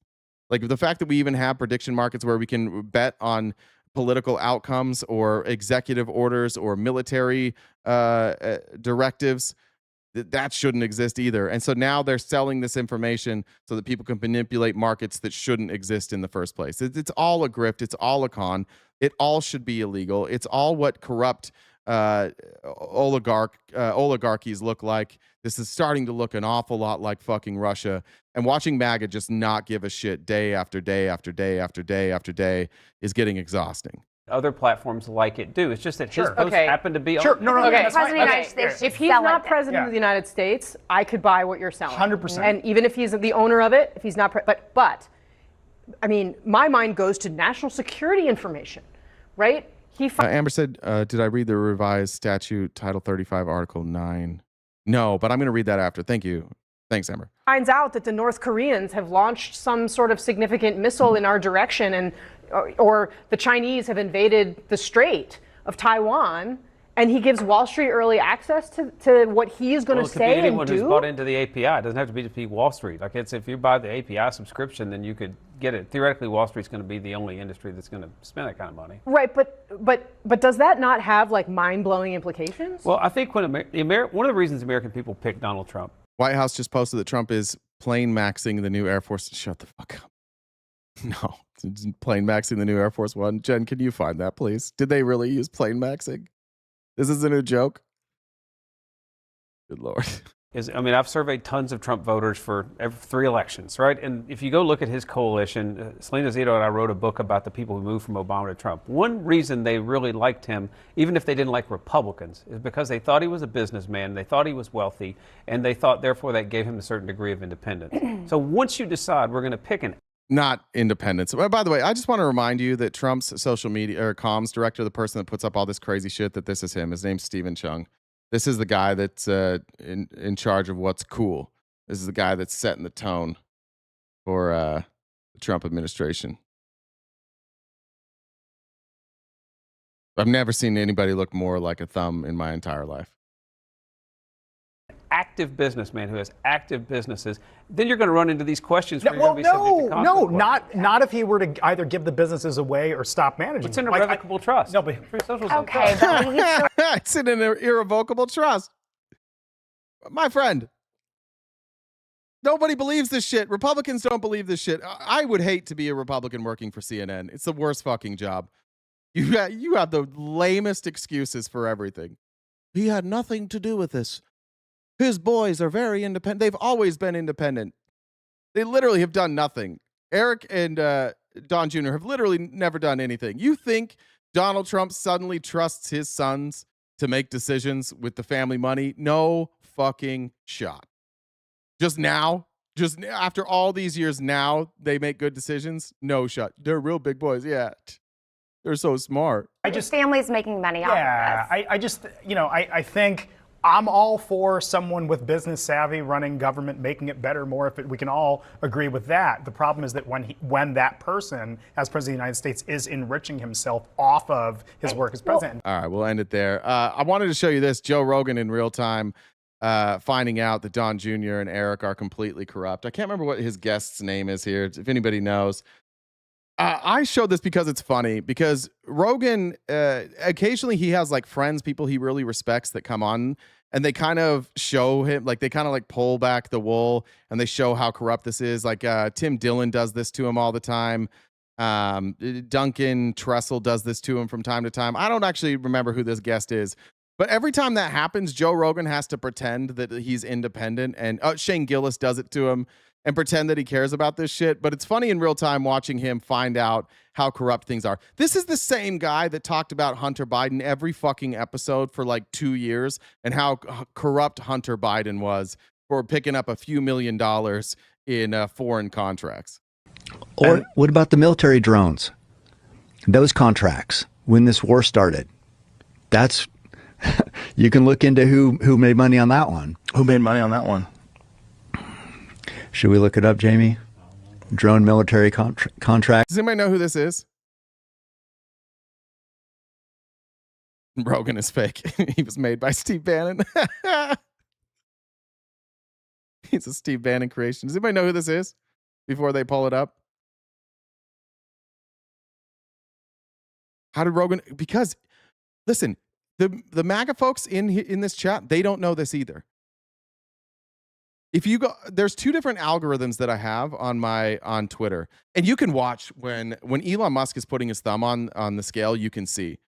Speaker 1: Like the fact that we even have prediction markets where we can bet on political outcomes or executive orders or military directives. That shouldn't exist either. And so now they're selling this information so that people can manipulate markets that shouldn't exist in the first place. It's all a grift. It's all a con. It all should be illegal. It's all what corrupt oligarchies look like. This is starting to look an awful lot like fucking Russia. And watching MAGA just not give a shit day after day after day after day after day is getting exhausting.
Speaker 3: Other platforms like it do. It's just that his posts happen to be on.
Speaker 18: Okay. If he's not president of the United States, I could buy what you're selling.
Speaker 19: 100%.
Speaker 18: And even if he's the owner of it, if he's not, but, I mean, my mind goes to national security information, right?
Speaker 1: Amber said, did I read the revised statute, Title 35, Article 9? No, but I'm going to read that after. Thank you. Thanks, Amber.
Speaker 18: Finds out that the North Koreans have launched some sort of significant missile in our direction, and or the Chinese have invaded the Strait of Taiwan, and he gives Wall Street early access to what he is going to say and do.
Speaker 3: It could be anyone who's bought into the API. It doesn't have to be Wall Street. Like if you buy the API subscription, then you could get it. Theoretically, Wall Street's going to be the only industry that's going to spend that kind of money.
Speaker 18: Right, but does that not have like mind-blowing implications?
Speaker 3: Well, I think when one of the reasons American people pick Donald Trump.
Speaker 1: White House just posted that Trump is plane maxing the new Air Force. Shut the fuck up. No, plane maxing the new Air Force One. Jen, can you find that, please? Did they really use plane maxing? This isn't a joke. Good Lord.
Speaker 3: I've surveyed tons of Trump voters for 3 elections, right? And if you go look at his coalition, Selena Zito and I wrote a book about the people who moved from Obama to Trump. One reason they really liked him, even if they didn't like Republicans, is because they thought he was a businessman, they thought he was wealthy, and they thought, therefore, that gave him a certain degree of independence. So once you decide we're going to pick
Speaker 1: not independence. By the way, I just want to remind you that Trump's social media or comms director, the person that puts up all this crazy shit, that this is him. His name's Stephen Chung. This is the guy that's in charge of what's cool. This is the guy that's setting the tone for the Trump administration. I've never seen anybody look more like a thumb in my entire life.
Speaker 3: Active businessman who has active businesses, then you're going to run into these questions. Not
Speaker 19: if he were to either give the businesses away or stop managing.
Speaker 3: It's an irrevocable trust.
Speaker 19: No, but
Speaker 13: okay,
Speaker 1: it's an irrevocable trust. My friend, nobody believes this shit. Republicans don't believe this shit. I would hate to be a Republican working for CNN. It's the worst fucking job. You have the lamest excuses for everything. He had nothing to do with this. his boys are very independent. They've always been independent. They literally have done nothing. Eric and Don Jr. have literally never done anything. You think Donald Trump suddenly trusts his sons to make decisions with the family money? No fucking shot. Just after all these years, now they make good decisions? No shot. They're real big boys. Yeah. They're so smart.
Speaker 4: His family's making money off of this.
Speaker 19: I think I'm all for someone with business savvy running government, making it better, more. We can all agree with that. The problem is that when that person, as president of the United States, is enriching himself off of his work as president.
Speaker 1: All right, we'll end it there. I wanted to show you this. Joe Rogan in real time, finding out that Don Jr. and Eric are completely corrupt. I can't remember what his guest's name is here. If anybody knows. I showed this because it's funny, because Rogan, occasionally he has like friends, people he really respects that come on, and they kind of show him, like they kind of like pull back the wool and they show how corrupt this is. Like Tim Dillon does this to him all the time. Duncan Trussell does this to him from time to time. I don't actually remember who this guest is, but every time that happens, Joe Rogan has to pretend that he's independent, and Shane Gillis does it to him and pretend that he cares about this shit. But it's funny in real time watching him find out how corrupt things are. This is the same guy that talked about Hunter Biden every fucking episode for like 2 years and how corrupt Hunter Biden was for picking up a few $1 million in foreign contracts.
Speaker 20: Or what about the military drones? Those contracts, when this war started, that's, you can look into who made money on that one.
Speaker 21: Who made money on that one?
Speaker 20: Should we look it up, Jamie? Drone military contract.
Speaker 1: Does anybody know who this is? Rogan is fake. He was made by Steve Bannon. He's a Steve Bannon creation. Does anybody know who this is before they pull it up? How did Rogan? Because, listen, the MAGA folks in this chat, they don't know this either. If you go, there's two different algorithms that I have on Twitter, and you can watch when Elon Musk is putting his thumb on the scale. You can see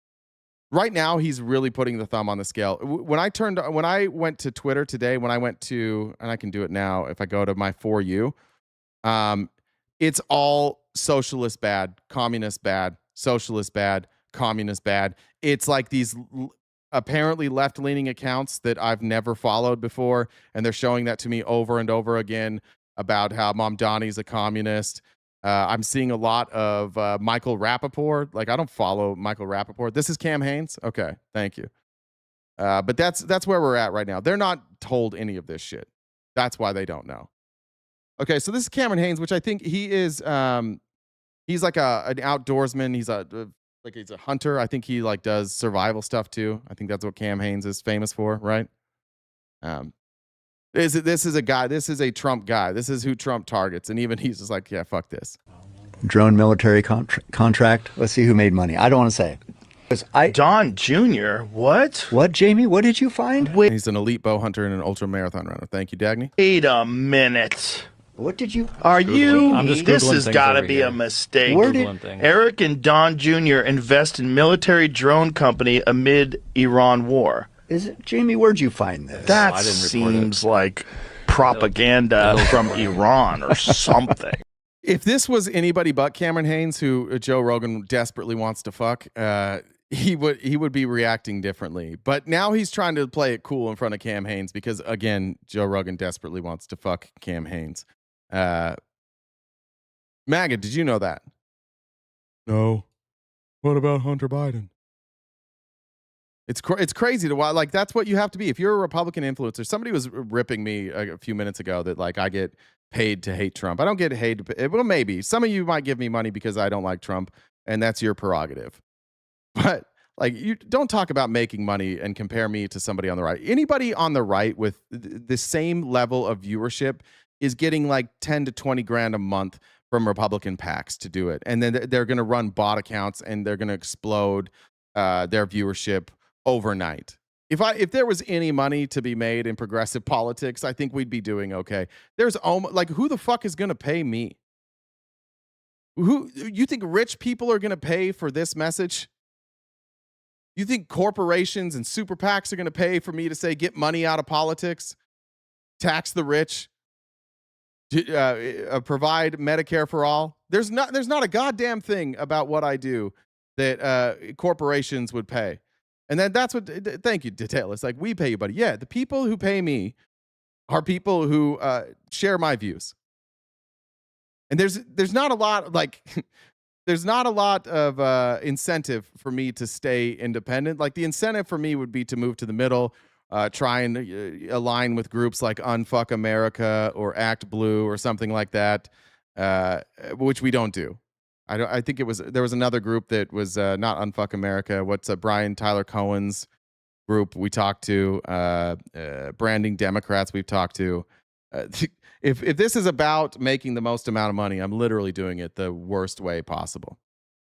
Speaker 1: right now he's really putting the thumb on the scale. When I went to Twitter today, and I can do it now if I go to my For You, it's all socialist bad, communist bad, socialist bad, communist bad. It's like these apparently left-leaning accounts that I've never followed before, and they're showing that to me over and over again about how Mom Donnie's a communist. I'm seeing a lot of Michael Rappaport. Like, I don't follow Michael Rappaport. This is Cam Haines? Okay, thank you. But that's where we're at right now. They're not told any of this shit. That's why they don't know. Okay, so this is Cameron Haines, which I think he is, he's like an outdoorsman. He's a hunter. I think he like does survival stuff too. I think that's what Cam Haines is famous for, right? This is a guy. This is a Trump guy. This is who Trump targets, and even he's just like, yeah, fuck this.
Speaker 20: Drone military contract. Let's see who made money. I don't want to say.
Speaker 21: Don Jr. What?
Speaker 20: What, Jamie? What did you find?
Speaker 1: Wait. He's an elite bow hunter and an ultra marathon runner. Thank you, Dagny.
Speaker 21: Wait a minute.
Speaker 20: What did you?
Speaker 21: Are you?
Speaker 20: I'm just
Speaker 21: this
Speaker 20: Googling
Speaker 21: has
Speaker 20: things
Speaker 21: got to
Speaker 20: over
Speaker 21: be
Speaker 20: here.
Speaker 21: a mistake.
Speaker 20: Where did
Speaker 21: Eric and Don Jr. invest in military drone company amid Iran war?
Speaker 20: Is it, Jamie? Where'd you find this?
Speaker 21: That seems like propaganda from Iran or something.
Speaker 1: If this was anybody but Cameron Haines, who Joe Rogan desperately wants to fuck, he would be reacting differently. But now he's trying to play it cool in front of Cam Haines because, again, Joe Rogan desperately wants to fuck Cam Haines. MAGA, did you know that? No. What about Hunter Biden? It's crazy to watch. Like, that's what you have to be. If you're a Republican influencer, somebody was ripping me a few minutes ago that like I get paid to hate Trump. I don't get paid well, maybe. Some of you might give me money because I don't like Trump, and that's your prerogative. But like, you don't talk about making money and compare me to somebody on the right. Anybody on the right with the same level of viewership is getting like 10 to 20 grand a month from Republican PACs to do it. And then they're going to run bot accounts and they're going to explode their viewership overnight. If there was any money to be made in progressive politics, I think we'd be doing okay. There's like, who the fuck is going to pay me? Who you think rich people are going to pay for this message? You think corporations and super PACs are going to pay for me to say, get money out of politics? tax the rich, provide Medicare for all. There's not a goddamn thing about what I do that corporations would pay. And then that's what, thank you, Detail. It's like, we pay you, buddy. Yeah, the people who pay me are people who share my views. And there's not a lot, like, there's not a lot of incentive for me to stay independent. Like, the incentive for me would be to move to the middle, try and align with groups like Unfuck America or Act Blue or something like that, which we don't do. I think there was another group that was not Unfuck America. What's Brian Tyler Cohen's group we talked to, Branding Democrats we've talked to. If this is about making the most amount of money, I'm literally doing it the worst way possible.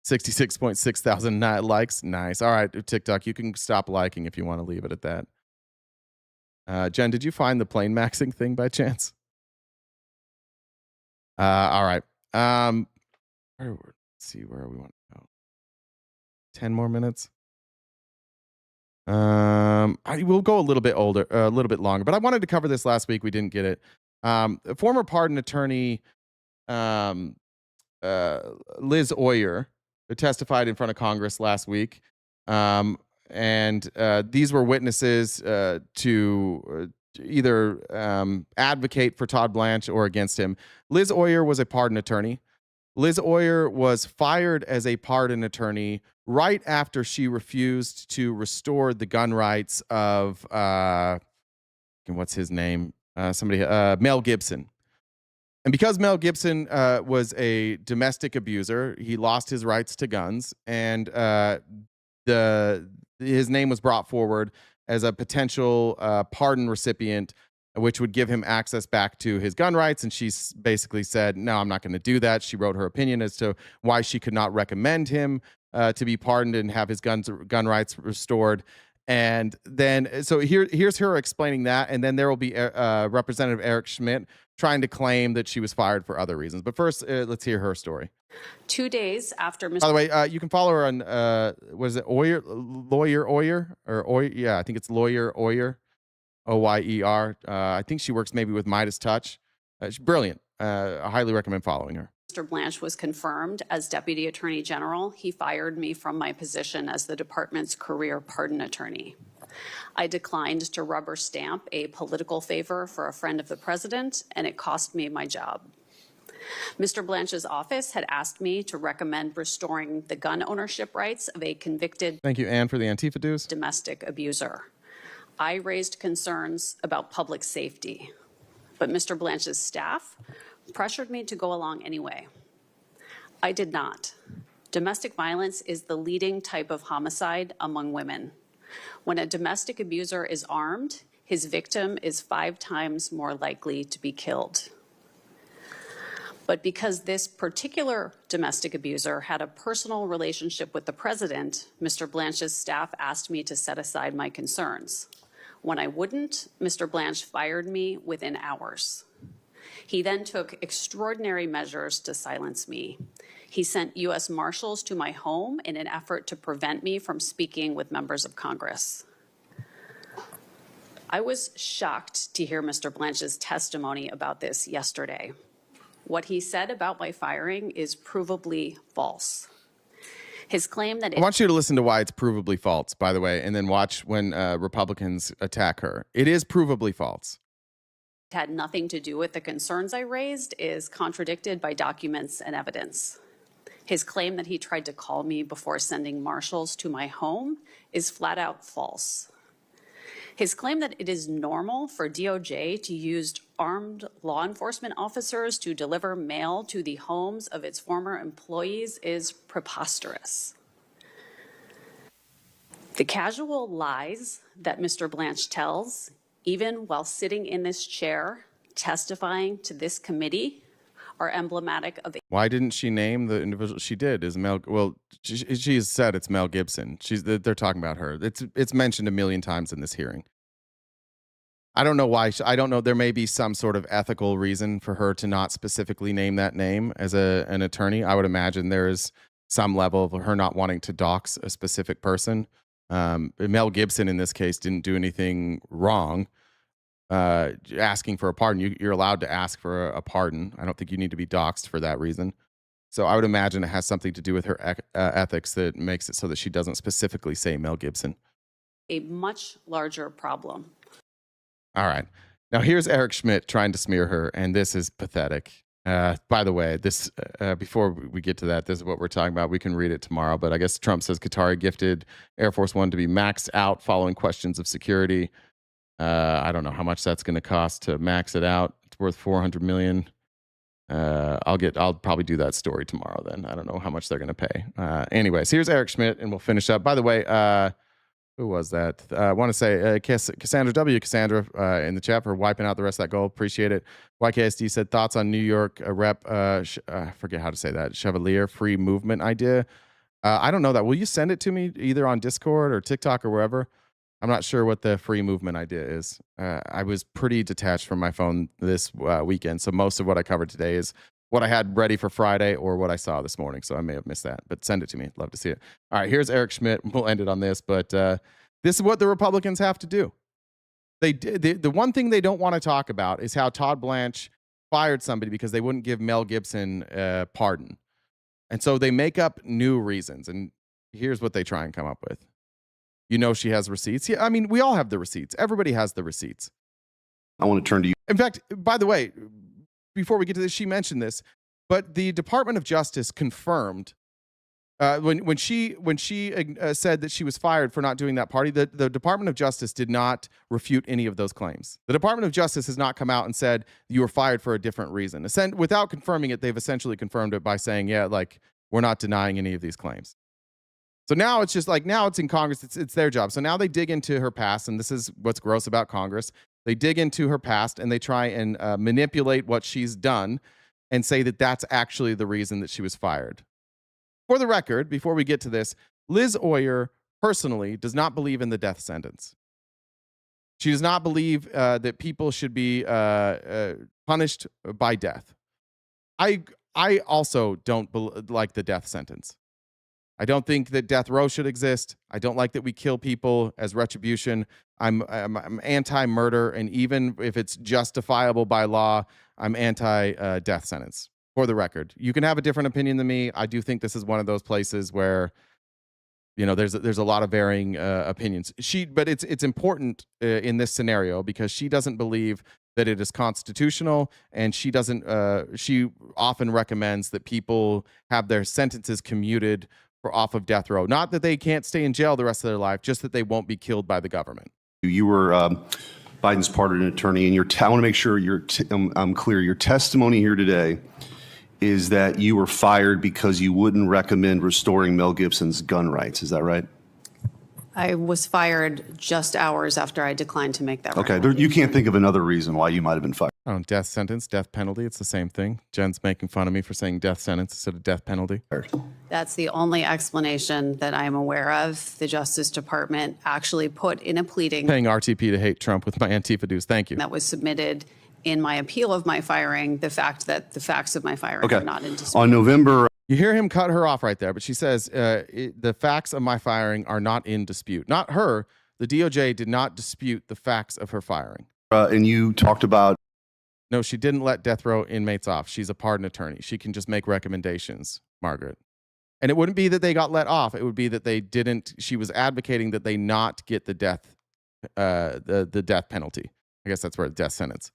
Speaker 1: 66.6 thousand likes. Nice. All right, TikTok, you can stop liking if you want to leave it at that. Jen, did you find the plane maxing thing by chance? All right. Let's see where we want to go. 10 more minutes. I will go a little bit longer, but I wanted to cover this last week. We didn't get it. Former pardon attorney Liz Oyer, who testified in front of Congress last week, and these were witnesses to either advocate for Todd Blanche or against him. Liz Oyer was a pardon attorney. Liz Oyer was fired as a pardon attorney right after she refused to restore the gun rights of what's his name? Mel Gibson. And because Mel Gibson was a domestic abuser, he lost his rights to guns, and his name was brought forward as a potential pardon recipient, which would give him access back to his gun rights. And she basically said, no, I'm not going to do that. She wrote her opinion as to why she could not recommend him to be pardoned and have his gun rights restored. And then, so here's her explaining that. And then there will be Representative Eric Schmidt trying to claim that she was fired for other reasons. But first, let's hear her story.
Speaker 7: 2 days after Mr.
Speaker 1: By the way, you can follow her on, what is it, Lawyer Oyer? Yeah, I think it's Lawyer Oyer. Oyer. I think she works maybe with Midas Touch. She's brilliant. I highly recommend following her.
Speaker 7: Mr. Blanche was confirmed as Deputy Attorney General, he fired me from my position as the department's career pardon attorney. I declined to rubber stamp a political favor for a friend of the president, and it cost me my job. Mr. Blanche's office had asked me to recommend restoring the gun ownership rights of a convicted
Speaker 1: Thank you, Anne, for the Antifa dues.
Speaker 7: Domestic abuser. I raised concerns about public safety, but Mr. Blanche's staff pressured me to go along anyway. I did not. Domestic violence is the leading type of homicide among women. When a domestic abuser is armed, his victim is 5 times more likely to be killed. But because this particular domestic abuser had a personal relationship with the president, Mr. Blanche's staff asked me to set aside my concerns. When I wouldn't, Mr. Blanche fired me within hours. He then took extraordinary measures to silence me. He sent U.S. Marshals to my home in an effort to prevent me from speaking with members of Congress. I was shocked to hear Mr. Blanche's testimony about this yesterday. What he said about my firing is provably false. His claim that
Speaker 1: I want you to listen to why it's provably false, by the way, and then watch when Republicans attack her. It is provably false.
Speaker 7: It had nothing to do with the concerns I raised is contradicted by documents and evidence. His claim that he tried to call me before sending marshals to my home is flat out false. His claim that it is normal for DOJ to use armed law enforcement officers to deliver mail to the homes of its former employees is preposterous. The casual lies that Mr. Blanche tells, even while sitting in this chair testifying to this committee, are emblematic of.
Speaker 1: Why didn't she name the individual? She did. Is Mel? Well, she has said it's Mel Gibson. They're talking about her. It's mentioned a million times in this hearing. I don't know why. I don't know. There may be some sort of ethical reason for her to not specifically name that name as an attorney. I would imagine there is some level of her not wanting to dox a specific person. Mel Gibson in this case didn't do anything wrong. asking for a pardon. You're allowed to ask for a pardon. I don't think you need to be doxxed for that reason. So I would imagine it has something to do with her ethics that makes it so that she doesn't specifically say Mel Gibson.
Speaker 8: A much larger problem.
Speaker 1: All right. Now here's Eric Schmidt trying to smear her, and this is pathetic. By the way, this before we get to that, this is what we're talking about. We can read it tomorrow, but I guess Trump says Qatari gifted Air Force One to be maxed out following questions of security. I don't know how much that's going to cost to max it out. It's worth $400 million. I'll probably do that story tomorrow. Then I don't know how much they're going to pay. Anyways, here's Eric Schmidt, and we'll finish up. By the way, who was that? I want to say Cassandra W. Cassandra in the chat for wiping out the rest of that goal. Appreciate it. YKSD said thoughts on New York rep. I forget how to say that. Chevalier free movement idea. I don't know that. Will you send it to me either on Discord or TikTok or wherever? I'm not sure what the free movement idea is. I was pretty detached from my phone this weekend, so most of what I covered today is what I had ready for Friday or what I saw this morning, so I may have missed that. But send it to me. I'd love to see it. All right, here's Eric Schmidt. We'll end it on this, but this is what the Republicans have to do. The one thing they don't want to talk about is how Todd Blanche fired somebody because they wouldn't give Mel Gibson a pardon. And so they make up new reasons, and here's what they try and come up with. You know she has receipts. Yeah, I mean, we all have the receipts. Everybody has the receipts.
Speaker 22: I want to turn to you.
Speaker 1: In fact, by the way, before we get to this, she mentioned this, but the Department of Justice confirmed when she said that she was fired for not doing that party, the Department of Justice did not refute any of those claims. The Department of Justice has not come out and said you were fired for a different reason. Without confirming it, they've essentially confirmed it by saying, yeah, like, we're not denying any of these claims. So now it's just like, now it's in Congress, it's their job. So now they dig into her past, and this is what's gross about Congress. They dig into her past and they try and manipulate what she's done and say that that's actually the reason that she was fired. For the record, before we get to this, Liz Oyer personally does not believe in the death sentence. She does not believe that people should be punished by death. I also don't like the death sentence. I don't think that death row should exist. I don't like that we kill people as retribution. I'm anti-murder, and even if it's justifiable by law, I'm anti-death sentence. For the record, you can have a different opinion than me. I do think this is one of those places where, you know, there's a lot of varying opinions. But it's important in this scenario because she doesn't believe that it is constitutional, and she doesn't. She often recommends that people have their sentences commuted off of death row. Not that they can't stay in jail the rest of their life, just that they won't be killed by the government.
Speaker 22: You were Biden's pardon attorney, and I want to make sure I'm clear. Your testimony here today is that you were fired because you wouldn't recommend restoring Mel Gibson's gun rights. Is that right?
Speaker 8: I was fired just hours after I declined to make that
Speaker 22: Okay, you can't think of another reason why you might have been fired.
Speaker 1: Oh, death sentence, death penalty, it's the same thing. Jen's making fun of me for saying death sentence instead of death penalty.
Speaker 8: That's the only explanation that I'm aware of. The Justice Department actually put in a pleading
Speaker 1: Paying RTP to hate Trump with my Antifa dues. Thank you.
Speaker 8: that was submitted in my appeal of my firing, the fact that the facts of my firing are not in dispute.
Speaker 22: On November...
Speaker 1: You hear him cut her off right there, but she says the facts of my firing are not in dispute. Not her. The DOJ did not dispute the facts of her firing.
Speaker 22: And you talked about...
Speaker 1: No, she didn't let death row inmates off. She's a pardon attorney. She can just make recommendations, Margaret. And it wouldn't be that they got let off. It would be that they didn't. She was advocating that they not get the death, the death penalty. I guess that's where the death sentence.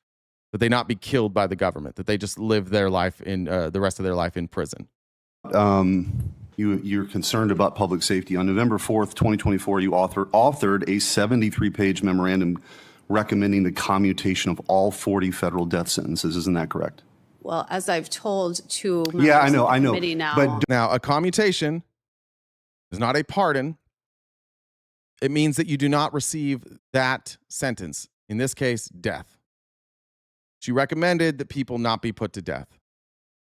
Speaker 1: That they not be killed by the government. That they just live their life in the rest of their life in prison.
Speaker 22: You're concerned about public safety. On November 4th, 2024, you authored a 73-page memorandum recommending the commutation of all 40 federal death sentences. Isn't that correct?
Speaker 8: Well, as I've told two members of the committee now.
Speaker 1: But now, a commutation is not a pardon. It means that you do not receive that sentence. In this case, death. She recommended that people not be put to death.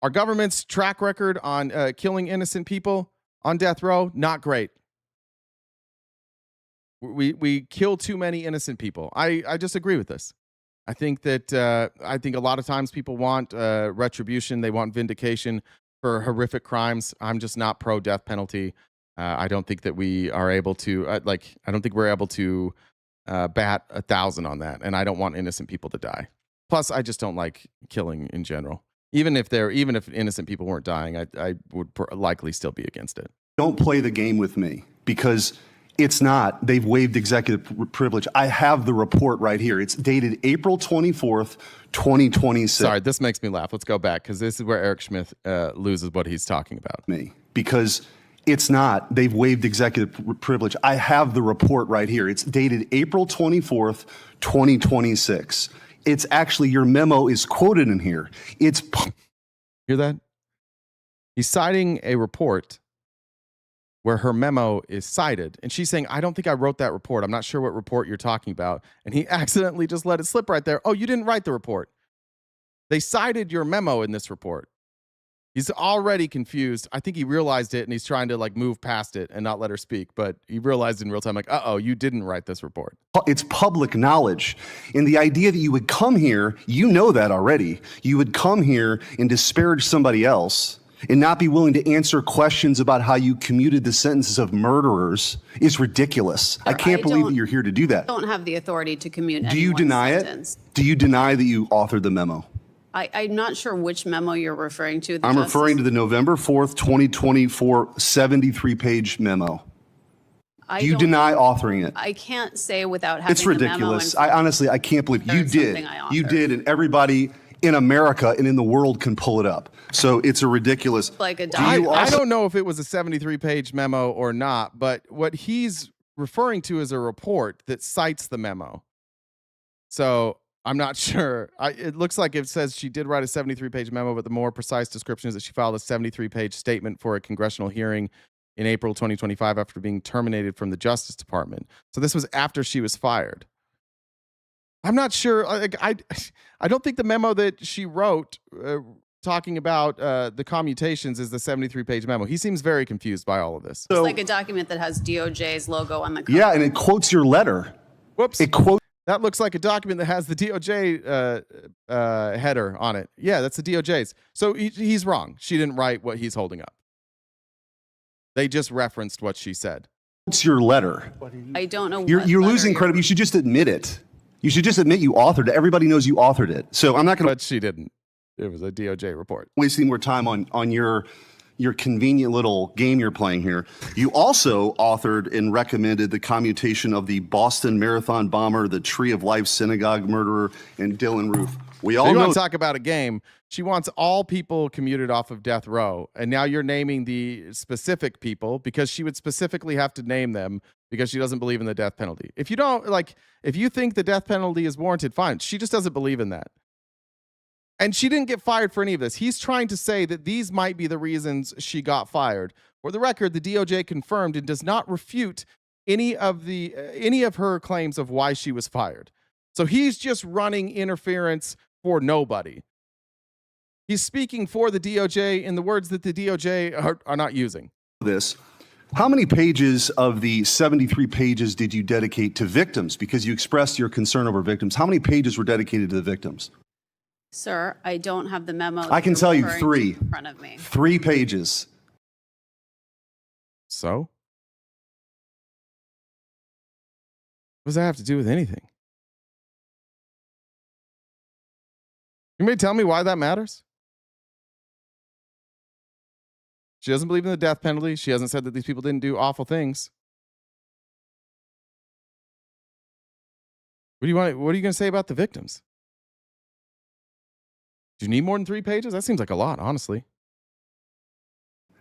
Speaker 1: Our government's track record on killing innocent people on death row, not great. We kill too many innocent people. I just agree with this. I think that a lot of times people want retribution. They want vindication for horrific crimes. I'm just not pro death penalty. I don't think that we are able to I don't think we're able to bat 1,000 on that, and I don't want innocent people to die. Plus, I just don't like killing in general. Even if innocent people weren't dying, I would likely still be against it.
Speaker 22: Don't play the game with me, because it's not. They've waived executive privilege. I have the report right here. It's dated April 24th, 2026.
Speaker 1: Sorry, this makes me laugh. Let's go back, because this is where Eric Schmidt loses what he's talking about.
Speaker 22: Because it's not. They've waived executive privilege. I have the report right here. It's dated April 24th, 2026. It's actually, your memo is quoted in here. It's.
Speaker 1: Hear that? He's citing a report where her memo is cited. And she's saying, I don't think I wrote that report. I'm not sure what report you're talking about. And he accidentally just let it slip right there. Oh, you didn't write the report. They cited your memo in this report. He's already confused. I think he realized it, and he's trying to like move past it and not let her speak. But he realized in real time, like, uh-oh, you didn't write this report.
Speaker 22: It's public knowledge. And the idea that you would come here, you know that already. You would come here and disparage somebody else and not be willing to answer questions about how you commuted the sentences of murderers is ridiculous. I can't believe that you're here to do that.
Speaker 8: I don't have the authority to commute.
Speaker 22: Do you deny it? Do you deny that you authored the memo?
Speaker 8: I'm not sure which memo you're referring to.
Speaker 22: I'm referring to the November 4th, 2024 73-page memo. Do you deny authoring it?
Speaker 8: I can't say without having
Speaker 22: It's ridiculous. I can't believe you did. You did, and everybody in America and in the world can pull it up. So it's a ridiculous.
Speaker 1: I don't know if it was a 73-page memo or not, but what he's referring to is a report that cites the memo. So I'm not sure. It looks like it says she did write a 73-page memo, but the more precise description is that she filed a 73-page statement for a congressional hearing in April 2025 after being terminated from the Justice Department. So this was after she was fired. I'm not sure. I don't think the memo that she wrote talking about the commutations is the 73-page memo. He seems very confused by all of this.
Speaker 8: It's like a document that has DOJ's logo on the cover.
Speaker 22: Yeah, and it quotes your letter.
Speaker 1: Whoops.
Speaker 22: It quotes.
Speaker 1: That looks like a document that has the DOJ header on it. Yeah, that's the DOJ's. So he's wrong. She didn't write what he's holding up. They just referenced what she said.
Speaker 22: It's your letter.
Speaker 8: I don't know.
Speaker 22: You're losing credit. You should just admit it. You should just admit you authored it. Everybody knows you authored it. So I'm not going to.
Speaker 1: But she didn't. It was a DOJ report.
Speaker 22: Wasting more time on your convenient little game you're playing here. You also authored and recommended the commutation of the Boston Marathon bomber, the Tree of Life synagogue murderer, and Dylan Roof. We all know.
Speaker 1: Want to talk about a game. She wants all people commuted off of death row. And now you're naming the specific people because she would specifically have to name them because she doesn't believe in the death penalty. If you think the death penalty is warranted, fine. She just doesn't believe in that. And she didn't get fired for any of this. He's trying to say that these might be the reasons she got fired. For the record, the DOJ confirmed and does not refute any of her claims of why she was fired. So he's just running interference for nobody. He's speaking for the DOJ in the words that the DOJ are not using.
Speaker 22: How many pages of the 73 pages did you dedicate to victims? Because you expressed your concern over victims. How many pages were dedicated to the victims?
Speaker 8: Sir, I don't have the memo.
Speaker 22: I can tell you 3.
Speaker 8: In front of me.
Speaker 22: 3 pages.
Speaker 1: So? What does that have to do with anything? You may tell me why that matters? She doesn't believe in the death penalty. She hasn't said that these people didn't do awful things. What are you going to say about the victims? Do you need more than 3 pages? That seems like a lot, honestly.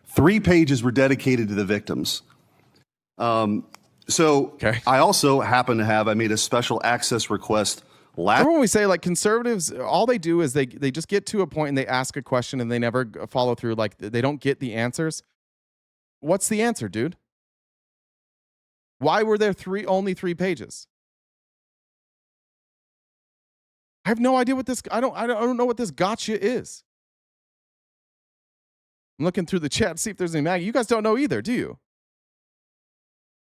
Speaker 22: 3 pages were dedicated to the victims. Okay. I also happen to have, I made a special access request
Speaker 1: Remember when we say like conservatives, all they do is they just get to a point and they ask a question and they never follow through. Like they don't get the answers. What's the answer, dude? Why were there only 3 pages? I have no idea what this. I don't know what this gotcha is. I'm looking through the chat to see if there's any MAGA. You guys don't know either, do you?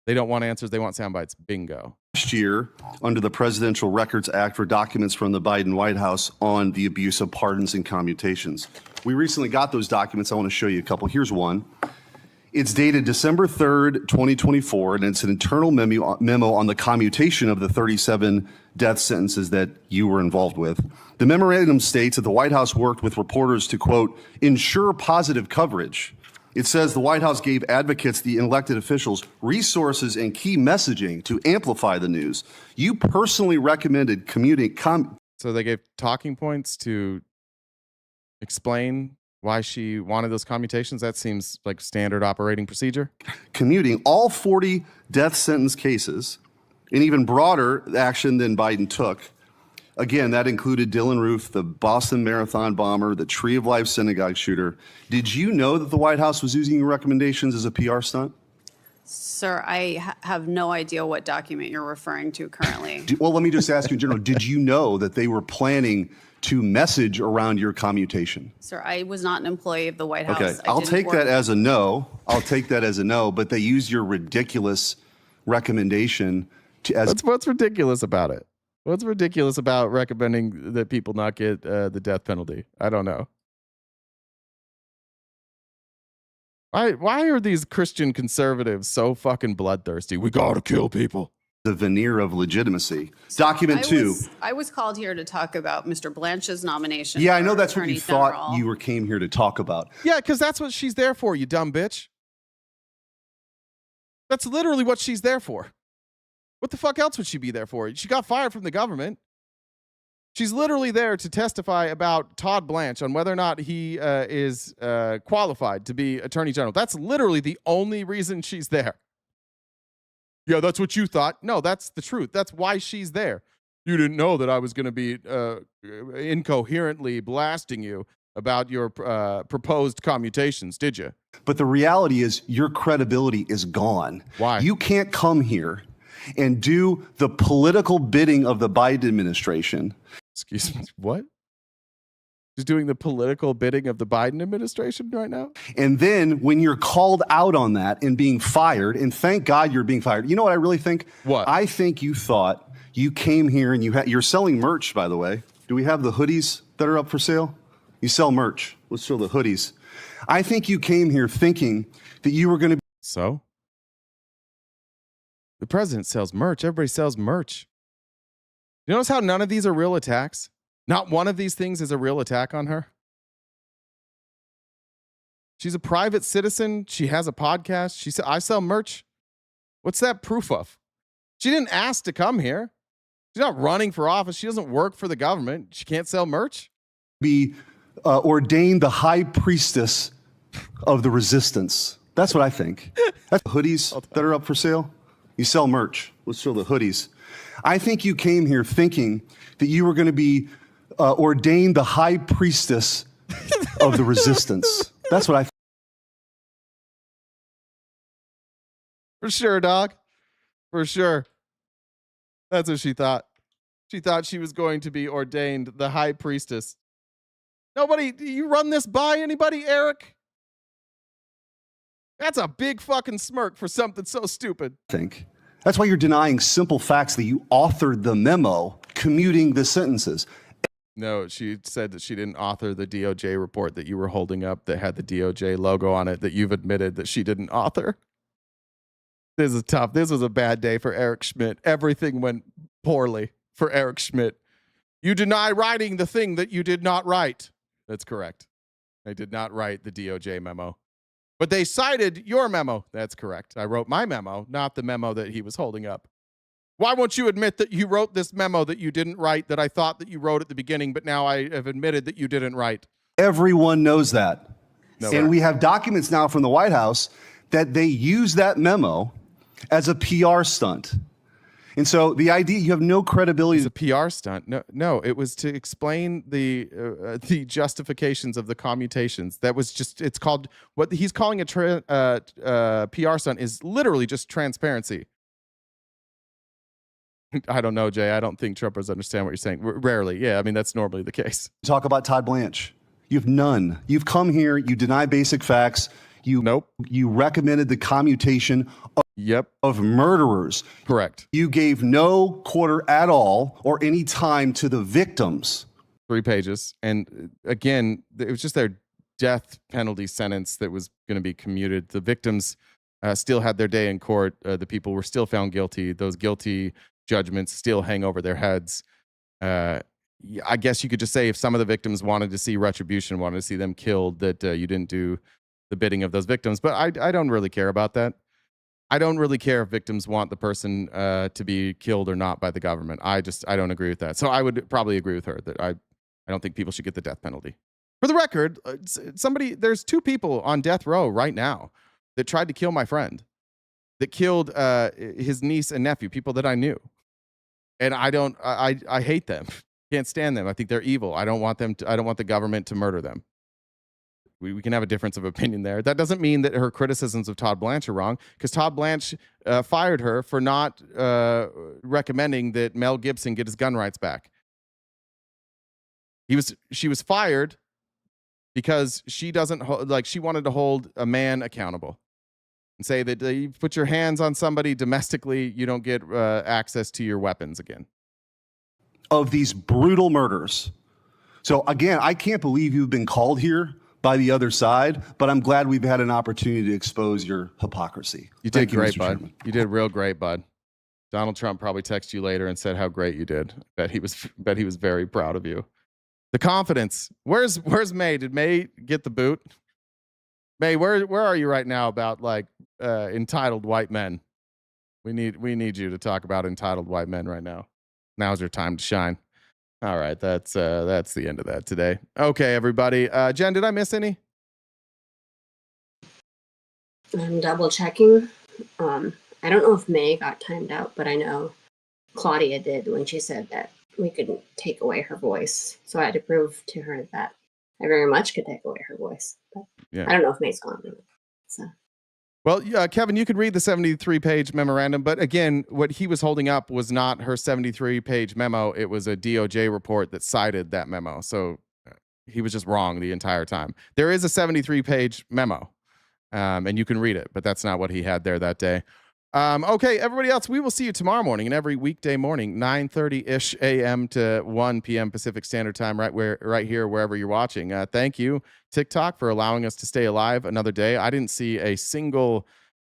Speaker 1: They don't want answers. They want sound bites. Bingo.
Speaker 22: Last year, under the Presidential Records Act, for documents from the Biden White House on the abuse of pardons and commutations. We recently got those documents. I want to show you a couple. Here's one. It's dated December 3rd, 2024, and it's an internal memo on the commutation of the 37 death sentences that you were involved with. The memorandum states that the White House worked with reporters to, quote, ensure positive coverage. It says the White House gave advocates, the elected officials, resources and key messaging to amplify the news. You personally recommended
Speaker 1: So they gave talking points to explain why she wanted those commutations. That seems like standard operating procedure.
Speaker 22: commuting all 40 death sentence cases, and even broader action than Biden took. Again, that included Dylan Roof, the Boston Marathon bomber, the Tree of Life synagogue shooter. Did you know that the White House was using your recommendations as a PR stunt?
Speaker 8: Sir, I have no idea what document you're referring to currently.
Speaker 22: Well, let me just ask you in general, did you know that they were planning to message around your commutation?
Speaker 8: Sir, I was not an employee of the White House.
Speaker 22: Okay, I'll take that as a no. I'll take that as a no, but they used your ridiculous recommendation to as
Speaker 1: What's ridiculous about it? What's ridiculous about recommending that people not get the death penalty? I don't know. Why are these Christian conservatives so fucking bloodthirsty? We gotta kill people.
Speaker 22: The veneer of legitimacy. Document 2.
Speaker 8: I was called here to talk about Mr. Blanche's nomination.
Speaker 22: Yeah, I
Speaker 8: for
Speaker 22: know that's what
Speaker 8: Attorney
Speaker 22: you thought
Speaker 8: General.
Speaker 22: you came here to talk about.
Speaker 1: Yeah, because that's what she's there for, you dumb bitch. That's literally what she's there for. What the fuck else would she be there for? She got fired from the government. She's literally there to testify about Todd Blanche on whether or not he is qualified to be Attorney General. That's literally the only reason she's there. Yeah, that's what you thought. No, that's the truth. That's why she's there. You didn't know that I was going to be incoherently blasting you about your proposed commutations, did you?
Speaker 22: But the reality is your credibility is gone.
Speaker 1: Why?
Speaker 22: You can't come here and do the political bidding of the Biden administration.
Speaker 1: Excuse me, what? She's doing the political bidding of the Biden administration right now?
Speaker 22: And then when you're called out on that and being fired, and thank God you're being fired. You know what I really think?
Speaker 1: What?
Speaker 22: I think you thought you came here and you're selling merch, by the way. Do we have the hoodies that are up for sale? You sell merch. Let's show the hoodies. I think you came here thinking that you were going to.
Speaker 1: So? The president sells merch. Everybody sells merch. You notice how none of these are real attacks? Not one of these things is a real attack on her. She's a private citizen. She has a podcast. She said, I sell merch. What's that proof of? She didn't ask to come here. She's not running for office. She doesn't work for the government. She can't sell merch.
Speaker 22: Be ordained the high priestess of the resistance. That's what I think. That's hoodies that are up for sale. You sell merch. Let's show the hoodies. I think you came here thinking that you were going to be ordained the high priestess of the resistance. That's what I think.
Speaker 1: For sure, dog. For sure. That's what she thought. She thought she was going to be ordained the high priestess. Nobody, do you run this by anybody, Eric? That's a big fucking smirk for something so stupid.
Speaker 22: That's why you're denying simple facts that you authored the memo commuting the sentences.
Speaker 1: No, she said that she didn't author the DOJ report that you were holding up that had the DOJ logo on it that you've admitted that she didn't author. This is tough. This was a bad day for Eric Schmidt. Everything went poorly for Eric Schmidt. You deny writing the thing that you did not write. That's correct. I did not write the DOJ memo. But they cited your memo. That's correct. I wrote my memo, not the memo that he was holding up. Why won't you admit that you wrote this memo that you didn't write, that I thought that you wrote at the beginning, but now I have admitted that you didn't write?
Speaker 22: Everyone knows that.
Speaker 1: No,
Speaker 22: and we have documents now from the White House that they use that memo as a PR stunt. And so the idea, you have no credibility.
Speaker 1: It's a PR stunt. No, it was to explain the justifications of the commutations. That was just, it's called, what he's calling a PR stunt is literally just transparency. I don't know, Jay. I don't think Trumpers understand what you're saying. Rarely. Yeah, I mean, that's normally the case.
Speaker 22: Talk about Todd Blanche. You have none. You've come here, you deny basic facts. You recommended the commutation of murderers.
Speaker 1: Correct.
Speaker 22: You gave no quarter at all or any time to the victims.
Speaker 1: 3 pages. And again, it was just their death penalty sentence that was going to be commuted. The victims still had their day in court. The people were still found guilty. Those guilty judgments still hang over their heads. I guess you could just say if some of the victims wanted to see retribution, wanted to see them killed, that you didn't do the bidding of those victims. But I don't really care about that. I don't really care if victims want the person to be killed or not by the government. I don't agree with that. So I would probably agree with her that I don't think people should get the death penalty. For the record, there's 2 people on death row right now that tried to kill my friend, that killed his niece and nephew, people that I knew. And I hate them. Can't stand them. I think they're evil. I don't want the government to murder them. We can have a difference of opinion there. That doesn't mean that her criticisms of Todd Blanche are wrong, because Todd Blanche fired her for not recommending that Mel Gibson get his gun rights back. She was fired because she wanted to hold a man accountable and say that you put your hands on somebody domestically, you don't get access to your weapons again.
Speaker 22: Of these brutal murders. So again, I can't believe you've been called here by the other side, but I'm glad we've had an opportunity to expose your hypocrisy.
Speaker 1: You did great, bud. You did real great, bud. Donald Trump probably texted you later and said how great you did. Bet he was very proud of you. The confidence. Where's May? Did May get the boot? May, where are you right now about entitled white men? We need you to talk about entitled white men right now. Now's your time to shine. All right, that's the end of that today. Okay, everybody. Jen, did I miss any?
Speaker 2: I'm double checking. I don't know if May got timed out, but I know Claudia did when she said that we couldn't take away her voice. So I had to prove to her that I very much could take away her voice. But yeah. I don't know if May's gone. So.
Speaker 1: Well, Kevin, you could read the 73-page memorandum, but again, what he was holding up was not her 73-page memo. It was a DOJ report that cited that memo. So he was just wrong the entire time. There is a 73-page memo, and you can read it, but that's not what he had there that day. Okay, everybody else, we will see you tomorrow morning and every weekday morning, 9:30-ish a.m. to 1 p.m. Pacific Standard Time, right here, wherever you're watching. Thank you, TikTok, for allowing us to stay alive another day. I didn't see a single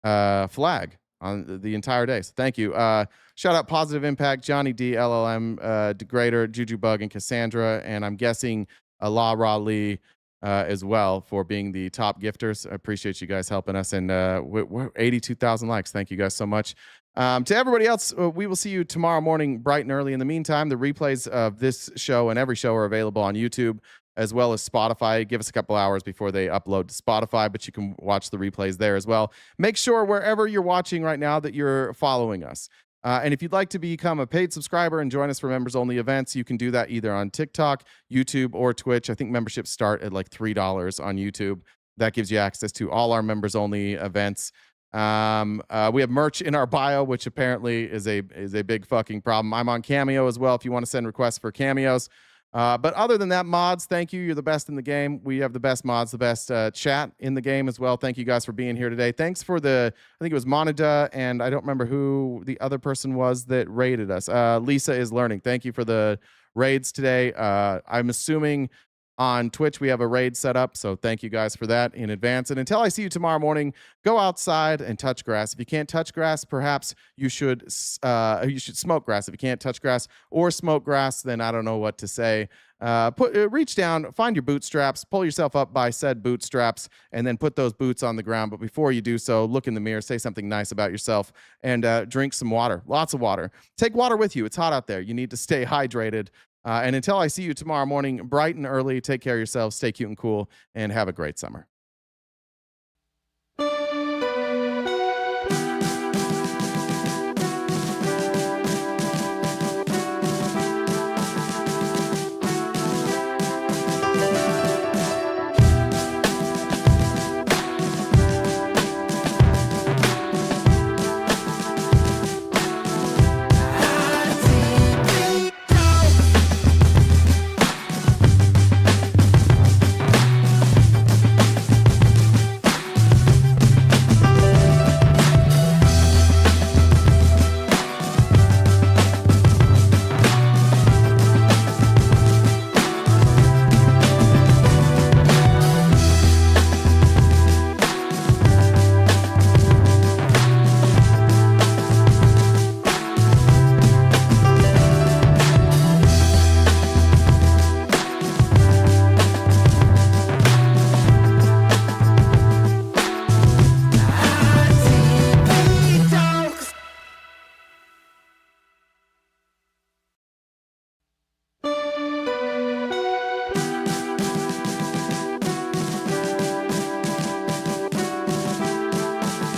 Speaker 1: flag on the entire day, so thank you. Shout out Positive Impact, Johnny D, LLM, Degrader, Juju Bug, and Cassandra, and I'm guessing La Ra Lee as well for being the top gifters. I appreciate you guys helping us, and we're 82,000 likes. Thank you guys so much. To everybody else, we will see you tomorrow morning bright and early. In the meantime, the replays of this show and every show are available on YouTube as well as Spotify. Give us a couple hours before they upload to Spotify, but you can watch the replays there as well. Make sure wherever you're watching right now that you're following us. And if you'd like to become a paid subscriber and join us for members-only events, you can do that either on TikTok, YouTube, or Twitch. I think memberships start at like $3 on YouTube. That gives you access to all our members-only events. We have merch in our bio, which apparently is a big fucking problem. I'm on Cameo as well if you want to send requests for cameos. But other than that, mods, thank you. You're the best in the game. We have the best mods, the best chat in the game as well. Thank you guys for being here today. Thanks for I think it was Monida, and I don't remember who the other person was that raided us. Lisa is learning. Thank you for the raids today. I'm assuming on Twitch we have a raid set up, so thank you guys for that in advance. And until I see you tomorrow morning, go outside and touch grass. If you can't touch grass, perhaps you should smoke grass. If you can't touch grass or smoke grass, then I don't know what to say. Reach down, find your bootstraps, pull yourself up by said bootstraps, and then put those boots on the ground. But before you do so, look in the mirror, say something nice about yourself, and drink some water, lots of water. Take water with you. It's hot out there. You need to stay hydrated. And until I see you tomorrow morning, bright and early, take care of yourselves, stay cute and cool, and have a great summer.